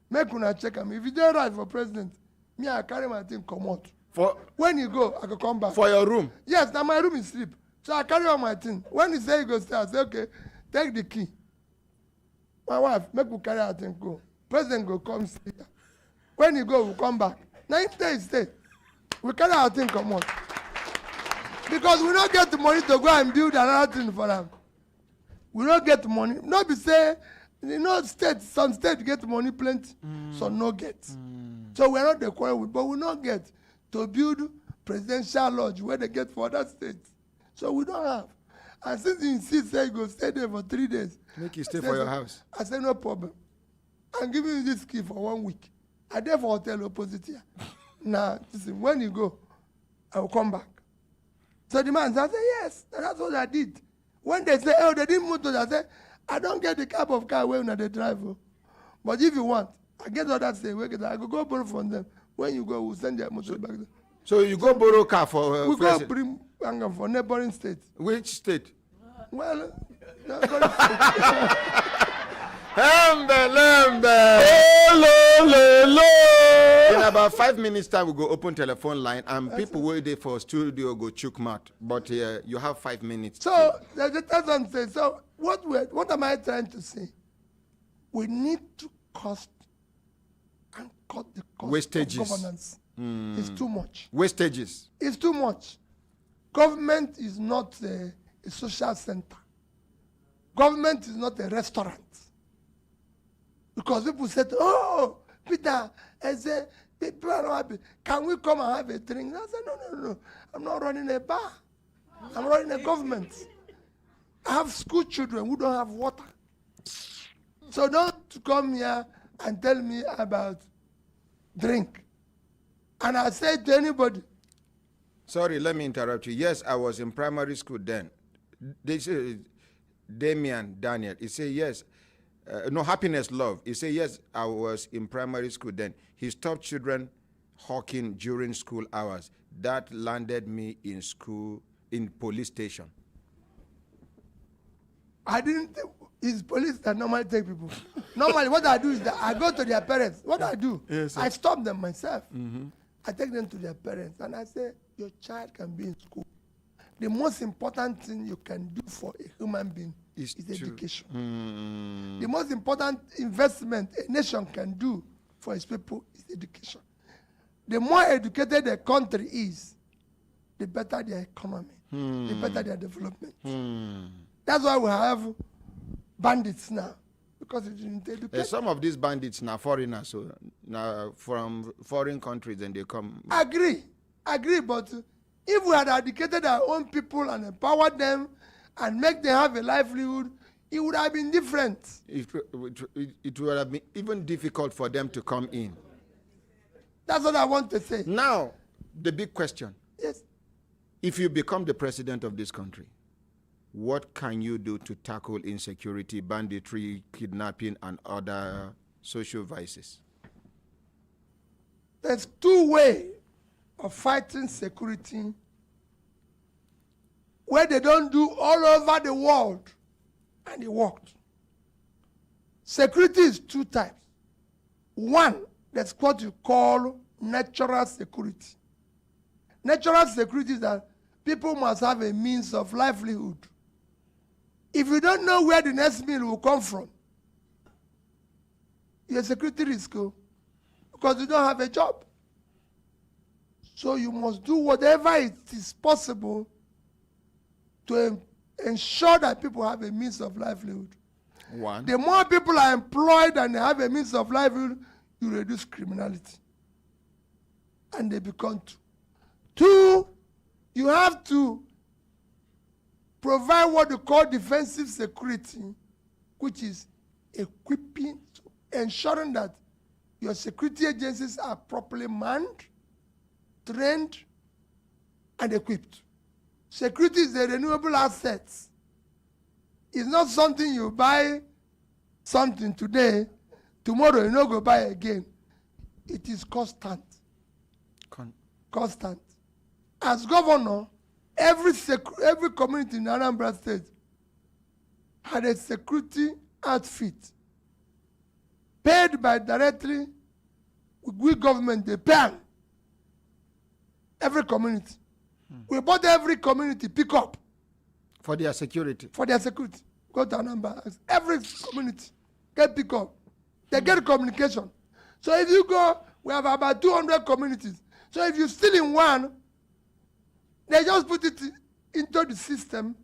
Speaker 4: Make una check him. If you don't right for president, me, I carry my thing, come out. When you go, I can come back.
Speaker 1: For your room?
Speaker 4: Yes, now my room is sleep. So I carry on my thing. When he say he go stay, I say, okay, take the key. My wife, make me carry her thing, go. President go come stay. When you go, we come back. Now he stay. We carry our thing, come on. Because we don't get the money to go and build another thing for them. We don't get money. Not be say, some states get money plenty, some no get. So we're not the quarrel with, but we not get to build presidential lodge where they get for other states. So we don't have. And since he insists that you go stay there for 3 days.
Speaker 1: Make you stay for your house.
Speaker 4: I said, no problem. I'm giving you this key for 1 week. I there for hotel opposite here. Now, listen, when you go, I will come back. So the man said, yes, and that's what I did. When they say, oh, they didn't move to that, I said, I don't get the cab of car when they drive. But if you want, I get all that say, I go borrow from them. When you go, we'll send your motor back there.
Speaker 1: So you go borrow car for
Speaker 4: we go bring for neighboring states.
Speaker 1: Which state?
Speaker 4: Well,
Speaker 1: Lember. In about 5 minutes time, we go open telephone line and people waiting for studio go chook mouth. But you have 5 minutes.
Speaker 4: So the person says, so what am I trying to say? We need to cut the cost
Speaker 1: wastages.
Speaker 4: Of governance. It's too much.
Speaker 1: Wastages.
Speaker 4: It's too much. Government is not a social center. Government is not a restaurant. Because people said, oh, Peter, I say, people are not happy. Can we come and have a drink? I said, no. I'm not running a bar. I'm running a government. I have school children who don't have water. So don't come here and tell me about drink. And I said to anybody.
Speaker 1: Sorry, let me interrupt you. Yes, I was in primary school then. They say, Daniel, he said, yes. No, Happiness Love. He said, yes, I was in primary school then. He stopped children hawking during school hours. That landed me in police station.
Speaker 4: I didn't, it's police that normally take people. Normally what I do is that I go to their parents. What I do, yes, I stop them myself. Mm-hmm. I take them to their parents and I say, your child can be in school. The most important thing you can do for a human being is education. The most important investment a nation can do for its people is education. The more educated a country is, the better their economy, the better their development. That's why we have bandits now, because it didn't educate.
Speaker 1: Some of these bandits now foreigners, so now from foreign countries, and they come.
Speaker 4: Agree, but if we had educated our own people and empowered them and make them have a livelihood, it would have been different.
Speaker 1: It would have been even difficult for them to come in.
Speaker 4: That's what I want to say.
Speaker 1: Now, the big question.
Speaker 4: Yes.
Speaker 1: If you become the president of this country, what can you do to tackle insecurity, banditry, kidnapping, and other social vices?
Speaker 4: There's two ways of fighting security where they don't do all over the world, and it worked. Security is two types. One, that's what you call natural security. Natural security is that people must have a means of livelihood. If you don't know where the next meal will come from, you're a security risk, because you don't have a job. So you must do whatever it is possible to ensure that people have a means of livelihood.
Speaker 1: One.
Speaker 4: The more people are employed and they have a means of livelihood, you reduce criminality. And they become two. Two, you have to provide what you call defensive security, which is equipping, ensuring that your security agencies are properly manned, trained, and equipped. Security is a renewable asset. It's not something you buy something today, tomorrow you no go buy again. It is constant. Constant. As governor, every community in Anambra State had a security outfit paid by directly with government. They pay every community. We bought every community pick up
Speaker 1: for their security.
Speaker 4: For their security. Go to Anambra. Every community get pick up. They get communication. So if you go, we have about 200 communities. So if you steal in one, they just put it into the system.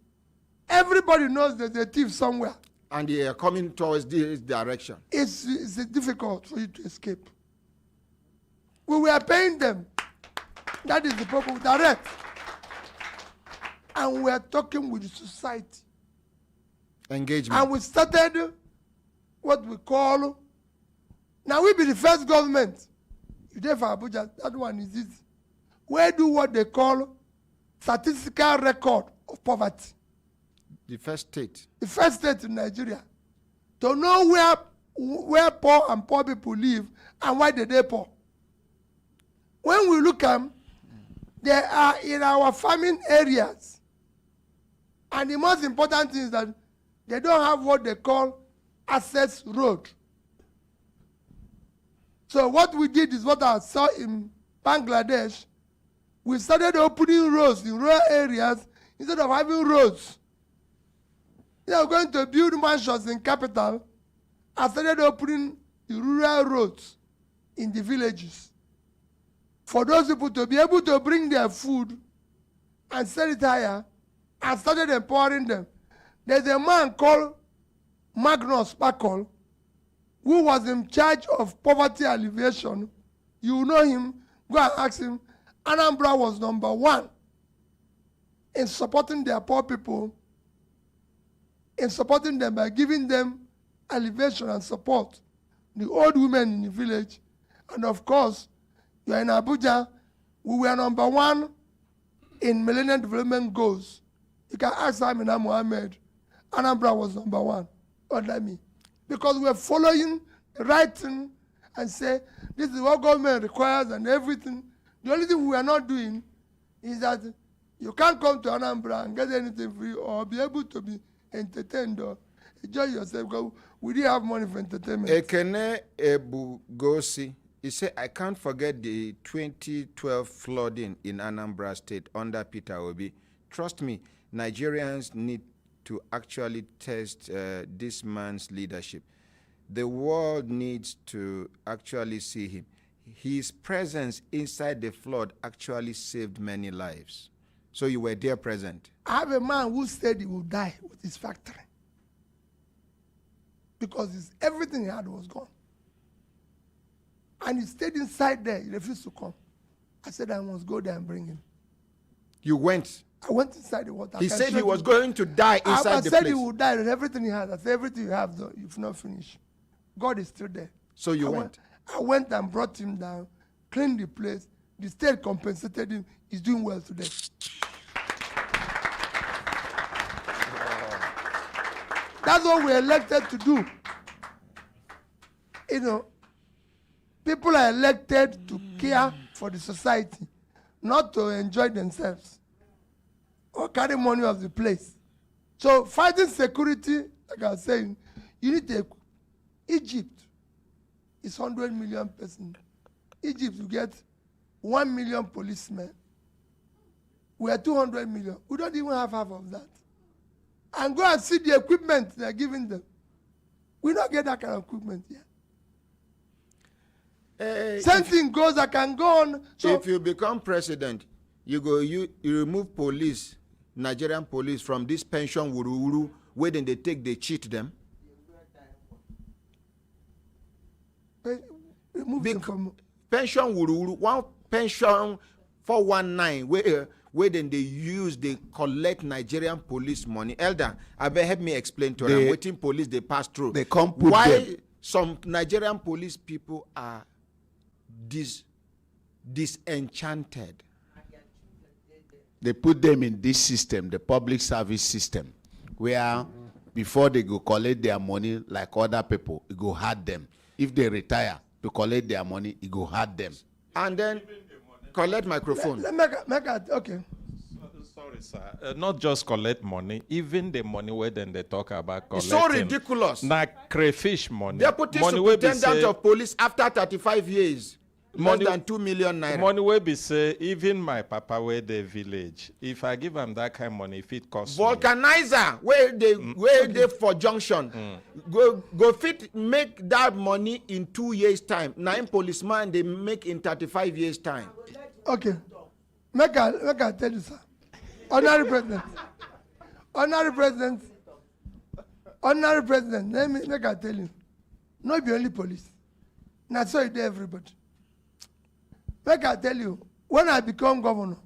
Speaker 4: Everybody knows there's a thief somewhere.
Speaker 1: And they are coming towards this direction.
Speaker 4: It's difficult for you to escape. We were paying them. That is the problem, direct. And we are talking with the society.
Speaker 1: Engagement.
Speaker 4: And we started what we call, now we be the first government. You there for Abuja, that one is easy. We do what they call statistical record of poverty.
Speaker 1: The first state. The
Speaker 4: first state in Nigeria. To know where poor and poor people live and why they poor. When we look at them, they are in our farming areas. And the most important thing is that they don't have what they call access road. So what we did is what I saw in Bangladesh. We started opening roads in rural areas instead of having roads. They are going to build mansions in capital and started opening the rural roads in the villages. For those people to be able to bring their food and sell it higher, and started empowering them. There's a man called Magnus Bacol, who was in charge of poverty alleviation. You know him, go and ask him. Anambra was #1 in supporting their poor people, in supporting them by giving them alleviation and support. The old women in the village, and of course, you are in Abuja, we were #1 in Millennium Development Goals. You can ask Amina Mohammed. Anambra was #1 under me. Because we're following the right thing and say, this is what government requires and everything. The only thing we are not doing is that you can't come to Anambra and get anything free or be able to be entertained or enjoy yourself because we didn't have money for entertainment.
Speaker 1: Ekene Ebugosi, he said, I can't forget the 2012 flooding in Anambra State under Peter Obi. Trust me, Nigerians need to actually test this man's leadership. The world needs to actually see him. His presence inside the flood actually saved many lives. So you were there present.
Speaker 4: I have a man who said he would die with his factory because everything he had was gone. And he stayed inside there. He refused to come. I said I must go there and bring him.
Speaker 1: You went?
Speaker 4: I went inside the water.
Speaker 1: He said he was going to die inside the place.
Speaker 4: I said he would die with everything he had. I said everything you have, though, you've not finished. God is still there.
Speaker 1: So you went?
Speaker 4: I went and brought him down, cleaned the place. The state compensated him. He's doing well today. That's what we're elected to do. You know, people are elected to care for the society, not to enjoy themselves or carry money of the place. So fighting security, like I was saying, you need to. Egypt is 100 million persons. Egypt will get 1 million policemen. We are 200 million. We don't even have half of that. And go and see the equipment they're giving them. We don't get that kind of equipment here. Same thing goes, I can go on. So
Speaker 1: if you become president, you remove police, Nigerian police, from this pension wuru where then they cheat them. Pension wuru, one pension 419 where then they collect Nigerian police money. Elder, I better help me explain to them. Waiting police they pass through.
Speaker 18: They come put
Speaker 1: why
Speaker 18: them.
Speaker 1: Some Nigerian police people are disenchanted.
Speaker 18: They put them in this system, the public service system, where before they go collect their money like other people, it go hard them. If they retire to collect their money, it go hard them.
Speaker 1: And then collect microphone.
Speaker 4: Okay.
Speaker 19: Sorry, sir. Not just collect money, even the money where then they talk about collecting.
Speaker 1: It's so ridiculous.
Speaker 19: Like crayfish money.
Speaker 1: Deputy
Speaker 19: money
Speaker 1: Superintendent of Police after 35 years. More than 2 million naira.
Speaker 19: Money will be say, even my papa where the village, if I give him that kind of money, if it costs
Speaker 1: vulcanizer, where they for junction, go fit make that money in 2 years' time. 9 policemen they make in 35 years' time.
Speaker 4: Okay. Make I tell you, sir. Honorary President, make I tell you. Not be only police. Now so it everybody. Like I tell you, when I become governor,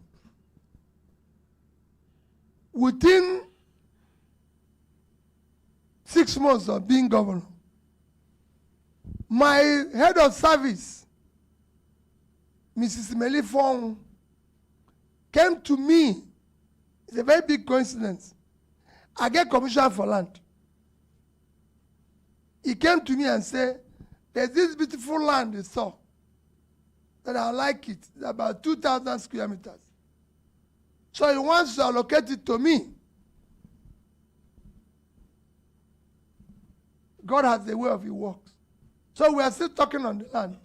Speaker 4: within 6 months of being governor, my head of service, Mrs. Melifong, came to me. It's a very big coincidence. I get commission for land. He came to me and said, there's this beautiful land they saw. That I like it. It's about 2,000 square meters. So he wants to allocate it to me. God has a way of his works. So we are still talking on the land.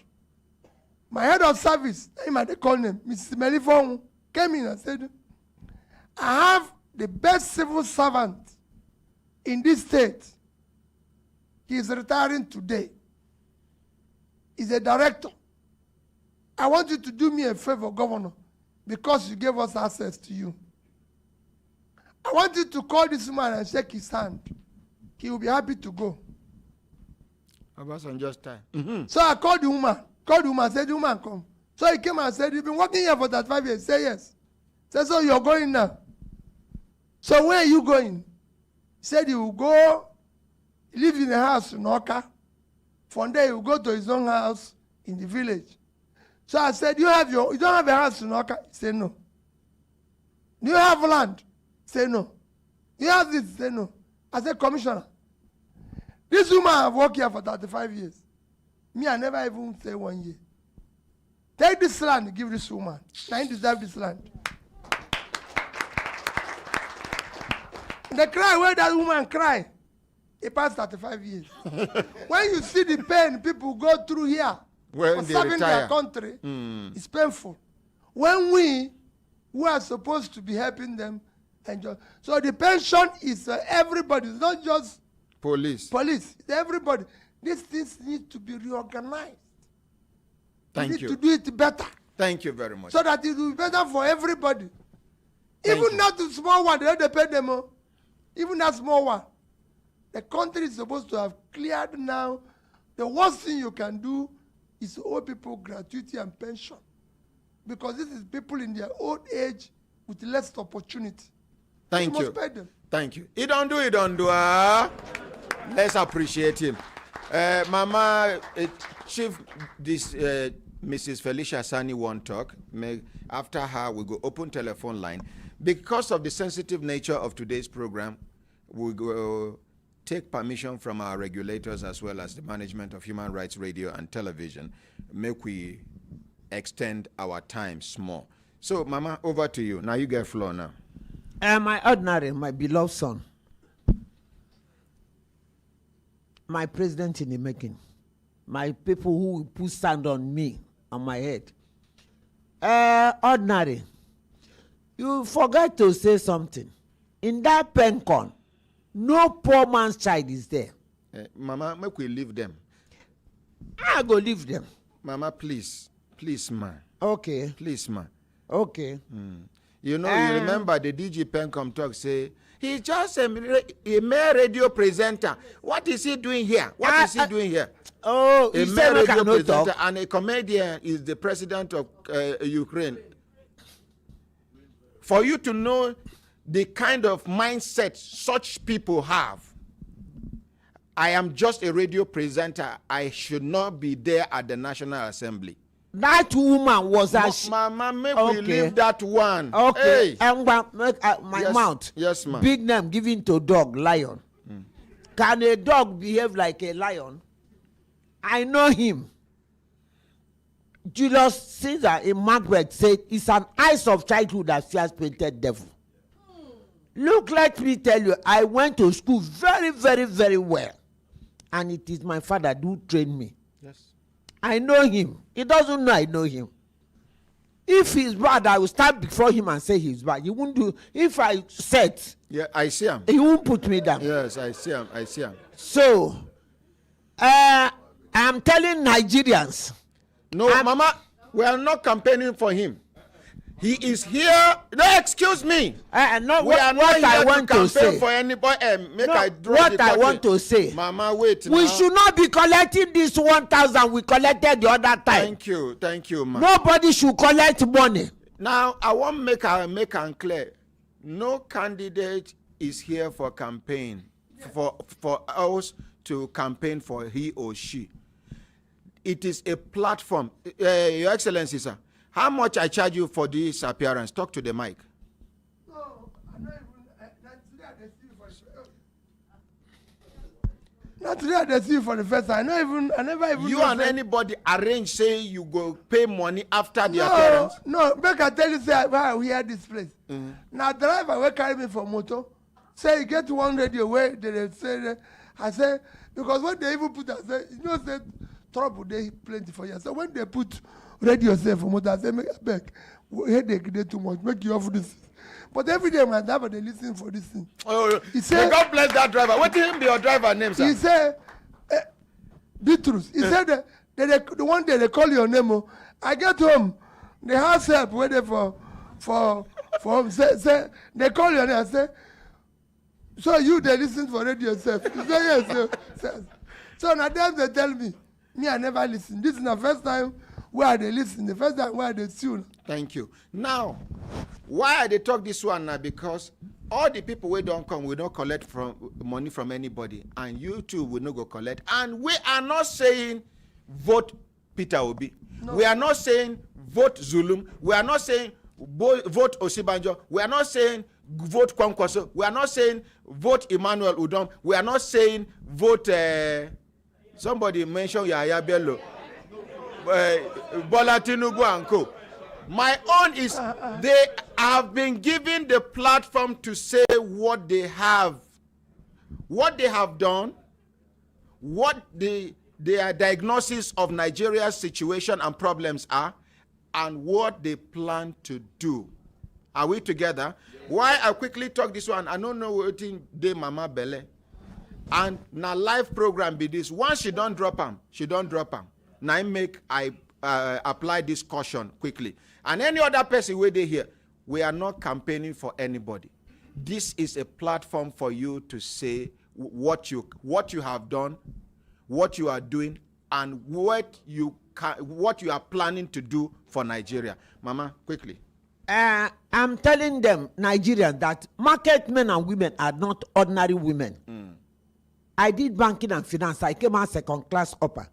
Speaker 4: My head of service, they call him, Mrs. Melifong, came in and said, I have the best civil servant in this state. He is retiring today. He's a director. I want you to do me a favor, Governor, because you gave us access to you. I want you to call this man and shake his hand. He will be happy to go.
Speaker 1: Just time.
Speaker 4: So I called the woman. Said, the woman, come. So he came and said, you've been working here for 35 years. Say yes. Said, so you're going now. So where are you going? He said he will go, live in a house in Oka. From there he will go to his own house in the village. So I said, you don't have a house in Oka? He said, no. Do you have land? He said, no. You have this? He said, no. I said, Commissioner, this woman have worked here for 35 years. Me, I never even say 1 year. Take this land, give this woman. I deserve this land. The cry where that woman cry, it passed 35 years. When you see the pain people go through here, for serving their country, it's painful. When we who are supposed to be helping them enjoy. So the pension is everybody, it's not just
Speaker 1: police.
Speaker 4: It's everybody. These things need to be reorganized.
Speaker 1: Thank
Speaker 4: we
Speaker 1: you.
Speaker 4: need to do it better.
Speaker 1: Thank you very much.
Speaker 4: So that it will be better for everybody. Even not the small one, they don't pay them all. Even that small one. The country is supposed to have cleared now. The worst thing you can do is to owe people gratuity and pension. Because this is people in their old age with less opportunity.
Speaker 1: Thank you.
Speaker 4: Must pay them.
Speaker 1: Thank you. He don't do. Let's appreciate him. Mama, Chief, this Mrs. Felicia Sani won't talk. After her, we go open telephone line. Because of the sensitive nature of today's program, we go take permission from our regulators as well as the management of human rights radio and television. Make we extend our time small. So, Mama, over to you. Now you get floor now.
Speaker 3: My ordinary, my beloved son, my president in the making, my people who will put sand on me, on my head. Ordinary, you forgot to say something. In that pencon, no poor man's child is there.
Speaker 1: Mama, make we leave them.
Speaker 3: I go leave them.
Speaker 1: Mama, please, ma.
Speaker 3: Okay.
Speaker 1: Please, ma.
Speaker 3: Okay.
Speaker 1: You know, you remember the DG Pencom talk say, he's just a mere radio presenter. What is he doing here? What is he doing here?
Speaker 3: Oh,
Speaker 1: a mere radio presenter and a comedian is the president of Ukraine. For you to know the kind of mindset such people have, I am just a radio presenter. I should not be there at the National Assembly.
Speaker 3: That woman was
Speaker 1: Mama, make we leave that one.
Speaker 3: Okay.
Speaker 1: Hey.
Speaker 3: And my
Speaker 1: Yes,
Speaker 3: mouth.
Speaker 1: Yes, ma'am.
Speaker 3: Big name given to dog, lion. Can a dog behave like a lion? I know him. Julius Caesar in Macbeth said, it's an eyes of childhood that fears painted devil. Look, let me tell you, I went to school very, very, very well. And it is my father who trained me.
Speaker 1: Yes.
Speaker 3: I know him. He doesn't know I know him. If he's bad, I will stand before him and say he's bad. He won't do. If I said,
Speaker 1: yeah, I see him.
Speaker 3: He won't put me down.
Speaker 1: Yes, I see him. I see him.
Speaker 3: So, I'm telling Nigerians.
Speaker 1: No, Mama, we are not campaigning for him. He is here. No, excuse me.
Speaker 3: No,
Speaker 1: we are not
Speaker 3: I
Speaker 1: here
Speaker 3: want
Speaker 1: to
Speaker 3: to
Speaker 1: campaign
Speaker 3: say.
Speaker 1: for anybody.
Speaker 3: What I want to say.
Speaker 1: Mama, wait.
Speaker 3: We
Speaker 1: now.
Speaker 3: should not be collecting this 1,000 we collected the other time.
Speaker 1: Thank you, ma.
Speaker 3: Nobody should collect money.
Speaker 1: Now, I want to make it clear. No candidate is here for campaign, for us to campaign for he or she. It is a platform. Your Excellency, sir, how much I charge you for this appearance? Talk to the mic.
Speaker 4: No, I'm not not today I see you for the first time. I never even.
Speaker 1: You and anybody arrange say you go pay money after the appearance?
Speaker 4: No, make I tell you say why we hear this place. Now driver will carry me for motor. Say you get one radio where they say I say because when they even put I say you know say trouble they plenty for you. So when they put radio say for motor, I say make a beg headache they too much. Make you off this. But every day my driver they listen for this thing.
Speaker 1: Oh,
Speaker 4: he say,
Speaker 1: God bless that driver. What did him be your driver name, sir?
Speaker 4: He say, Beatrice. He said the one day they call your name. Oh, I get home, the house help waiting for home. Say they call your name. I say, so you they listen for radio yourself. He say yes. So now them they tell me I never listen. This is the first time where they listen. The first time where they tune.
Speaker 1: Thank you. Now, why they talk this one now? Because all the people who don't come will not collect money from anybody, and you too will not go collect. And we are not saying vote Peter Obi. No. We are not saying vote Zulum. We are not saying vote Osibanjo. We are not saying vote Kwankwaso. We are not saying vote Emmanuel Udom. We are not saying vote. Somebody mentioned Yaya Bello, Bola Tinubu and co. My own is they have been given the platform to say what they have done, what their diagnosis of Nigeria's situation and problems are, and what they plan to do. Are we together? Why I quickly talk this one, I don't know what day Mama Bele. And now live program be this. Once she don't drop them. Now I apply this caution quickly. And any other person where they here, we are not campaigning for anybody. This is a platform for you to say what you have done, what you are doing, and what you are planning to do for Nigeria. Mama, quickly.
Speaker 3: I'm telling them, Nigerians, that market men and women are not ordinary women. I did banking and finance. I came out second class upper.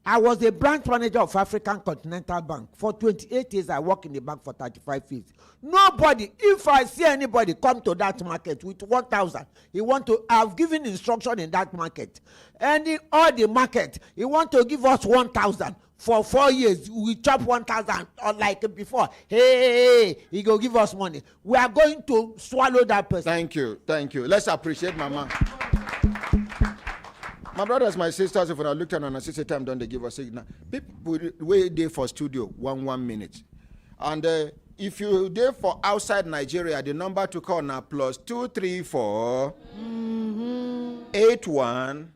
Speaker 3: I was a branch manager of African Continental Bank. For 28 years, I worked in the bank for 35 years. Nobody, if I see anybody come to that market with 1,000, he want to, I've given instruction in that market. All the market, he want to give us 1,000. For 4 years, we chop 1,000 or like before. Hey, he go give us money. We are going to swallow that person.
Speaker 1: Thank you. Let's appreciate Mama. My brothers, my sisters, if I look at an assistant time, don't they give us signal? People wait there for studio 1 minute. And if you there for outside Nigeria, the number to call now +234 81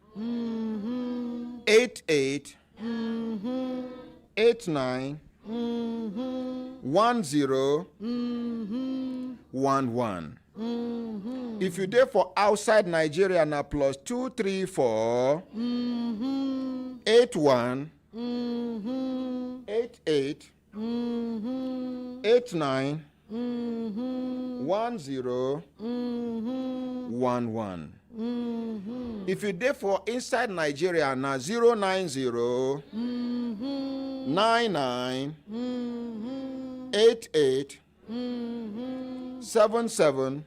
Speaker 1: 88 89 10 11. If you there for outside Nigeria now +234 81 88 89 10 11. If you there for inside Nigeria now 090 99 88 77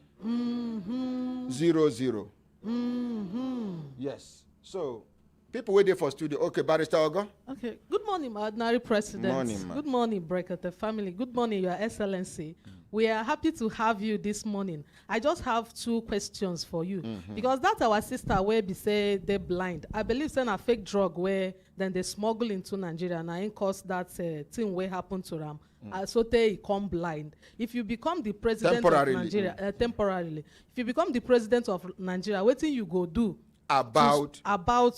Speaker 1: 00. Yes. So people wait there for studio. Okay, Barrister Ogo.
Speaker 7: Okay. Good morning, my ordinary president.
Speaker 1: Morning, ma.
Speaker 7: Good morning, Brekete family. Good morning, Your Excellency. We are happy to have you this morning. I just have 2 questions for you. Because that our sister where be say they blind. I believe send a fake drug where then they smuggle into Nigeria and I cause that thing where happen to them. So they come blind. If you become the president of Nigeria temporarily, if you become the president of Nigeria, what thing you go do about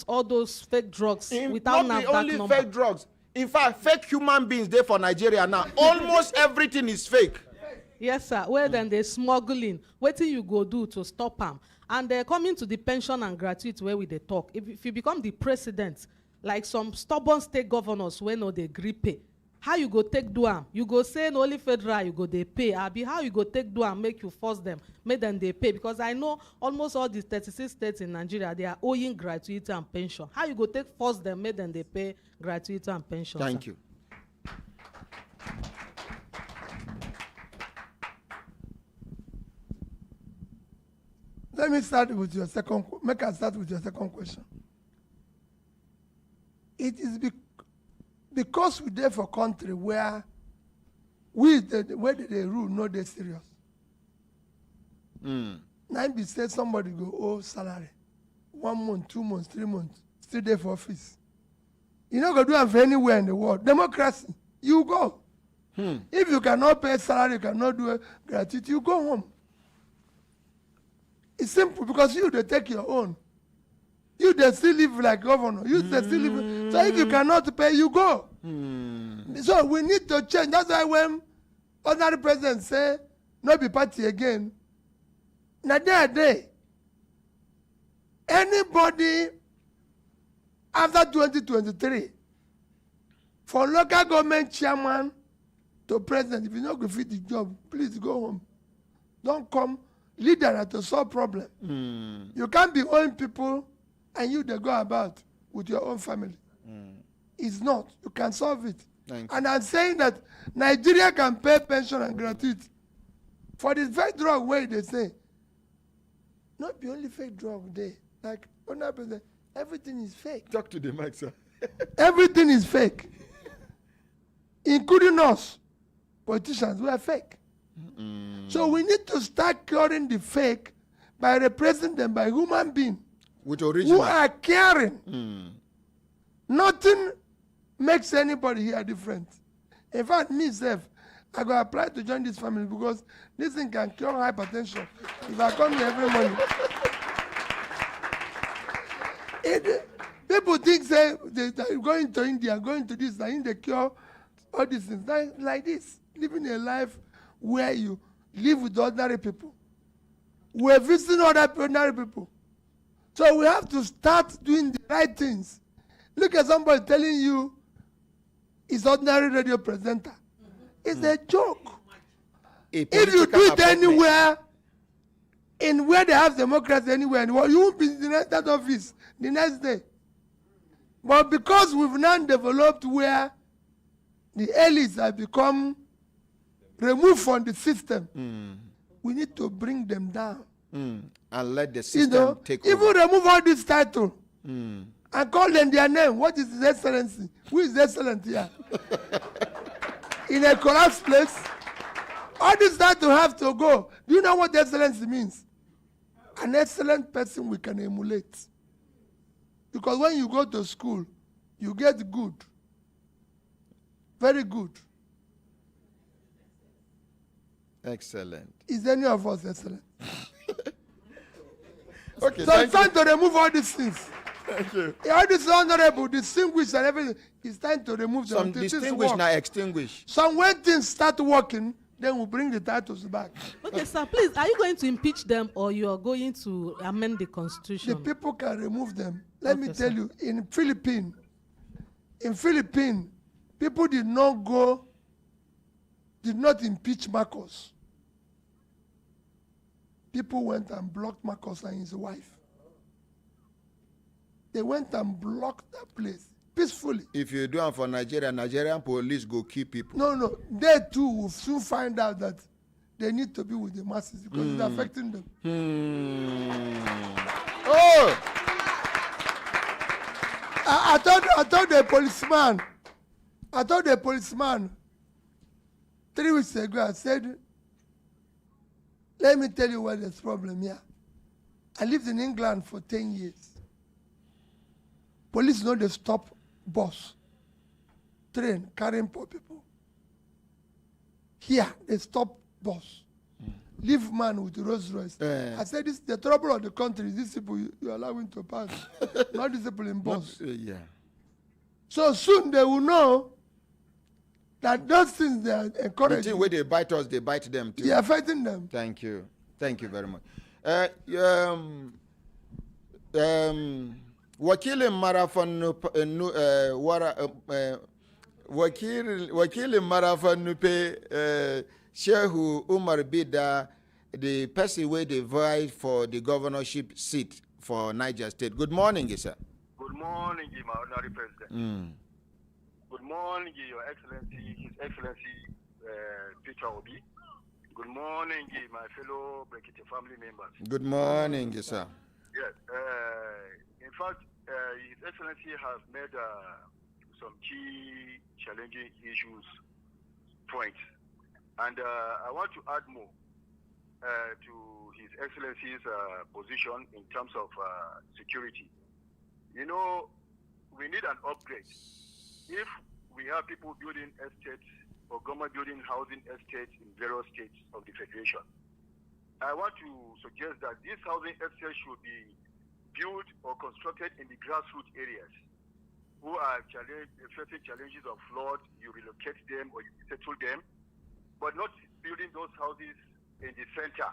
Speaker 7: all those fake drugs without
Speaker 1: not the only number? Fake drugs. In fact, fake human beings there for Nigeria now. Almost everything is fake.
Speaker 7: Yes, sir. Well, then they smuggling. What thing you go do to stop them? And they're coming to the pension and gratuity where we they talk. If you become the president, like some stubborn state governors when no they agree pay. How you go take do am? You go say no only federal you go they pay. Abi how you go take do am make you force them, make them they pay? Because I know almost all these 36 states in Nigeria they are owing gratuity and pension. How you go take force them, make them they pay gratuity and pension?
Speaker 1: Thank you.
Speaker 4: Let me start with your second. Make us start with your second question. It is because we there for country where where they rule no they serious. Now be say somebody go owe salary 1 month, 2 months, 3 months, still there for office. You not go do it anywhere in the world. Democracy, you go. If you cannot pay salary, you cannot do a gratuity, you go home. It's simple because they take your own. They still live like governor. They still live. So if you cannot pay, you go. So we need to change. That's why when ordinary president say, not be party again, now day, anybody after 2023, for local government chairman to president, if you not go fit the job, please go home. Don't come leader to solve problem. You can't be owing people and they go about with your own family. It's not. You can solve it. And I'm saying that Nigeria can pay pension and gratuity. For the fake drug way they say, not the only fake drug there. Like, everything is fake.
Speaker 1: Talk to the mic, sir.
Speaker 4: Everything is fake. Including us, politicians, we are fake. So we need to start curing the fake by replacing them by human beings who are caring. Nothing makes anybody here different. In fact, myself, I go apply to join this family because this thing can cure hypertension if I come here every morning. People think say they're going to India, going to this, and they cure all these things. Like this, living a life where you live with ordinary people. We're visiting other ordinary people. So we have to start doing the right things. Look at somebody telling you he's ordinary radio presenter. It's a joke. If you do it anywhere, in where they have democracy anywhere in the world, you won't be in the next office the next day. But because we've now developed where the elites have become removed from the system, we need to bring them down.
Speaker 1: And let the system take over.
Speaker 4: Even remove all this title and call them their name. What is His Excellency? Who is excellent here? In a collapsed place, all this title have to go. Do you know what excellency means? An excellent person we can emulate. Because when you go to school, you get good. Very good.
Speaker 1: Excellent.
Speaker 4: Is any of us excellent?
Speaker 1: Okay,
Speaker 4: so it's time to remove all these things.
Speaker 1: Thank you.
Speaker 4: All this honorable, distinguished, and everything. It's time to remove them.
Speaker 1: Some distinguished now extinguished.
Speaker 4: So when things start working, then we'll bring the titles back.
Speaker 7: Okay, sir, please, are you going to impeach them or you are going to amend the constitution?
Speaker 4: The people can remove them. Let me tell you, in Philippines, people did not impeach Marcos. People went and blocked Marcos and his wife. They went and blocked that place peacefully.
Speaker 1: If you do it for Nigeria, Nigerian police go kill people.
Speaker 4: No. They too will soon find out that they need to be with the masses because it's affecting them.
Speaker 1: Oh!
Speaker 4: I told the policeman 3 weeks ago, I said, let me tell you what there's problem here. I lived in England for 10 years. Police know they stop bus, train, carrying poor people. Here, they stop bus. Leave man with Rolls Royce. I said, this the trouble of the country. These people you allow him to pass. Not these people in bus.
Speaker 1: Yeah.
Speaker 4: So soon they will know that those things they are encouraging.
Speaker 1: The thing where they bite us, they bite them too.
Speaker 4: They are fighting them.
Speaker 1: Thank you. Thank you very much. Wakili Marafan Wakili Marafan Nupe Shehu Umar Bida, the person where they vie for the governorship seat for Niger State. Good morning, sir.
Speaker 9: Good morning, my honorary president. Good morning, Your Excellency, His Excellency Peter Obi. Good morning, my fellow Brekete family members.
Speaker 1: Good morning, sir.
Speaker 9: Yes. In fact, His Excellency has made some key challenging issues points. And I want to add more to His Excellency's position in terms of security. You know, we need an upgrade. If we have people building estates or government building housing estates in various states of the Federation, I want to suggest that these housing estates should be built or constructed in the grassroots areas who are facing challenges of flood. You relocate them or you settle them, but not building those houses in the center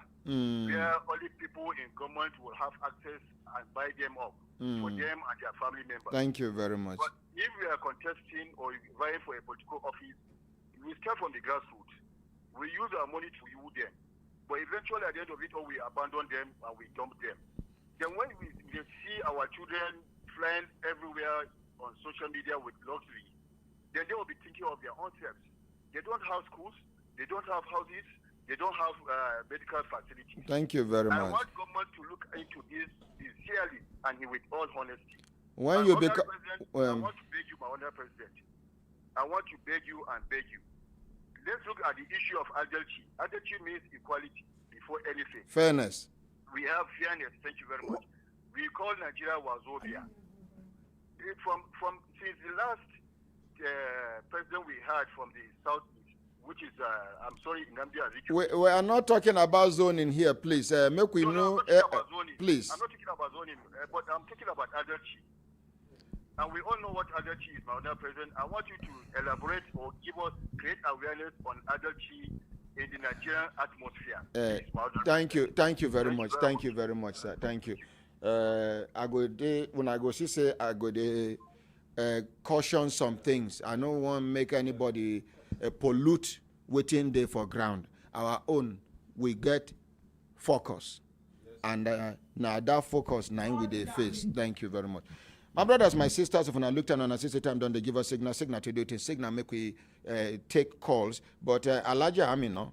Speaker 9: where only people in government will have access and buy them up for them and their family members.
Speaker 1: Thank you very much.
Speaker 9: But if we are contesting or vying for a political office, we start from the grassroots. We use our money to use them. But eventually at the end of it all, we abandon them and we dump them. Then when we see our children flying everywhere on social media with luxury, then they will be thinking of their own selves. They don't have schools, they don't have houses, they don't have medical facilities.
Speaker 1: Thank you very
Speaker 9: I
Speaker 1: much.
Speaker 9: want government to look into this sincerely and with all honesty.
Speaker 1: When you become,
Speaker 9: I want to beg you, my honourable president. I want to beg you and beg you. Let's look at the issue of adultery. Adultery means equality before anything.
Speaker 1: Fairness.
Speaker 9: We have fairness. Thank you very much. We call Nigeria Wazobia. From since the last president we had from the southeast, which is I'm sorry, Anambra.
Speaker 1: We are not talking about zoning here, please. Make we know, please.
Speaker 9: I'm not talking about zoning, but I'm talking about adultery. And we all know what adultery is, my honourable president. I want you to elaborate or create awareness on adultery in the Nigerian atmosphere.
Speaker 1: Thank you very much. Thank you very much, sir. Thank you. I go there, when I go see say I go there, caution some things. I don't want to make anybody pollute waiting there for ground. Our own, we get focus. And now that focus, now we they face. Thank you very much. My brothers, my sisters, if I looked at on a system time, don't they give us signal to do it. Signal make we take calls. But Alaja Amino,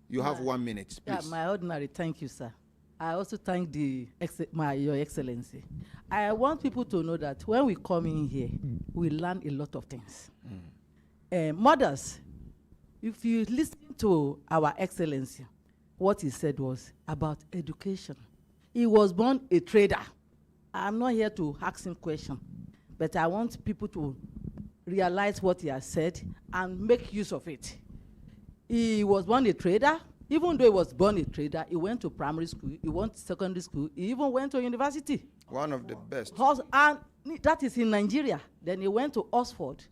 Speaker 1: you have 1 minute, please.
Speaker 13: Yeah, my ordinary, thank you, sir. I also thank Your Excellency. I want people to know that when we come in here, we learn a lot of things. Mothers, if you listen to Our Excellency, what he said was about education. He was born a trader. I'm not here to ask him questions, but I want people to realize what he has said and make use of it. He was born a trader. Even though he was born a trader, he went to primary school, he went to secondary school, he even went to university.
Speaker 1: One of the best.
Speaker 13: And that is in Nigeria. Then he went to Oxford.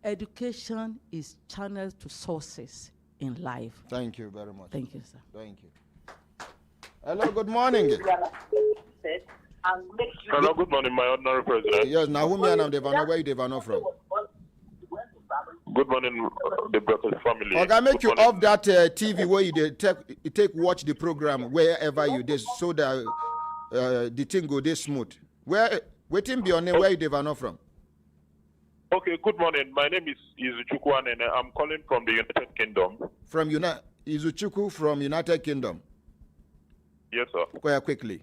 Speaker 13: Education is channeled to sources in life.
Speaker 1: Thank you very much.
Speaker 13: Thank you, sir.
Speaker 1: Thank you. Hello, good morning.
Speaker 16: Hello, good morning, my honorary president.
Speaker 1: Yes, Nahumi and Devano, where you Devano from?
Speaker 16: Good morning, the Brekete family.
Speaker 1: Okay, make you off that TV where you take watch the program wherever you did, so that the thing go this smooth. Waiting be on where you Devano from?
Speaker 16: Okay, good morning. My name is Izuchukwu and I'm calling from the United Kingdom.
Speaker 1: From Izuchukwu from United Kingdom.
Speaker 16: Yes, sir.
Speaker 1: Quite quickly.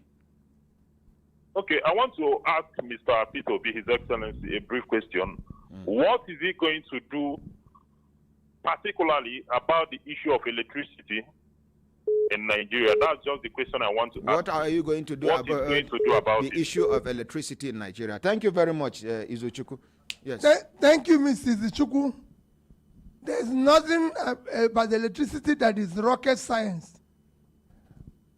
Speaker 16: Okay, I want to ask Mr. P2B, His Excellency, a brief question. What is he going to do, particularly about the issue of electricity in Nigeria? That's just the question I want to ask.
Speaker 1: What are you going to do about the issue of electricity in Nigeria? Thank you very much, Izuchukwu. Yes.
Speaker 4: Thank you, Mrs. Izuchukwu. There's nothing about the electricity that is rocket science.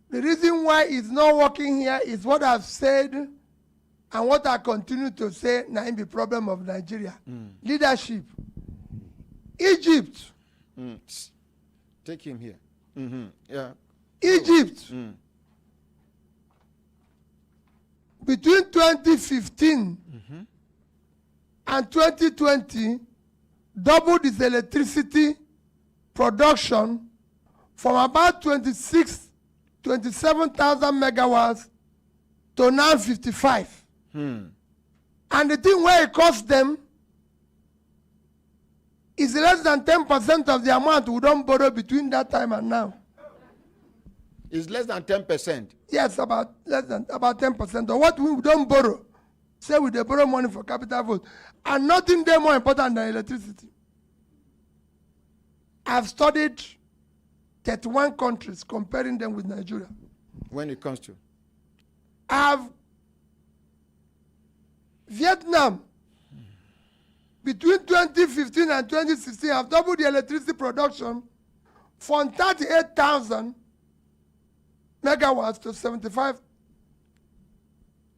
Speaker 4: The reason why it's not working here is what I've said and what I continue to say now in the problem of Nigeria. Leadership. Egypt.
Speaker 1: Take him here. Yeah.
Speaker 4: Egypt. Between 2015 and 2020, doubled its electricity production from about 27,000 megawatts to now 55. And the thing where it cost them is less than 10% of the amount we don't borrow between that time and now.
Speaker 1: It's less than 10%?
Speaker 4: Yes, about 10% of what we don't borrow. Say we borrow money for capital vote. And nothing there more important than electricity. I've studied 31 countries, comparing them with Nigeria.
Speaker 1: When it comes to?
Speaker 4: Vietnam, between 2015 and 2016, have doubled the electricity production from 38,000 megawatts to 75,000
Speaker 1: megawatts.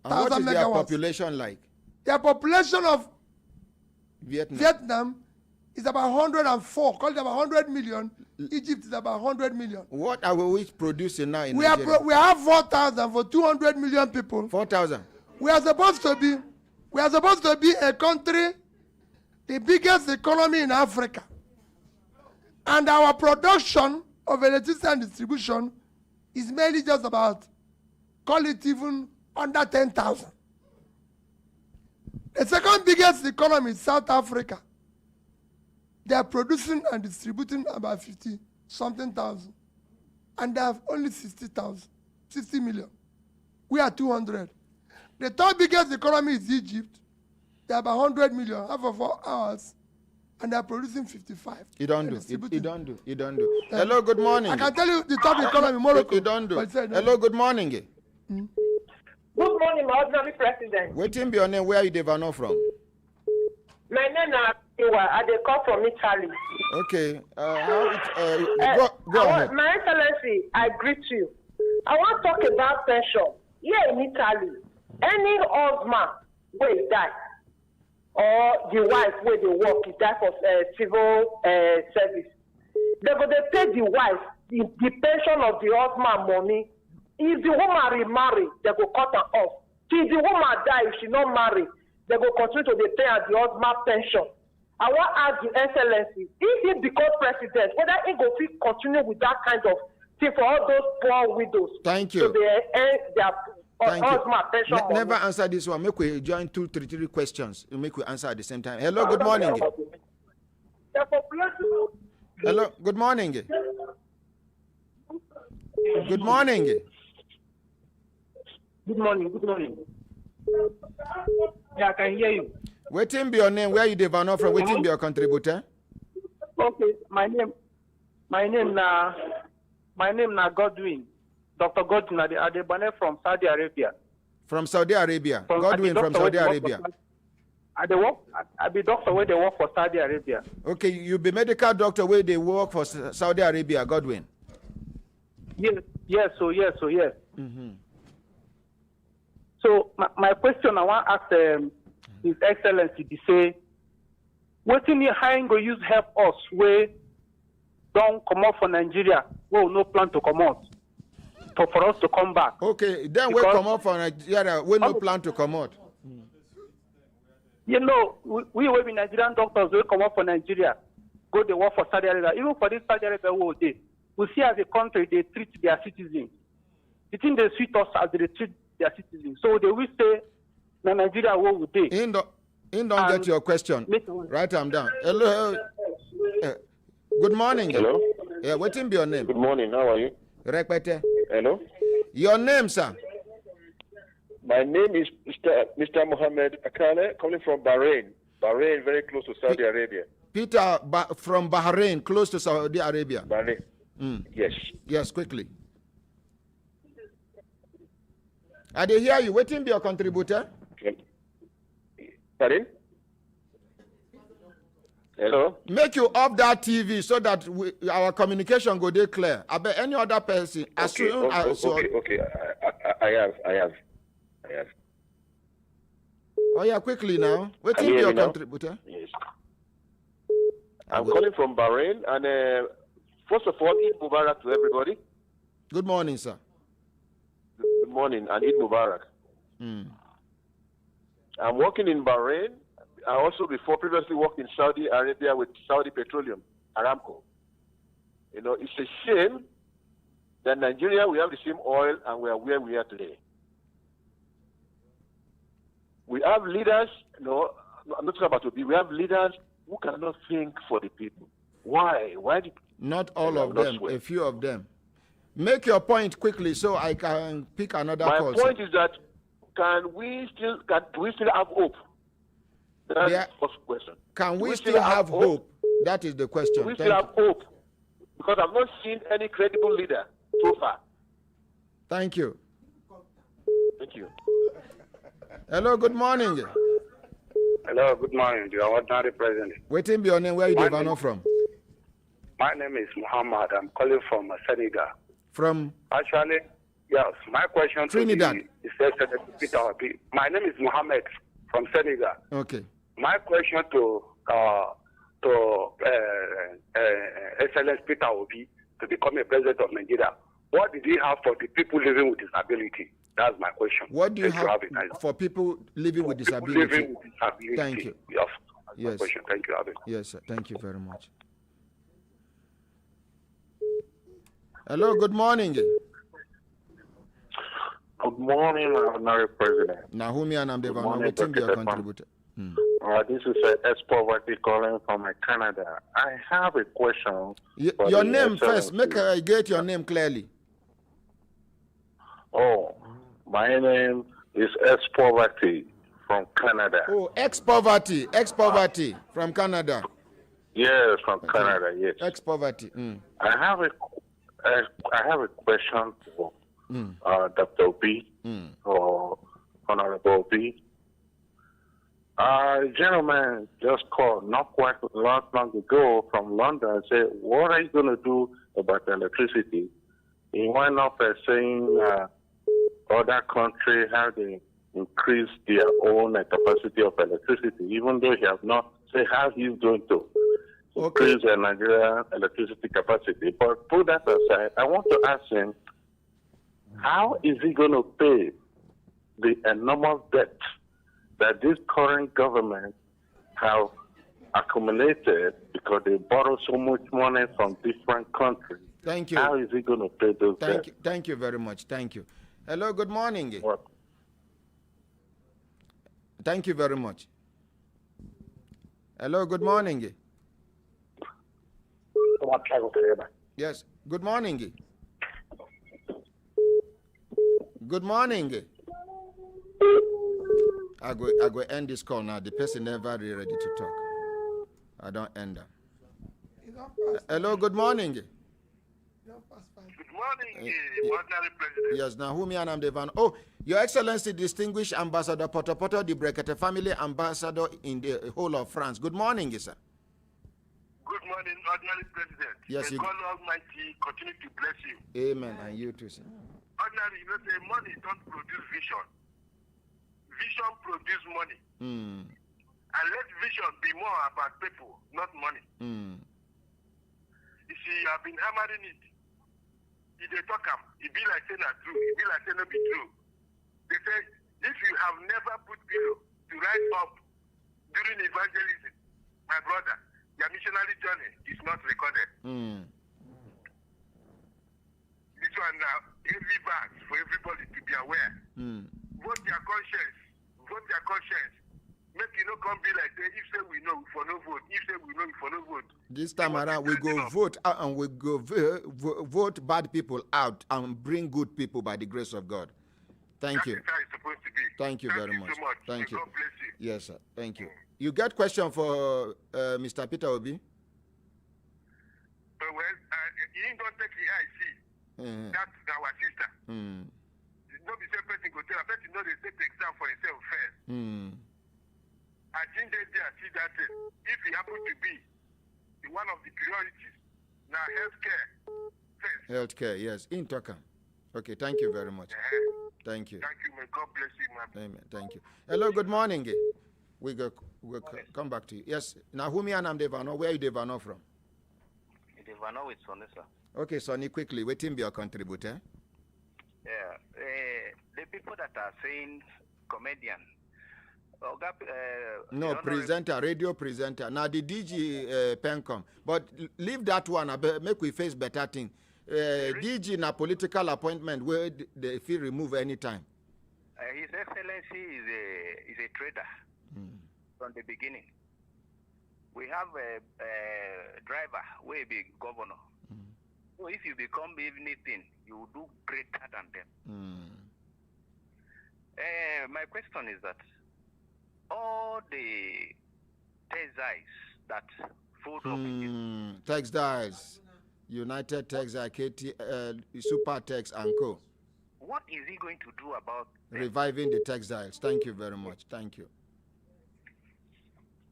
Speaker 1: And what is their population like?
Speaker 4: Their population of Vietnam is about 104, called about 100 million. Egypt is about 100 million.
Speaker 1: What are we producing now in
Speaker 4: we
Speaker 1: Nigeria?
Speaker 4: We have 4,000 for 200 million people.
Speaker 1: 4,000.
Speaker 4: We are supposed to be a country, the biggest economy in Africa. And our production of electricity and distribution is mainly just about, call it even under 10,000. The second biggest economy is South Africa. They are producing and distributing about 50-something thousand. And they have only 60 million. We are 200. The third biggest economy is Egypt. They have 100 million, half of ours. And they are producing 55.
Speaker 1: You don't do. Hello, good morning.
Speaker 4: I can tell you the third economy, Morocco.
Speaker 1: You don't do. Hello, good morning.
Speaker 23: Good morning, my ordinary president.
Speaker 1: Waiting be your name. Where are you Devano from?
Speaker 23: My name is Iwa. I dey call from Italy.
Speaker 1: Okay. Go ahead.
Speaker 23: My Excellency, I greet you. I want to talk about pension. Here in Italy, any husband will die, or the wife where they work, he die for civil service. They go to pay the wife the pension of the husband money. If the woman remarry, they go cut her off. Till the woman die, if she not marry, they go continue to pay her the husband pension. I want to ask the Excellency, if he becomes president, whether he go continue with that kind of thing for all those poor widows.
Speaker 1: Thank you.
Speaker 23: So they end their
Speaker 1: Thank you.
Speaker 23: pension money.
Speaker 1: Never answer this one. Make we join three questions. Make we answer at the same time. Hello, good morning. Hello, good morning. Good morning.
Speaker 12: Good morning. Good morning. Yeah, I can hear you.
Speaker 1: Waiting be your name. Where you develop from? Waiting be your contributor.
Speaker 12: Okay, my name na Godwin. Dr. Godwin Adebane from Saudi Arabia.
Speaker 1: From Saudi Arabia. Godwin from Saudi Arabia.
Speaker 12: I be doctor where they work for Saudi Arabia.
Speaker 1: Okay, you be medical doctor where they work for Saudi Arabia, Godwin.
Speaker 12: Yes.
Speaker 1: Mm-hmm.
Speaker 12: So my question I want to ask His Excellency to say, what in how you go use help us where don't come out for Nigeria, we no plan to come out. For us to come back.
Speaker 1: Okay, then we come out for Nigeria, we no plan to come out.
Speaker 12: You know, we will be Nigerian doctors, we come out for Nigeria, go to work for Saudi Arabia. Even for this Saudi Arabia, we see as a country, they treat their citizens. The thing they treat us as they treat their citizens. So they will say, Nigeria, what would they?
Speaker 1: In don't get your question. Write them down. Hello. Good morning.
Speaker 17: Hello.
Speaker 1: Yeah, what be your name?
Speaker 17: Good morning. How are you?
Speaker 1: Brekete.
Speaker 17: Hello.
Speaker 1: Your name, sir?
Speaker 17: My name is Mr. Mohammed Akale, calling from Bahrain. Bahrain, very close to Saudi Arabia.
Speaker 1: Peter from Bahrain, close to Saudi Arabia.
Speaker 17: Bahrain. Yes.
Speaker 1: Yes, quickly. I did hear you. Waiting be your contributor.
Speaker 17: Pardon? Hello?
Speaker 1: Make you off that TV so that our communication go there clear. I bet any other person.
Speaker 17: Okay. I have.
Speaker 1: Oh yeah, quickly now. Waiting be your contributor.
Speaker 17: Yes. I'm calling from Bahrain, and first of all, Eid Mubarak to everybody.
Speaker 1: Good morning, sir.
Speaker 17: Good morning, and Eid Mubarak. I'm working in Bahrain. I also previously worked in Saudi Arabia with Saudi Petroleum, Aramco. You know, it's a shame that Nigeria, we have the same oil and we are where we are today. We have leaders, no, I'm not talking about to be, we have leaders who cannot think for the people. Why?
Speaker 1: Not all of them, a few of them. Make your point quickly so I can pick another call.
Speaker 17: My point is that do we still have hope? That's the first question.
Speaker 1: Can we still have hope? That is the question.
Speaker 17: We still have hope because I've not seen any credible leader so far.
Speaker 1: Thank you.
Speaker 17: Thank you.
Speaker 1: Hello, good morning.
Speaker 20: Hello, good morning. You are ordinary president.
Speaker 1: Waiting be your name. Where you develop from?
Speaker 20: My name is Muhammad. I'm calling from Senegal.
Speaker 1: From?
Speaker 20: Actually, yes. My question
Speaker 1: Trinidad.
Speaker 20: to the Senator Peter Obi. My name is Muhammad from Senegal.
Speaker 1: Okay.
Speaker 20: My question to Excellence Peter Obi to become a president of Nigeria. What did he have for the people living with disability? That's my question.
Speaker 1: What do you have for people living with disability?
Speaker 20: Living with disability.
Speaker 1: Thank you.
Speaker 20: Yes.
Speaker 1: Yes.
Speaker 20: Question. Thank you, Abel.
Speaker 1: Yes, sir. Thank you very much. Hello, good morning.
Speaker 20: Good morning, Honorary President.
Speaker 1: Nahumi Anambra, waiting be your contributor.
Speaker 20: This is ex-poverty calling from Canada. I have a question.
Speaker 1: Your name first. Make I get your name clearly.
Speaker 20: Oh, my name is ex-poverty from Canada.
Speaker 1: Oh, ex-poverty from Canada.
Speaker 20: Yes, from Canada. Yes.
Speaker 1: Ex-poverty.
Speaker 20: I have a question for Dr. B or Honorable B. A gentleman just called not long ago from London and said, what are you going to do about electricity? He went up saying other countries have they increased their own capacity of electricity, even though he has not said how he's going to increase the Nigerian electricity capacity. But put that aside, I want to ask him, how is he going to pay the enormous debt that this current government have accumulated because they borrow so much money from different countries?
Speaker 1: Thank you.
Speaker 20: How is he going to pay those debts?
Speaker 1: Thank you very much. Thank you. Hello, good morning. Thank you very much. Hello, good morning. Yes, good morning. Good morning. I go end this call now. The person never really ready to talk. I don't end up. Hello, good morning.
Speaker 9: Good morning, ordinary president.
Speaker 1: Yes, now whom I am Devan. Oh, Your Excellency, Distinguished Ambassador Potopoto, the Brekete family ambassador in the whole of France. Good morning, sir.
Speaker 9: Good morning, ordinary president.
Speaker 1: Yes,
Speaker 9: May God Almighty continue to bless you.
Speaker 1: Amen, and you too, sir.
Speaker 9: Ordinary, say money don't produce vision. Vision produce money. And let vision be more about people, not money. You see, I've been hammering it. If they talk it be like saying not true. It be like saying not be true. They say, if you have never put pillow to rise up during evangelism, my brother, your missionary journey is not recorded. This one now, every verse for everybody to be aware. Vote your conscience. Vote your conscience. Make you not come be like that. If say we know, for no vote. If say we know, for no vote.
Speaker 1: This time around, we go vote out and we go vote bad people out and bring good people by the grace of God. Thank you.
Speaker 9: That's how it's supposed to be.
Speaker 1: Thank you very much.
Speaker 9: So much.
Speaker 1: Thank you.
Speaker 9: God bless you.
Speaker 1: Yes, sir. Thank you. You get question for Mr. Peter Obi?
Speaker 9: Well, he ain't gonna take the IC. That's our sister. No be same person go tell. I bet you know they take the exam for himself first. I think they see that if he happen to be one of the priorities, now healthcare first.
Speaker 1: Healthcare, yes. In Tokam. Okay, thank you very much. Thank you.
Speaker 9: Thank you. May God bless you, man.
Speaker 1: Amen. Thank you. Hello, good morning. We'll come back to you. Yes. Now, who me and I'm Devano? Where are you Devano from?
Speaker 11: Devano with Sonny, sir.
Speaker 1: Okay, Sonny, quickly. Waiting be your contributor.
Speaker 11: Yeah. The people that are saying comedian.
Speaker 1: No, presenter, radio presenter. Now, the DG Pencom. But leave that one. Make we face better thing. DG na political appointment where they feel remove anytime.
Speaker 11: His Excellency is a trader from the beginning. We have a driver who will be governor. So if you become anything, you will do greater than them. My question is that all the textiles that food
Speaker 1: textiles, United Textile, KT, Super Tex and Co.
Speaker 11: What is he going to do about them?
Speaker 1: Reviving the textiles? Thank you very much. Thank you.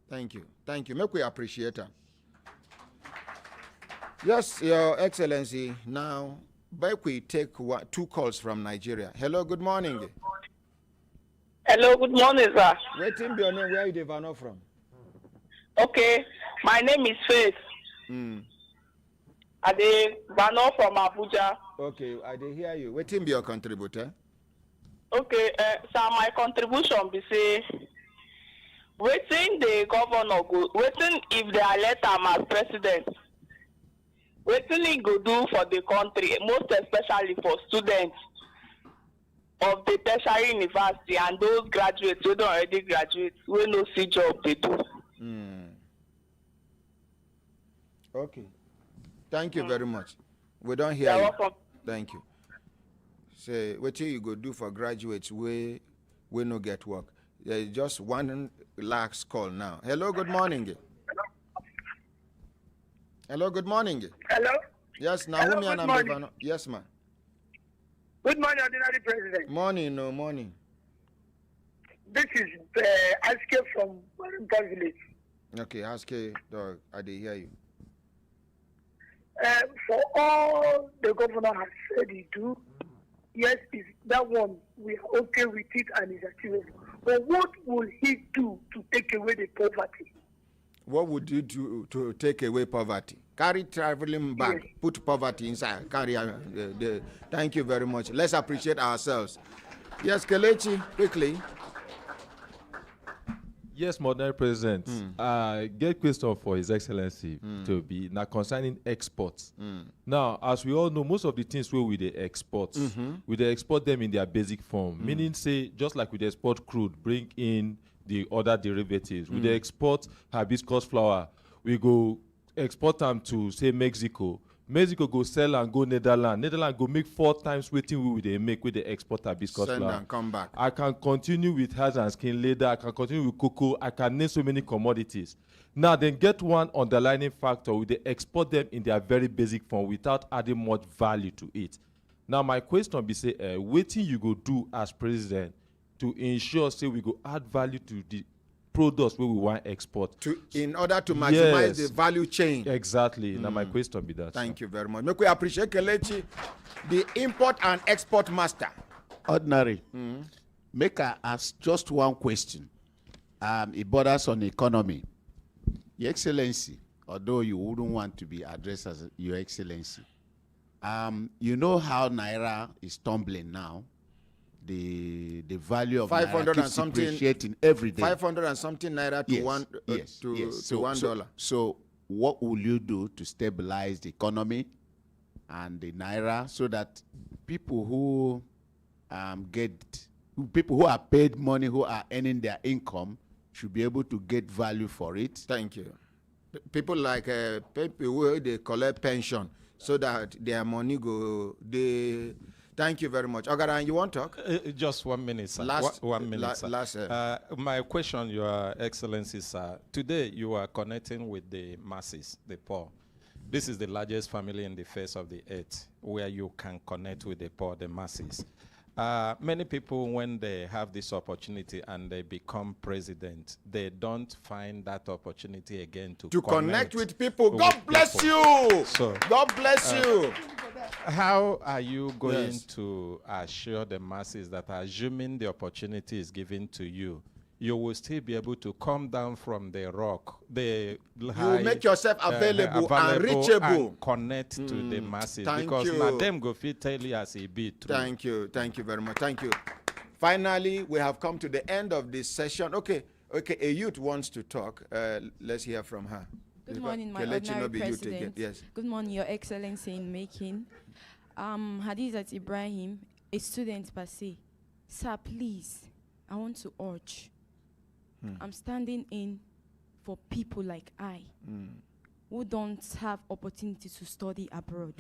Speaker 1: Thank you. Thank you. Make we appreciate her. Yes, Your Excellency. Now, back we take two calls from Nigeria. Hello, good morning.
Speaker 23: Hello, good morning, sir.
Speaker 1: Waiting be your name. Where are you Devano from?
Speaker 23: Okay, my name is Faith. Adevano from Abuja.
Speaker 1: Okay, I did hear you. Waiting be your contributor.
Speaker 23: Okay, so my contribution be say, waiting the governor go, waiting if they elect him as president, waiting he go do for the country, most especially for students of the tertiary university and those graduates who don't already graduate, we no see job they do.
Speaker 1: Okay. Thank you very much. We don't hear
Speaker 23: You're
Speaker 1: you.
Speaker 23: welcome.
Speaker 1: Thank you. Say, what you go do for graduates we no get work? Just one last call now. Hello, good morning. Hello, good morning.
Speaker 23: Hello?
Speaker 1: Yes, Naomi and Ambevano. Yes, ma'am.
Speaker 23: Good morning, Ordinary President.
Speaker 1: Morning, no morning.
Speaker 23: This is Aske from Warrington Village.
Speaker 1: Okay, Aske, dog, I did hear you.
Speaker 23: For all the governor has said he do, yes, is that one, we are okay with it and is achievable. But what will he do to take away the poverty?
Speaker 1: What would you do to take away poverty? Carry traveling bag, yes. Put poverty inside. Carry. Thank you very much. Let's appreciate ourselves. Yes, Kelechi, quickly.
Speaker 14: Yes, Modern President. Get question for His Excellency to be now concerning exports. Now, as we all know, most of the things where we they export, we they export them in their basic form. Meaning, say, just like we they export crude, bring in the other derivatives. We they export hibiscus flower. We go export them to, say, Mexico. Mexico go sell and go Netherlands. Netherlands go make 4 times waiting they make with the export hibiscus
Speaker 1: Send
Speaker 14: flower.
Speaker 1: and come back.
Speaker 14: I can continue with hats and skin leather. I can continue with cocoa. I can name so many commodities. Now, then get one underlining factor. We they export them in their very basic form without adding much value to it. Now, my question be say, waiting you go do as president to ensure say we go add value to the products where we want export
Speaker 1: in order to maximize
Speaker 14: Yes.
Speaker 1: the value chain.
Speaker 14: Exactly. Now my question be that.
Speaker 1: Thank you very much. Make we appreciate Kelechi, the import and export master.
Speaker 18: Ordinary. Make I ask just one question. It borders on economy. Your Excellency, although you wouldn't want to be addressed as Your Excellency, you know how Naira is tumbling now. The value of
Speaker 1: 500
Speaker 18: Naira
Speaker 1: and
Speaker 18: keeps
Speaker 1: something
Speaker 18: depreciating every day.
Speaker 1: 500 and something naira to one to $1.
Speaker 18: So what will you do to stabilize the economy and the Naira so that people who people who are paid money, who are earning their income, should be able to get value for it?
Speaker 1: Thank you. People like people who they collect pension so that their money go they. Thank you very much. Ogaran, you want to talk?
Speaker 19: Just 1 minute, sir.
Speaker 1: Last,
Speaker 19: 1 minute, sir. My question, Your Excellency, sir. Today, you are connecting with the masses, the poor. This is the largest family in the face of the earth where you can connect with the poor, the masses. Many people, when they have this opportunity and they become president, they don't find that opportunity again to
Speaker 1: connect with people. God bless you.
Speaker 19: So,
Speaker 1: God bless you.
Speaker 19: How are you going to assure the masses that, assuming the opportunity is given to you, you will still be able to come down from the rock,
Speaker 1: you will make yourself available and reachable,
Speaker 19: and connect to the masses? Because now them go fit tell you as a bit.
Speaker 1: Thank you very much. Thank you. Finally, we have come to the end of this session. Okay. A youth wants to talk. Let's hear from her.
Speaker 15: Good morning, my honorary president.
Speaker 1: Yes.
Speaker 15: Good morning, Your Excellency in making. Hadizat Ibrahim, a student per se. Sir, please, I want to urge. I'm standing in for people like I who don't have opportunity to study abroad.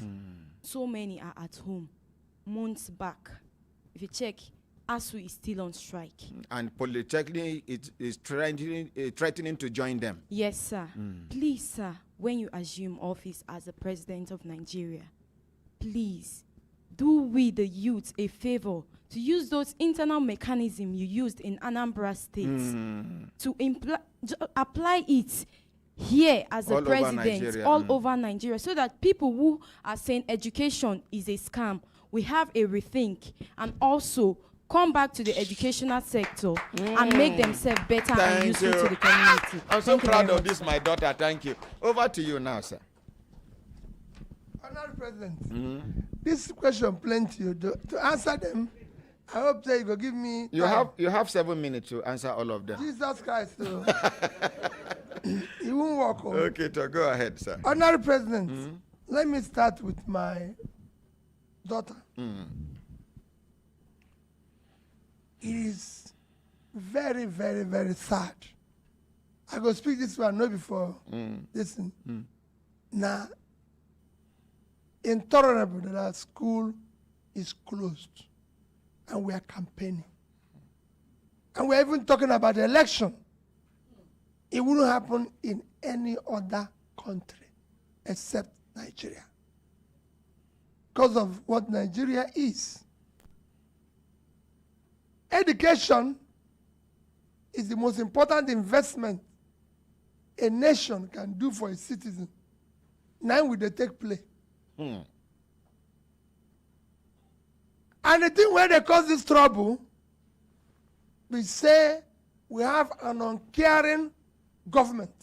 Speaker 15: So many are at home. Months back, if you check, ASU is still on strike. And
Speaker 1: Polytechnic is threatening to join them.
Speaker 15: Yes, sir. Please, sir, when you assume office as the president of Nigeria, please do we the youth a favor to use those internal mechanisms you used in Anambra State to apply it here as a president all over Nigeria, so that people who are saying education is a scam, we have a rethink and also come back to the educational sector and make themselves better and useful to the community.
Speaker 1: I'm so proud of this, my daughter. Thank you. Over to you now, sir.
Speaker 4: Honourable President, this question plenty. To answer them, I hope that you will give me.
Speaker 1: You have 7 minutes to answer all of them.
Speaker 4: Jesus Christ, it won't work.
Speaker 1: Okay, so go ahead, sir.
Speaker 4: Honourable President, let me start with my daughter. It is very, very, very sad. I go speak this one, not before. Listen. Now, intolerable that our school is closed and we are campaigning. And we're even talking about the election. It wouldn't happen in any other country except Nigeria, because of what Nigeria is. Education is the most important investment a nation can do for its citizen. Now will they take play? And the thing where they cause this trouble, we say we have an uncaring government.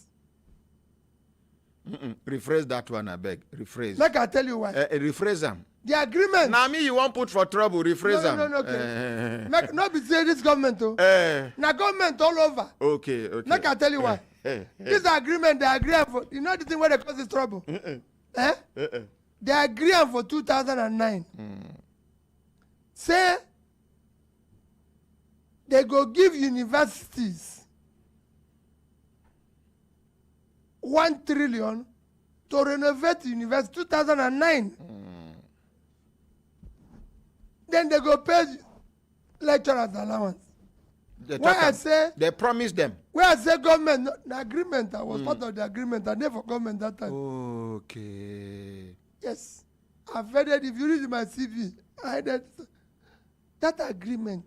Speaker 1: Rephrase that one, I beg. Rephrase.
Speaker 4: Like I tell you why.
Speaker 1: Rephrase them.
Speaker 4: The agreement.
Speaker 1: Now me you won't put for trouble, rephrase them.
Speaker 4: No, okay. Make not be say this government though. Now government all over.
Speaker 1: Okay.
Speaker 4: Make I tell you why. This agreement they agree for. You know the thing where they cause this trouble. They agree for 2009. Say they go give universities 1 trillion to renovate university 2009. Then they go pay lecturers allowance.
Speaker 1: They promised them.
Speaker 4: Where I say government, the agreement, I was part of the agreement, I never government that time.
Speaker 1: Okay.
Speaker 4: Yes. I've read it. If you read my CV, I read that agreement.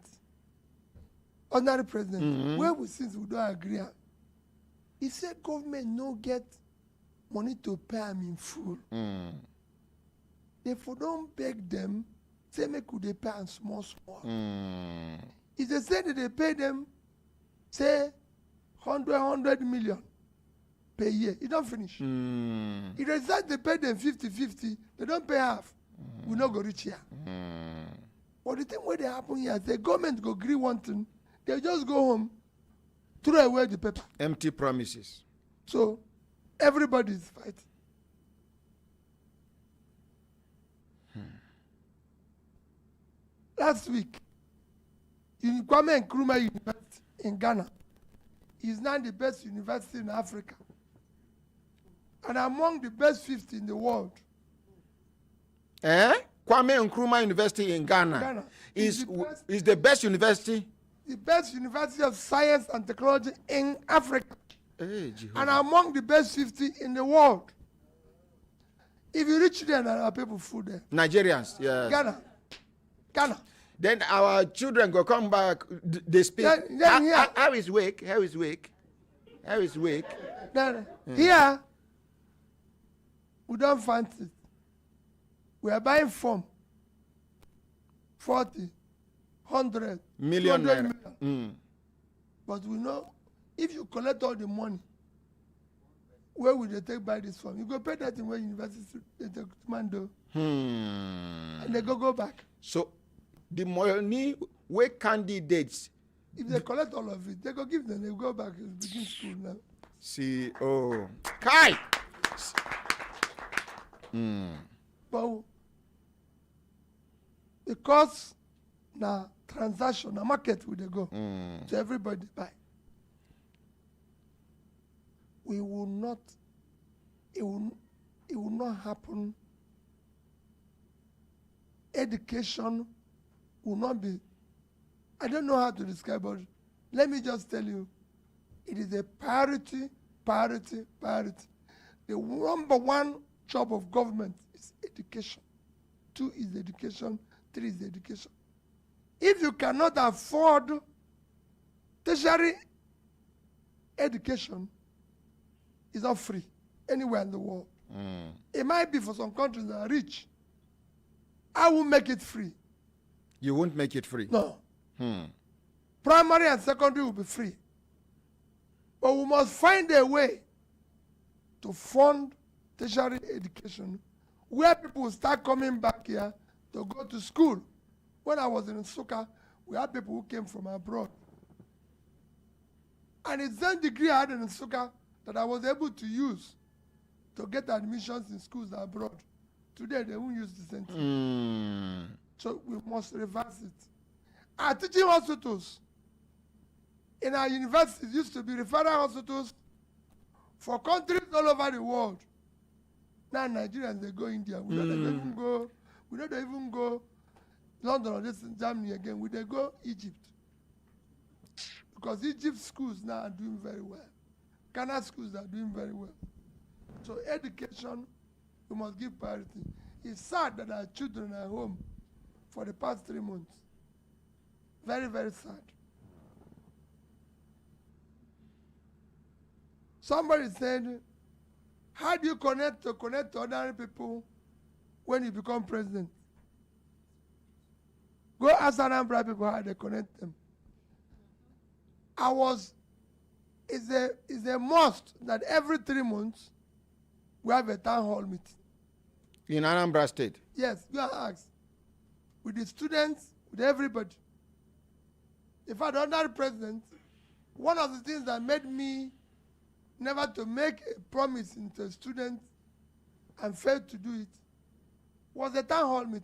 Speaker 4: Honorary President, where we since we don't agree, he said government no get money to pay them in full. If we don't beg them, say make they pay them small. If they say that they pay them, say 100 million per year, it don't finish. If they decide they pay them 50-50, they don't pay half. We not go reach here. But the thing where they happen here, the government go agree one thing, they just go home, throw away the paper.
Speaker 1: Empty promises.
Speaker 4: So everybody is fighting. Last week, Kwame Nkrumah University in Ghana is now the best university in Africa and among the best 50 in the world.
Speaker 1: Kwame Nkrumah University in Ghana, is the best university?
Speaker 4: The best university of science and technology in Africa. And among the best 50 in the world. If you reach there, there are people food there.
Speaker 1: Nigerians, yeah.
Speaker 4: Ghana.
Speaker 1: Then our children go come back, they speak. How is wake?
Speaker 4: Here, we don't fancy it. We are buying form 40, 100,
Speaker 1: million.
Speaker 4: But we know if you collect all the money, where will they take by this form? You go pay that in where university they take Mando. And they go back.
Speaker 1: So the money where candidates,
Speaker 4: if they collect all of it, they go give them, they go back and begin school now.
Speaker 1: See, Kai!
Speaker 4: But because now transaction, the market will they go. So everybody buy. We will not, it will not happen. Education will not be, I don't know how to describe it. Let me just tell you, it is a priority. The number one job of government is education. 2 is education, 3 is education. If you cannot afford tertiary education, it's not free anywhere in the world. It might be for some countries that are rich. I will make it free.
Speaker 1: You won't make it free?
Speaker 4: No. Primary and secondary will be free. But we must find a way to fund tertiary education where people will start coming back here to go to school. When I was in Nsukka, we had people who came from abroad. And it's that degree I had in Nsukka that I was able to use to get admissions in schools abroad. Today, they won't use the same thing. So we must reverse it. Our teaching hospitals in our universities used to be referral hospitals for countries all over the world. Now Nigerians, they go India. We don't even go London or this in Germany again. We they go Egypt. Because Egypt schools now are doing very well. Ghana schools are doing very well. So education, we must give priority. It's sad that our children are home for the past 3 months. Very, very sad. Somebody said, how do you connect to ordinary people when you become president? Go ask Anambra people how they connect them. It's a must that every 3 months we have a town hall meeting.
Speaker 1: In Anambra State?
Speaker 4: Yes, go and ask. With the students, with everybody. In fact, under the president, one of the things that made me never to make a promise into a student and failed to do it was a town hall meeting.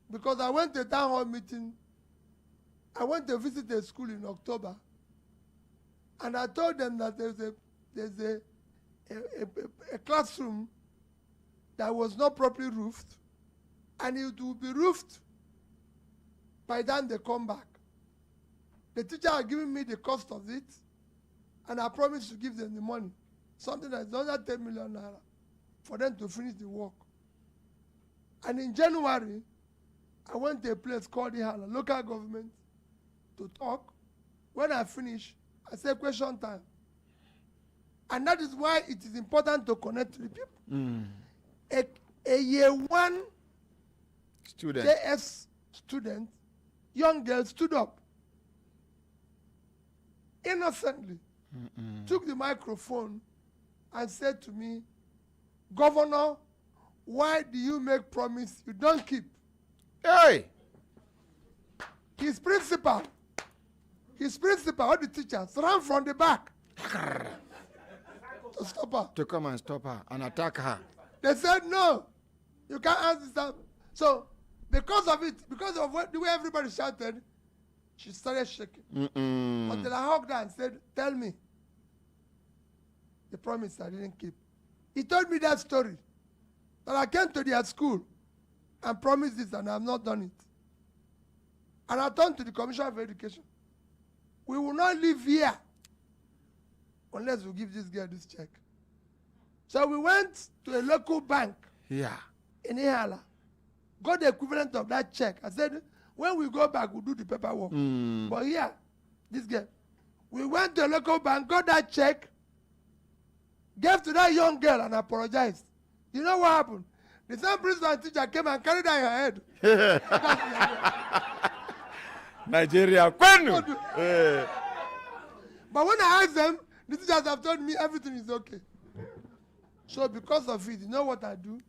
Speaker 4: Because I went to a town hall meeting, I went to visit a school in October, and I told them that there's a classroom that was not properly roofed, and it will be roofed by the time they come back. The teacher had given me the cost of it, and I promised to give them the money, something that's under 10 million naira, for them to finish the work. And in January, I went to a place called Ihala, local government, to talk. When I finished, I said question time. And that is why it is important to connect to the people. A year one
Speaker 1: student,
Speaker 4: JS student, young girl stood up innocently, took the microphone and said to me, Governor, why do you make promise you don't keep?
Speaker 1: Hey!
Speaker 4: His principal, all the teachers ran from the back to stop her.
Speaker 1: To come and stop her and attack her.
Speaker 4: They said, no, you can't answer that. So, because of it, because of the way everybody shouted, she started shaking. Until I hugged her and said, tell me the promise I didn't keep. He told me that story, that I came to their school and promised this and I have not done it. And I turned to the Commissioner of Education. We will not live here unless we give this girl this check. So we went to a local bank in Ihala, got the equivalent of that check. I said, when we go back, we'll do the paperwork. But here, this girl, we went to a local bank, got that check, gave to that young girl and apologized. You know what happened? The same principal and teacher came and carried her in her head.
Speaker 1: Nigeria,
Speaker 4: But when I asked them, the teachers have told me everything is okay. So because of it, you know what I do?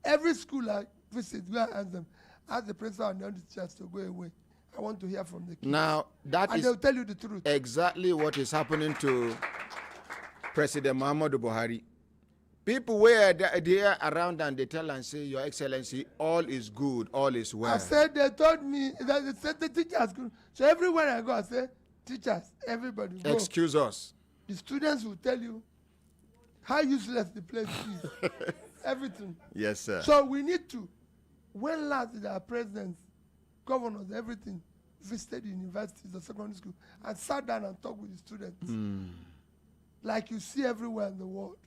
Speaker 4: Every school I visit, go and ask them, ask the principal and the other teachers to go away. I want to hear from the kids.
Speaker 1: Now,
Speaker 4: and they'll tell you the truth.
Speaker 1: Exactly what is happening to President Muhammadu Buhari. People were there around and they tell and say, Your Excellency, all is good, all is well.
Speaker 4: I said, they told me, that they said the teachers good. So everywhere I go, I say, teachers, everybody go.
Speaker 1: Excuse us.
Speaker 4: The students will tell you how useless the place is. Everything.
Speaker 1: Yes, sir.
Speaker 4: So we need to, when last did our presidents, governors, everything, visited the universities or secondary school and sat down and talked with the students? Like you see everywhere in the world.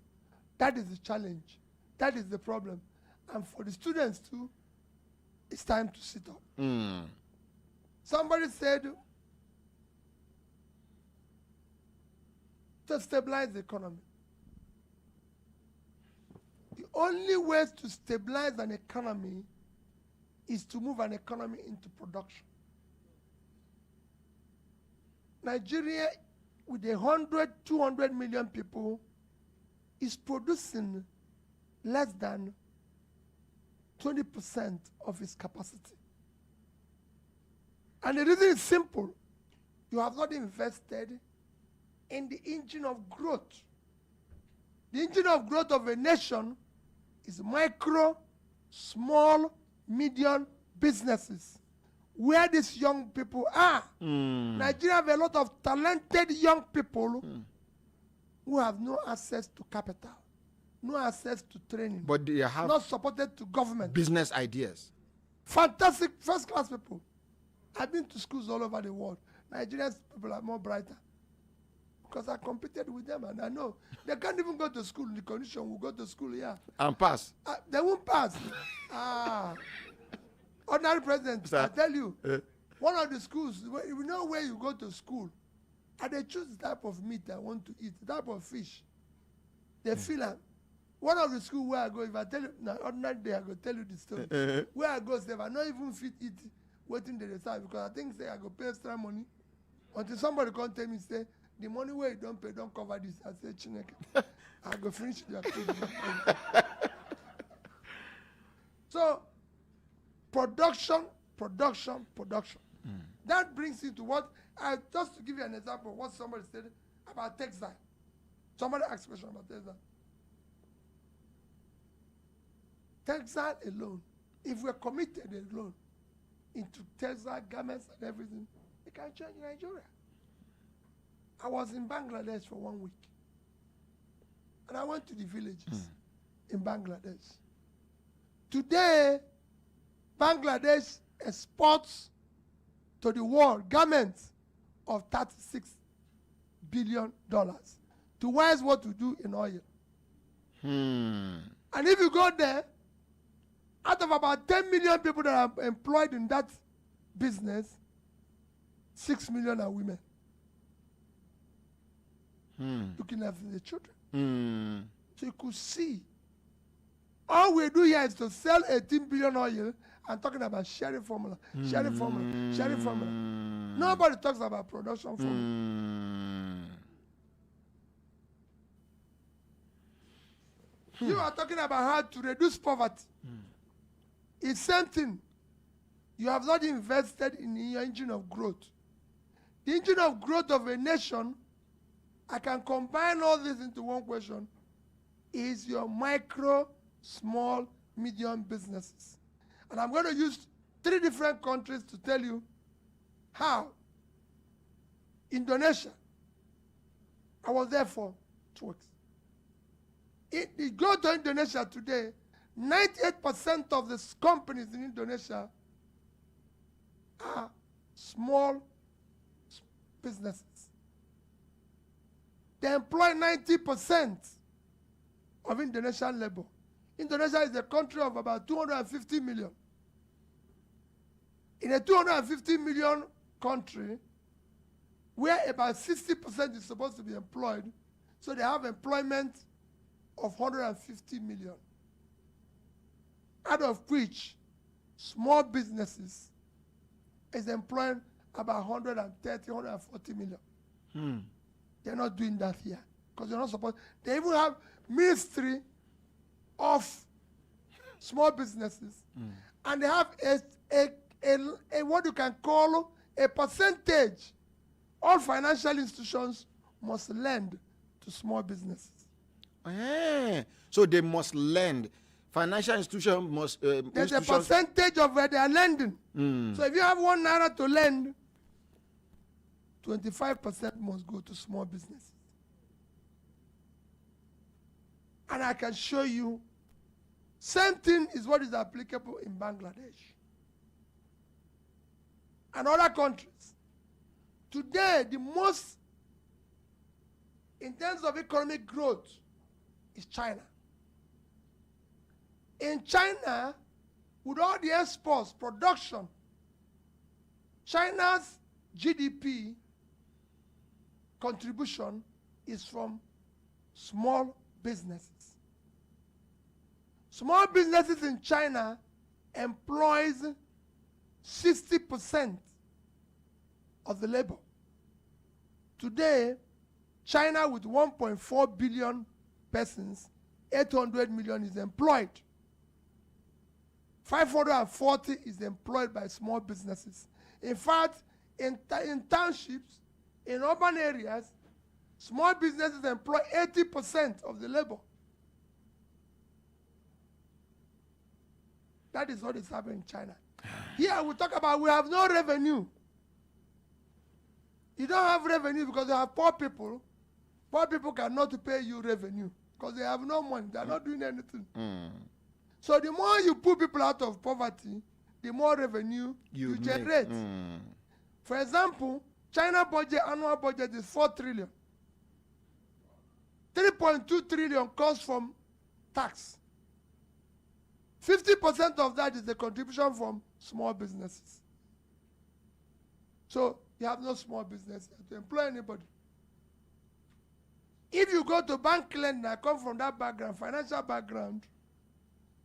Speaker 4: That is the challenge. That is the problem. And for the students too, it's time to sit up. Somebody said, to stabilize the economy. The only way to stabilize an economy is to move an economy into production. Nigeria, with 100, 200 million people, is producing less than 20% of its capacity. And the reason is simple. You have not invested in the engine of growth. The engine of growth of a nation is micro, small, medium businesses, where these young people are. Nigeria have a lot of talented young people who have no access to capital, no access to training,
Speaker 1: but they have
Speaker 4: not supported to government.
Speaker 1: Business ideas.
Speaker 4: Fantastic first-class people. I've been to schools all over the world. Nigerian people are more brighter because I competed with them and I know they can't even go to school in the condition we go to school here.
Speaker 1: And pass.
Speaker 4: They won't pass. Ordinary president, I tell you, one of the schools, you know where you go to school, and they choose the type of meat I want to eat, the type of fish. They feel like, one of the schools where I go, if I tell you, now ordinary day, I go tell you the story. Where I go, say, I not even fit eat waiting they decide because I think say I go pay extra money until somebody come tell me, say, the money where you don't pay, don't cover this. I say, Chineke, I go finish their food. So, production. That brings you to what, just to give you an example, what somebody said about textile. Somebody asked a question about textile. Textile alone, if we're committed alone into textile garments and everything, it can change Nigeria. I was in Bangladesh for 1 week. And I went to the villages in Bangladesh. Today, Bangladesh exports to the world garments of $36 billion to wise what to do in oil. And if you go there, out of about 10 million people that are employed in that business, 6 million are women. Looking after the children. So you could see, all we do here is to sell 18 billion oil and talking about sharing formula. Nobody talks about production formula. You are talking about how to reduce poverty. It's same thing. You have not invested in the engine of growth. The engine of growth of a nation, I can combine all this into one question, is your micro, small, medium businesses. And I'm going to use 3 different countries to tell you how. Indonesia. I was there for 2 weeks. If you go to Indonesia today, 98% of the companies in Indonesia are small businesses. They employ 90% of Indonesian labor. Indonesia is a country of about 250 million. In a 250 million country, where about 60% is supposed to be employed, so they have employment of 150 million. Out of which, small businesses is employing about 130, 140 million. They're not doing that here because they're not supposed. They even have ministry of small businesses, and they have a what you can call a percentage. All financial institutions must lend to small businesses.
Speaker 1: So they must lend. Financial institutions must.
Speaker 4: There's a percentage of where they are lending. So if you have 1 naira to lend, 25% must go to small businesses. And I can show you, same thing is what is applicable in Bangladesh and other countries. Today, the most, in terms of economic growth, is China. In China, with all the exports, production, China's GDP contribution is from small businesses. Small businesses in China employs 60% of the labor. Today, China with 1.4 billion persons, 800 million is employed. 540 is employed by small businesses. In fact, in townships, in urban areas, small businesses employ 80% of the labor. That is what is happening in China. Here we talk about we have no revenue. You don't have revenue because you have poor people. Poor people cannot pay you revenue because they have no money. They are not doing anything. So the more you put people out of poverty, the more revenue you generate. For example, China budget, annual budget is 4 trillion. 3.2 trillion comes from tax. 50% of that is the contribution from small businesses. So you have no small business to employ anybody. If you go to bank lending, I come from that background, financial background.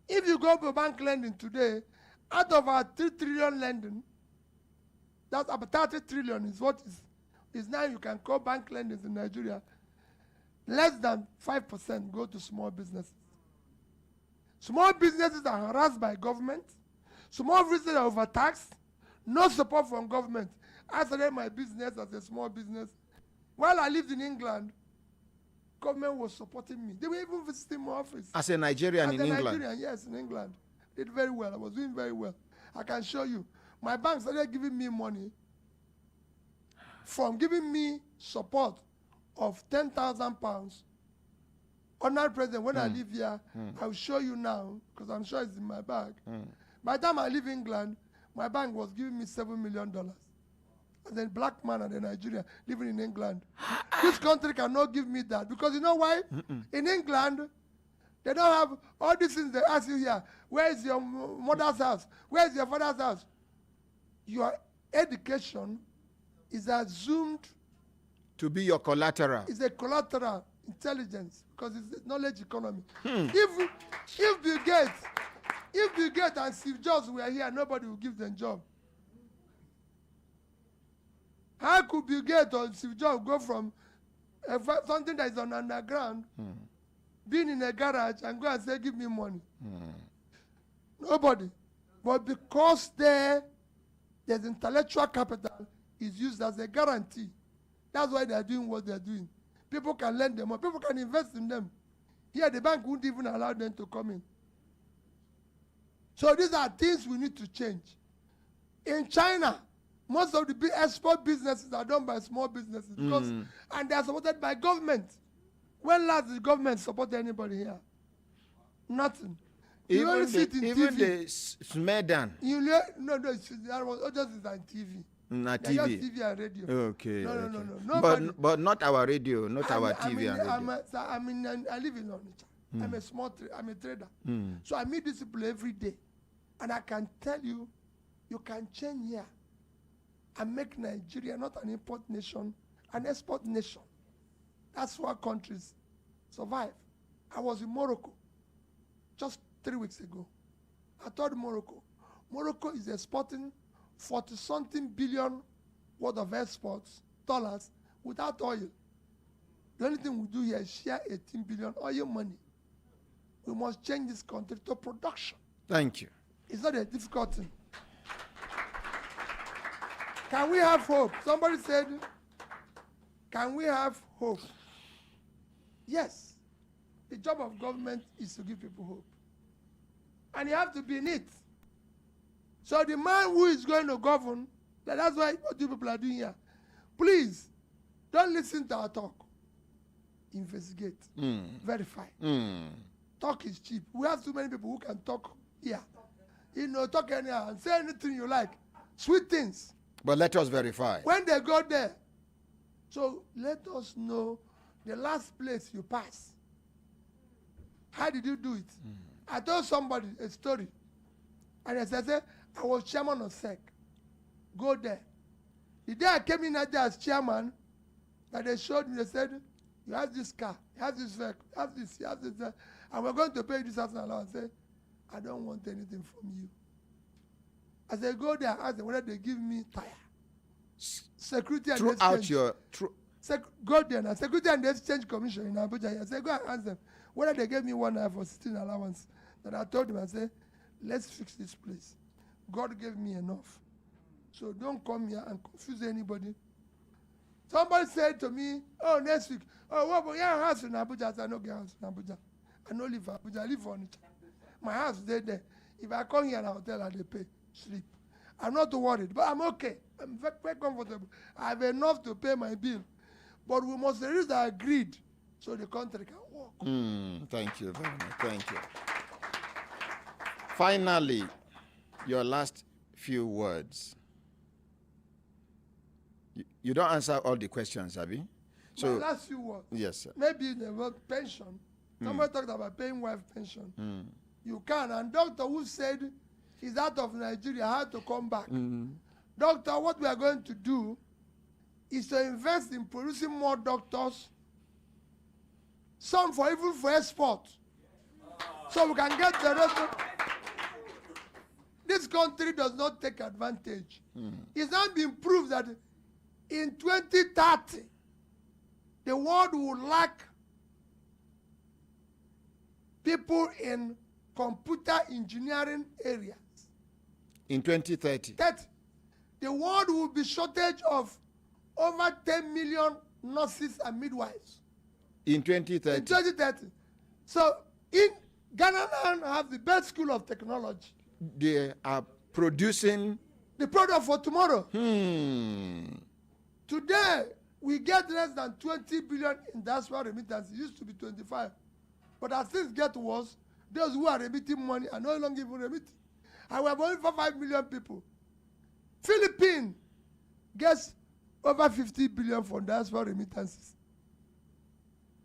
Speaker 4: If you go to bank lending today, out of our 3 trillion lending, that's about 30 trillion is what is now you can call bank lending in Nigeria. Less than 5% go to small businesses. Small businesses are harassed by government. Small businesses are overtaxed. No support from government. I started my business as a small business. While I lived in England, government was supporting me. They were even visiting my office.
Speaker 1: As a Nigerian in England?
Speaker 4: Nigerian, yes, in England. Did very well. I was doing very well. I can show you. My bank started giving me money from giving me support of £10,000. Honored President, when I live here, I'll show you now, because I'm sure it's in my bag. By the time I leave England, my bank was giving me $7 million. As a black man and a Nigerian living in England. This country cannot give me that. Because you know why? In England, they don't have all these things they ask you here. Where is your mother's house? Where is your father's house? Your education is assumed
Speaker 1: to be your collateral.
Speaker 4: It's a collateral intelligence because it's a knowledge economy. If Bill Gates and Steve Jobs were here, nobody would give them job. How could Bill Gates or Steve Jobs go from something that is on underground, being in a garage, and go and say, give me money? Nobody. But because there's intellectual capital is used as a guarantee. That's why they are doing what they are doing. People can lend them, or people can invest in them. Here, the bank wouldn't even allow them to come in. So these are things we need to change. In China, most of the big export businesses are done by small businesses because, and they are supported by government. When last did government support anybody here? Nothing. You only see it in
Speaker 1: even
Speaker 4: TV.
Speaker 1: the Smedan.
Speaker 4: No, that was just on TV.
Speaker 1: Not
Speaker 4: They're
Speaker 1: TV.
Speaker 4: just TV and radio.
Speaker 1: Okay.
Speaker 4: No.
Speaker 1: Nobody. But not our radio, not our TV and radio.
Speaker 4: I live in Onitsha. I'm a trader. So I meet these people every day. And I can tell you, you can change here and make Nigeria not an import nation, an export nation. That's why countries survive. I was in Morocco just 3 weeks ago. I told Morocco is exporting 40-something billion worth of exports, dollars, without oil. The only thing we do here is share 18 billion oil money. We must change this country to production.
Speaker 1: Thank you.
Speaker 4: It's not a difficult thing. Can we have hope? Somebody said, can we have hope? Yes. The job of government is to give people hope. And you have to be in it. So the man who is going to govern, that's why what you people are doing here. Please, don't listen to our talk. Investigate. Verify. Talk is cheap. We have too many people who can talk here. Talk anyhow and say anything you like. Sweet things.
Speaker 1: But let us verify.
Speaker 4: When they go there, so let us know the last place you pass. How did you do it? I told somebody a story. And I said, I was chairman of SEC. Go there. The day I came in as chairman, that they showed me, they said, you have this car, you have this vehicle, you have this, and we're going to pay this house allowance. I said, I don't want anything from you. As I go there, I ask them whether they give me tire. Security and Exchange. Go there now. Security and Exchange Commission in Abuja. I said, go and ask them whether they gave me 1 hour for sitting allowance. Then I told them, I said, let's fix this place. God gave me enough. So don't come here and confuse anybody. Somebody said to me, oh, next week, what about your house in Abuja? I said, I don't get house in Abuja. I don't live in Abuja. I live on it. My house is there. If I come here in a hotel and they pay, sleep. I'm not worried, but I'm okay. I'm very, very comfortable. I have enough to pay my bill. But we must reach our greed so the country can work.
Speaker 1: Thank you very much. Thank you. Finally, your last few words. You don't answer all the questions, Abi.
Speaker 4: So my last few words.
Speaker 1: Yes, sir.
Speaker 4: Maybe the word pension. Somebody talked about paying wife pension. You can. And doctor who said he's out of Nigeria had to come back. Doctor, what we are going to do is to invest in producing more doctors, some for even for export, so we can get the rest of. This country does not take advantage. It's not been proved that in 2030, the world will lack people in computer engineering areas.
Speaker 1: In 2030.
Speaker 4: The world will be shortage of over 10 million nurses and midwives.
Speaker 1: In 2030.
Speaker 4: In 2030. So in Ghana now have the best school of technology.
Speaker 1: They are producing
Speaker 4: the product for tomorrow.
Speaker 1: Today,
Speaker 4: we get less than 20 billion in diaspora remittance. It used to be 25. But as things get worse, those who are remitting money are no longer even remitting. And we have only 5 million people. Philippines gets over 50 billion for diaspora remittances.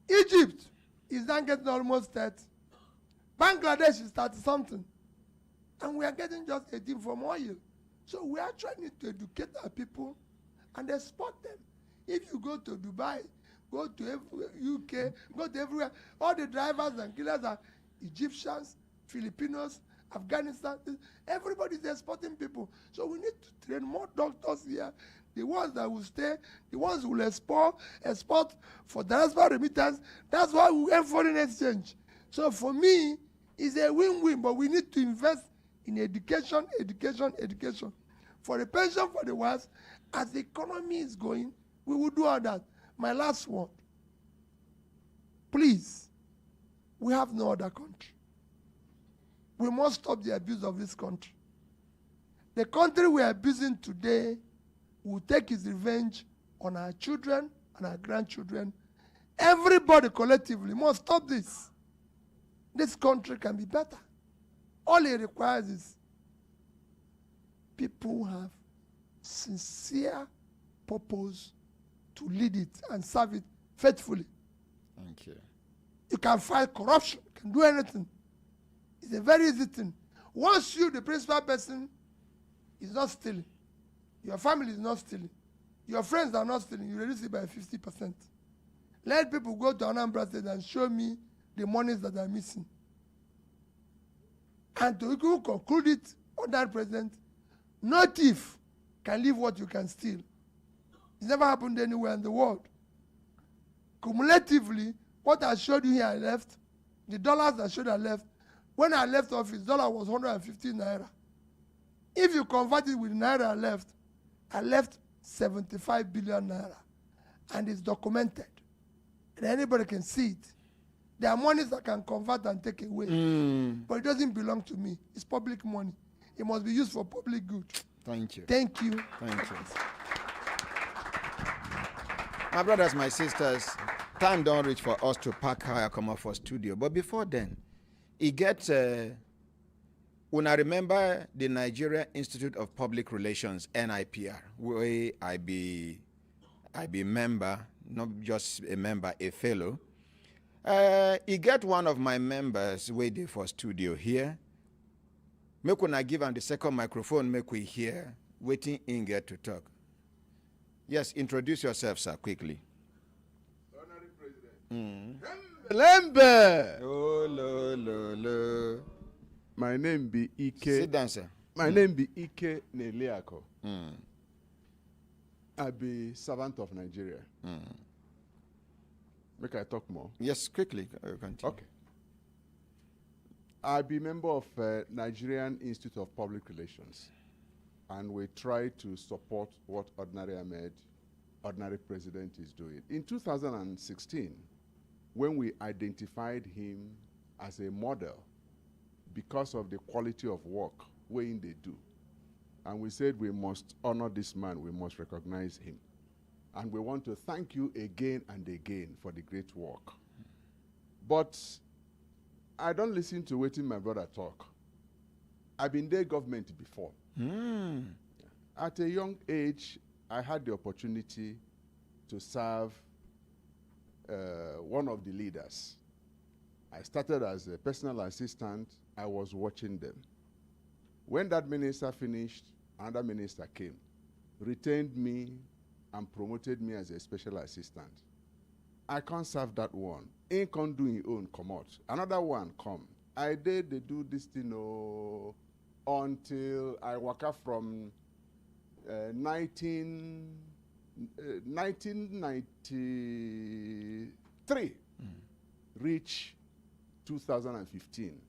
Speaker 4: Egypt is now getting almost 30. Bangladesh is 30 something. And we are getting just 18 from oil. So we are trying to educate our people and export them. If you go to Dubai, go to UK, go to everywhere, all the drivers and killers are Egyptians, Filipinos, Afghanistan. Everybody is exporting people. So we need to train more doctors here. The ones that will stay, the ones who will export for diaspora remittance. That's why we have foreign exchange. So for me, it's a win-win, but we need to invest in education. For the pension for the wives, as the economy is going, we will do all that. My last word. Please, we have no other country. We must stop the abuse of this country. The country we are abusing today will take its revenge on our children and our grandchildren. Everybody collectively must stop this. This country can be better. All it requires is people who have sincere purpose to lead it and serve it faithfully.
Speaker 1: Thank you.
Speaker 4: You can fight corruption, you can do anything. It's a very easy thing. Once you, the principal person, is not stealing, your family is not stealing, your friends are not stealing, you reduce it by 50%. Let people go to Anambra State and show me the monies that are missing. And to conclude it, under president, no thief can leave what you can steal. It's never happened anywhere in the world. Cumulatively, what I showed you here I left, the dollars I showed I left, when I left office, dollar was 150 naira. If you convert it with naira I left 75 billion naira. And it's documented. And anybody can see it. There are monies that can convert and take away. But it doesn't belong to me. It's public money. It must be used for public good.
Speaker 1: Thank you.
Speaker 4: Thank you.
Speaker 1: Thank you. My brothers, my sisters, time don't reach for us to pack higher come up for studio. But before then, it gets when I remember the Nigeria Institute of Public Relations, NIPR, where I be member, not just a member, a fellow. He get one of my members waiting for studio here. Make when I give him the second microphone, make we hear waiting in get to talk. Yes, introduce yourself, sir, quickly.
Speaker 2: Lember.
Speaker 1: Oh, lo.
Speaker 2: My name be Ike.
Speaker 1: Sit down, sir.
Speaker 2: My name be Ike Neliako. I be servant of Nigeria. Make I talk more?
Speaker 1: Yes, quickly. Continue.
Speaker 2: Okay. I be member of Nigerian Institute of Public Relations, and we try to support what ordinary president is doing. In 2016, when we identified him as a model because of the quality of work they do, and we said we must honor this man, we must recognize him. And we want to thank you again and again for the great work. But I don't listen to waiting my brother talk. I've been there government before. At a young age, I had the opportunity to serve one of the leaders. I started as a personal assistant. I was watching them. When that minister finished, another minister came, retained me, and promoted me as a special assistant. I can't serve that one. Ain't can do his own, come out. Another one come. I did they do this thing until I work out from 1993, reach 2015,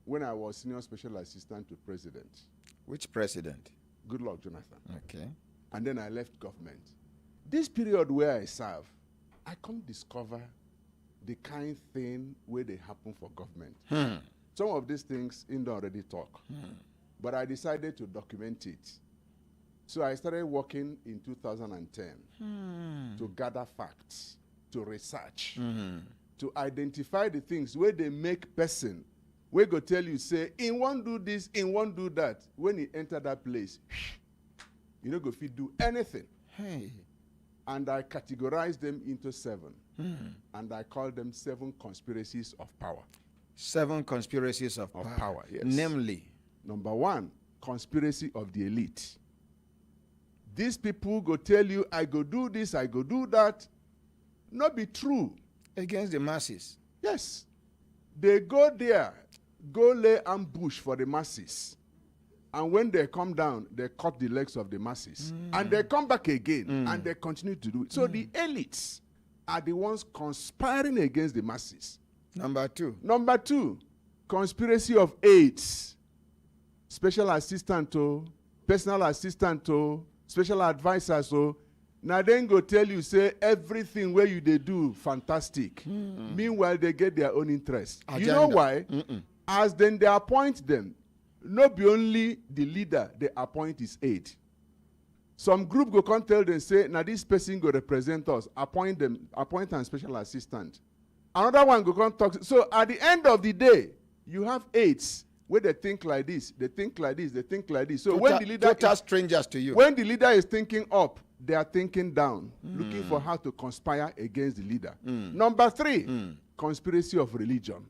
Speaker 6: when I was senior special assistant to president.
Speaker 1: Which president?
Speaker 6: Goodluck Jonathan.
Speaker 1: Okay.
Speaker 6: And then I left government. This period where I serve, I can't discover the kind thing where they happen for government. Some of these things in already talk. But I decided to document it. So I started working in 2010 to gather facts, to research, to identify the things where they make person, where go tell you, say, in one do this, in one do that. When you enter that place, you don't go fit do anything.
Speaker 1: Hey.
Speaker 6: And I categorize them into 7. And I call them 7 conspiracies of power.
Speaker 1: 7 conspiracies of
Speaker 6: power, yes.
Speaker 1: Namely,
Speaker 6: number 1, conspiracy of the elite. These people go tell you, I go do this, I go do that. Not be true.
Speaker 1: Against the masses.
Speaker 6: Yes. They go there, go lay ambush for the masses. And when they come down, they cut the legs of the masses. And they come back again, and they continue to do it. So the elites are the ones conspiring against the masses.
Speaker 1: Number 2.
Speaker 6: Number 2, conspiracy of aides. Special assistant to, personal assistant to, special advisor to. Now then go tell you, say, everything where you they do, fantastic. Meanwhile, they get their own interest.
Speaker 1: Agenda.
Speaker 6: You know why? As then they appoint them, not be only the leader they appoint his aide. Some group go come tell them, say, now this person go represent us, appoint an special assistant. Another one go come talk. So at the end of the day, you have aides where they think like this, they think like this, they think like this. So when the leader
Speaker 1: total strangers to you.
Speaker 6: When the leader is thinking up, they are thinking down, looking for how to conspire against the leader. Number 3, conspiracy of religion.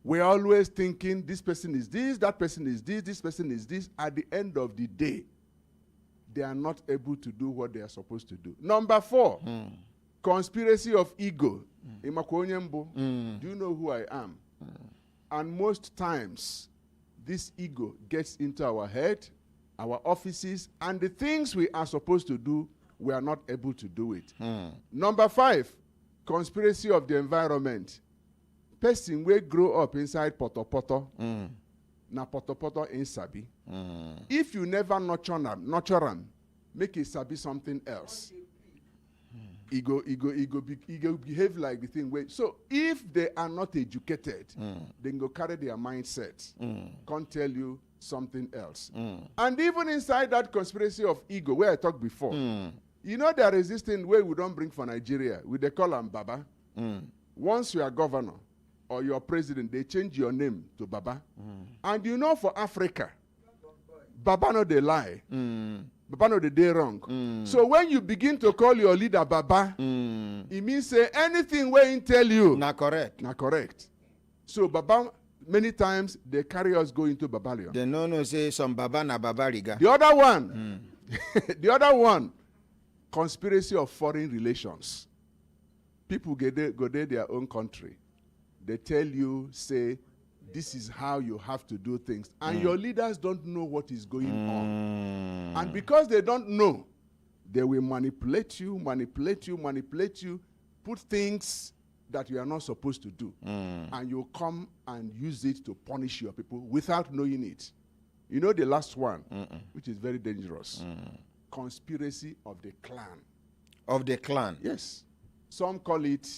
Speaker 6: We're always thinking this person is this, that person is this person is this. At the end of the day, they are not able to do what they are supposed to do. Number 4, conspiracy of ego. Do you know who I am? And most times, this ego gets into our head, our offices, and the things we are supposed to do, we are not able to do it. Number 5, conspiracy of the environment. Person will grow up inside poto, na poto in sabi. If you never nurture them, make it sabi something else. Ego behave like the thing. So if they are not educated, they go carry their mindset. Can't tell you something else. And even inside that conspiracy of ego, where I talked before, you know there is this thing where we don't bring for Nigeria, they call them Baba. Once you are governor or you are president, they change your name to Baba. And you know for Africa, Baba no they lie. Baba no they wrong. So when you begin to call your leader Baba, it means say anything where he tell you.
Speaker 1: Not correct.
Speaker 6: Not correct. So Baba, many times they carry us go into Babalion.
Speaker 1: They no say some Baba na Baba riga.
Speaker 6: The other one, the other one, conspiracy of foreign relations. People go there their own country. They tell you, say, this is how you have to do things. And your leaders don't know what is going on. And because they don't know, they will manipulate you, put things that you are not supposed to do. And you come and use it to punish your people without knowing it. You know the last one, which is very dangerous. Conspiracy of the clan.
Speaker 1: Of the clan?
Speaker 6: Yes. Some call it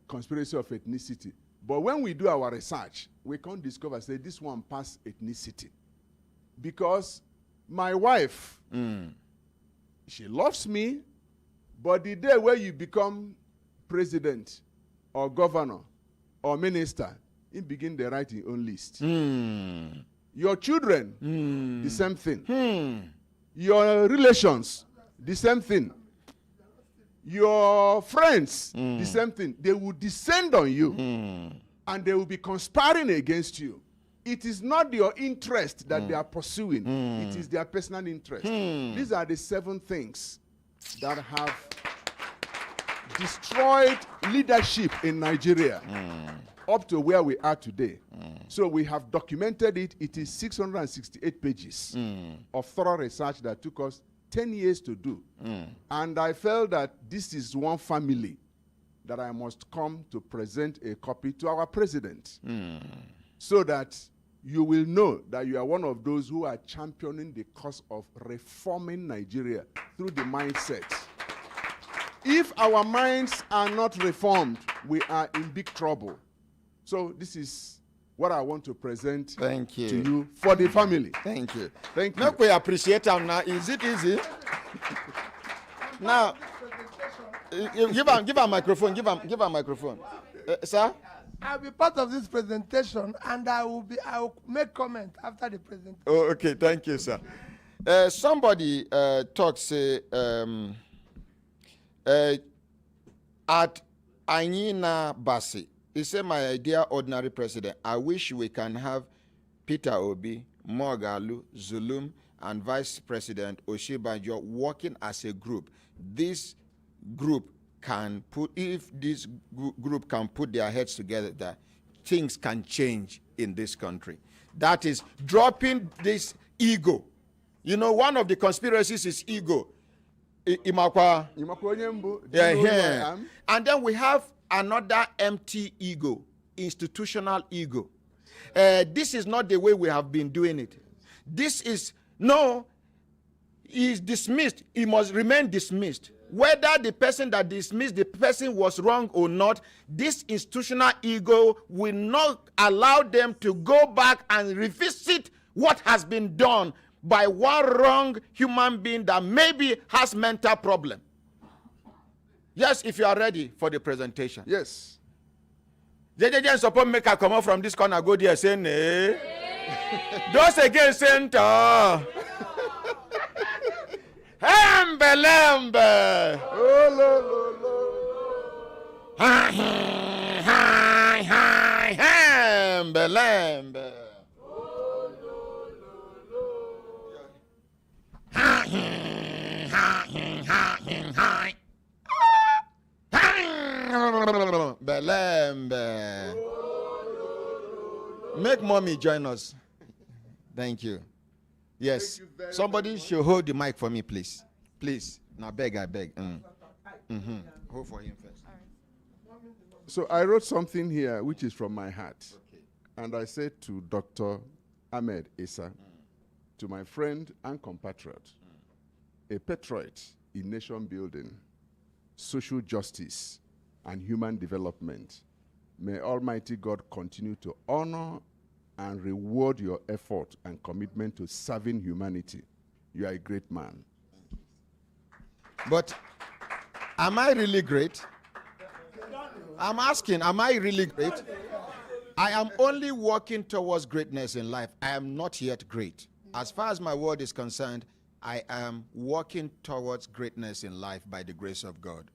Speaker 6: conspiracy of ethnicity. But when we do our research, we can't discover, say, this one pass ethnicity. Because my wife, she loves me, but the day where you become president or governor or minister, you begin to write your own list. Your children, the same thing. Your relations, the same thing. Your friends, the same thing. They will descend on you and they will be conspiring against you. It is not your interest that they are pursuing. It is their personal interest. These are the 7 things that have destroyed leadership in Nigeria up to where we are today. So we have documented it. It is 668 pages of thorough research that took us 10 years to do. And I felt that this is one family that I must come to present a copy to our president so that you will know that you are one of those who are championing the cause of reforming Nigeria through the mindset. If our minds are not reformed, we are in big trouble. So this is what I want to present to you for the family.
Speaker 1: Thank you.
Speaker 6: Thank you.
Speaker 1: Make we appreciate them now. Is it easy? Now, give a microphone. Give a microphone. Sir?
Speaker 4: I'll be part of this presentation, and I will make comment after the presentation.
Speaker 1: Oh, okay. Thank you, sir. Somebody talks at Anyina Basi. He said, my dear ordinary president, I wish we can have Peter Obi, Mogalu, Zulum, and Vice President Oshibanjo working as a group. This group can put, if this group can put their heads together, that things can change in this country. That is dropping this ego. You know, one of the conspiracies is ego. Imakwa. Yeah. And then we have another empty ego, institutional ego. This is not the way we have been doing it. This is, no, he is dismissed. He must remain dismissed. Whether the person that dismissed the person was wrong or not, this institutional ego will not allow them to go back and revisit what has been done by one wrong human being that maybe has mental problem. Yes, if you are ready for the presentation.
Speaker 6: Yes.
Speaker 1: JJ suppose make her come out from this corner, go there, say nay. Those against center. Lember, Lember.
Speaker 6: Oh, lo, lo, lo.
Speaker 1: Hi, hi, hi, Lember, Lember. Hi, hi, hi. Belembe. Make mommy join us. Thank you. Yes. Somebody should hold the mic for me, please. Please. Now I beg. Hold for him first.
Speaker 6: So I wrote something here which is from my heart. Okay. And I said to Dr. Ahmed Issa, to my friend and compatriot, a patriot in nation building, social justice, and human development, may Almighty God continue to honor and reward your effort and commitment to serving humanity. You are a great man.
Speaker 1: But am I really great? I'm asking, am I really great? I am only working towards greatness in life. I am not yet great. As far as my word is concerned, I am working towards greatness in life by the grace of God.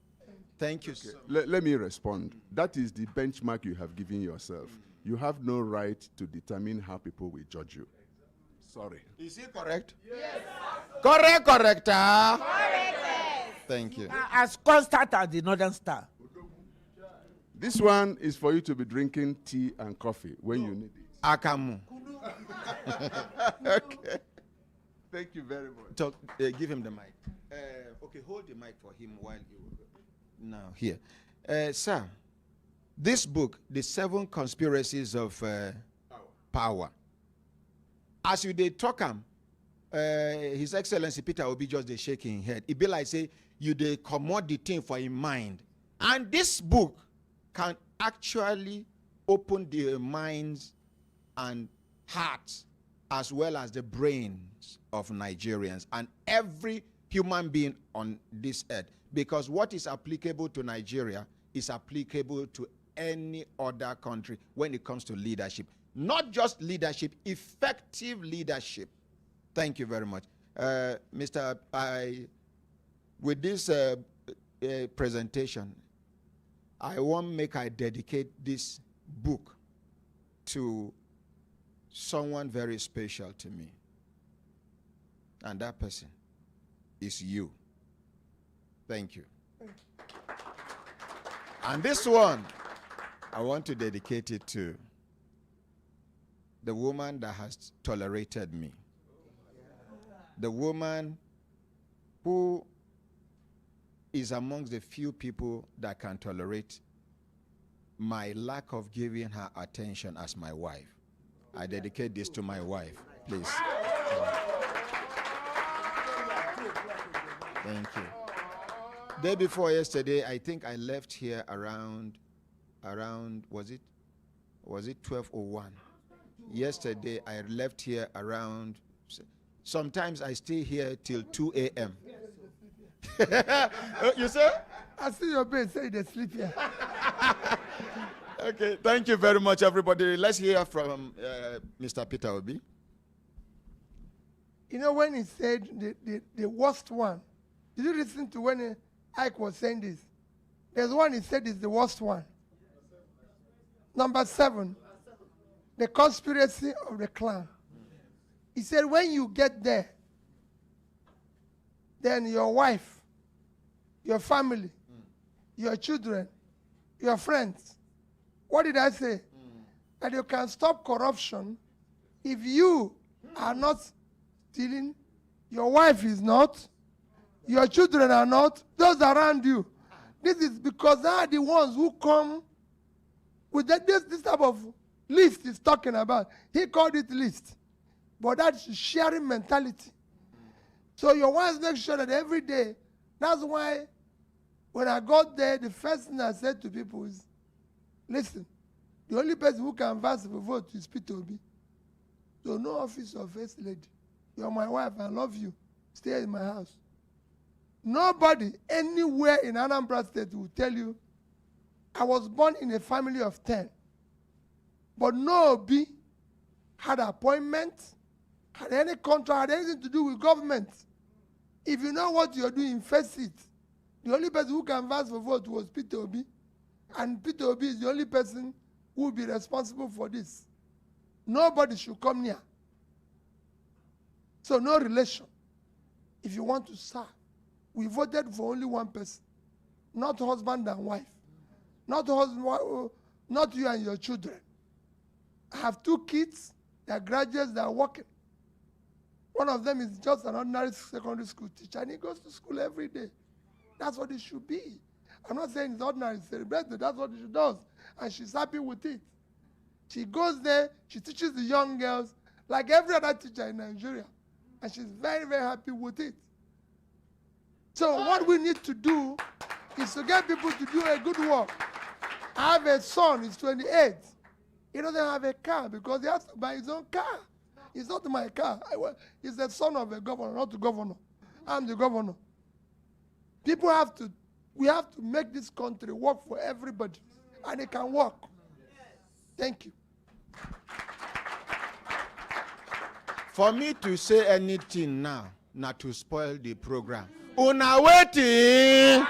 Speaker 1: Thank you,
Speaker 6: okay.
Speaker 1: sir.
Speaker 6: Let me respond. That is the benchmark you have given yourself. You have no right to determine how people will judge you. Sorry.
Speaker 1: Is he correct? Yes. Correct. Correct. Thank you.
Speaker 3: As constant as the Northern Star.
Speaker 6: This one is for you to be drinking tea and coffee when you need it.
Speaker 1: Akamu. Okay.
Speaker 6: Thank you very much.
Speaker 1: Talk, give him the mic. Okay, hold the mic for him while you... Now, here. Sir, this book, The 7 Conspiracies of Power. As you dey talk His Excellency Peter Obi just dey shaking head. It be like say, you dey comot the thing for him mind. And this book can actually open the minds and hearts as well as the brains of Nigerians and every human being on this earth. Because what is applicable to Nigeria is applicable to any other country when it comes to leadership. Not just leadership, effective leadership. Thank you very much. Mr. With this presentation, I want make I dedicate this book to someone very special to me. And that person is you. Thank you. And this one, I want to dedicate it to the woman that has tolerated me. The woman who is amongst the few people that can tolerate my lack of giving her attention as my wife. I dedicate this to my wife, please. Thank you. Day before yesterday, I think I left here around was it 12:01? Yesterday I left here around. Sometimes I stay here till 2 a.m. You say?
Speaker 4: I see your bed say they sleep here.
Speaker 1: Okay, thank you very much, everybody. Let's hear from Mr. Peter Obi.
Speaker 4: You know, when he said the worst one, did you listen to when Ike was saying this? There's one he said is the worst one. Number 7, the conspiracy of the clan. He said when you get there, then your wife, your family, your children, your friends, what did I say? That you can stop corruption if you are not stealing, your wife is not, your children are not, those around you. This is because they are the ones who come with this type of list he's talking about. He called it list. But that's sharing mentality. So your wife makes sure that every day, that's why when I got there, the first thing I said to people is, listen, the only person who can advance for vote is Peter Obi. So no office of first lady. You're my wife, I love you. Stay in my house. Nobody anywhere in Anambra State will tell you, I was born in a family of 10. But no Obi had appointments, had any contract, had anything to do with government. If you know what you're doing, face it. The only person who can advance for vote was Peter Obi. And Peter Obi is the only person who will be responsible for this. Nobody should come near. So no relation. If you want to serve, we voted for only one person, not husband and wife, not husband, not you and your children. I have 2 kids, they are graduates, they are working. One of them is just an ordinary secondary school teacher, and he goes to school every day. That's what it should be. I'm not saying it's ordinary, it's celebrated, that's what she does, and she's happy with it. She goes there, she teaches the young girls, like every other teacher in Nigeria, and she's very, very happy with it. So what we need to do is to get people to do a good work. I have a son, he's 28. He doesn't have a car because he has to buy his own car. It's not my car. He's the son of a governor, not the governor. I'm the governor. We have to make this country work for everybody, and it can work. Thank you.
Speaker 1: For me to say anything now, not to spoil the program. Una waiting.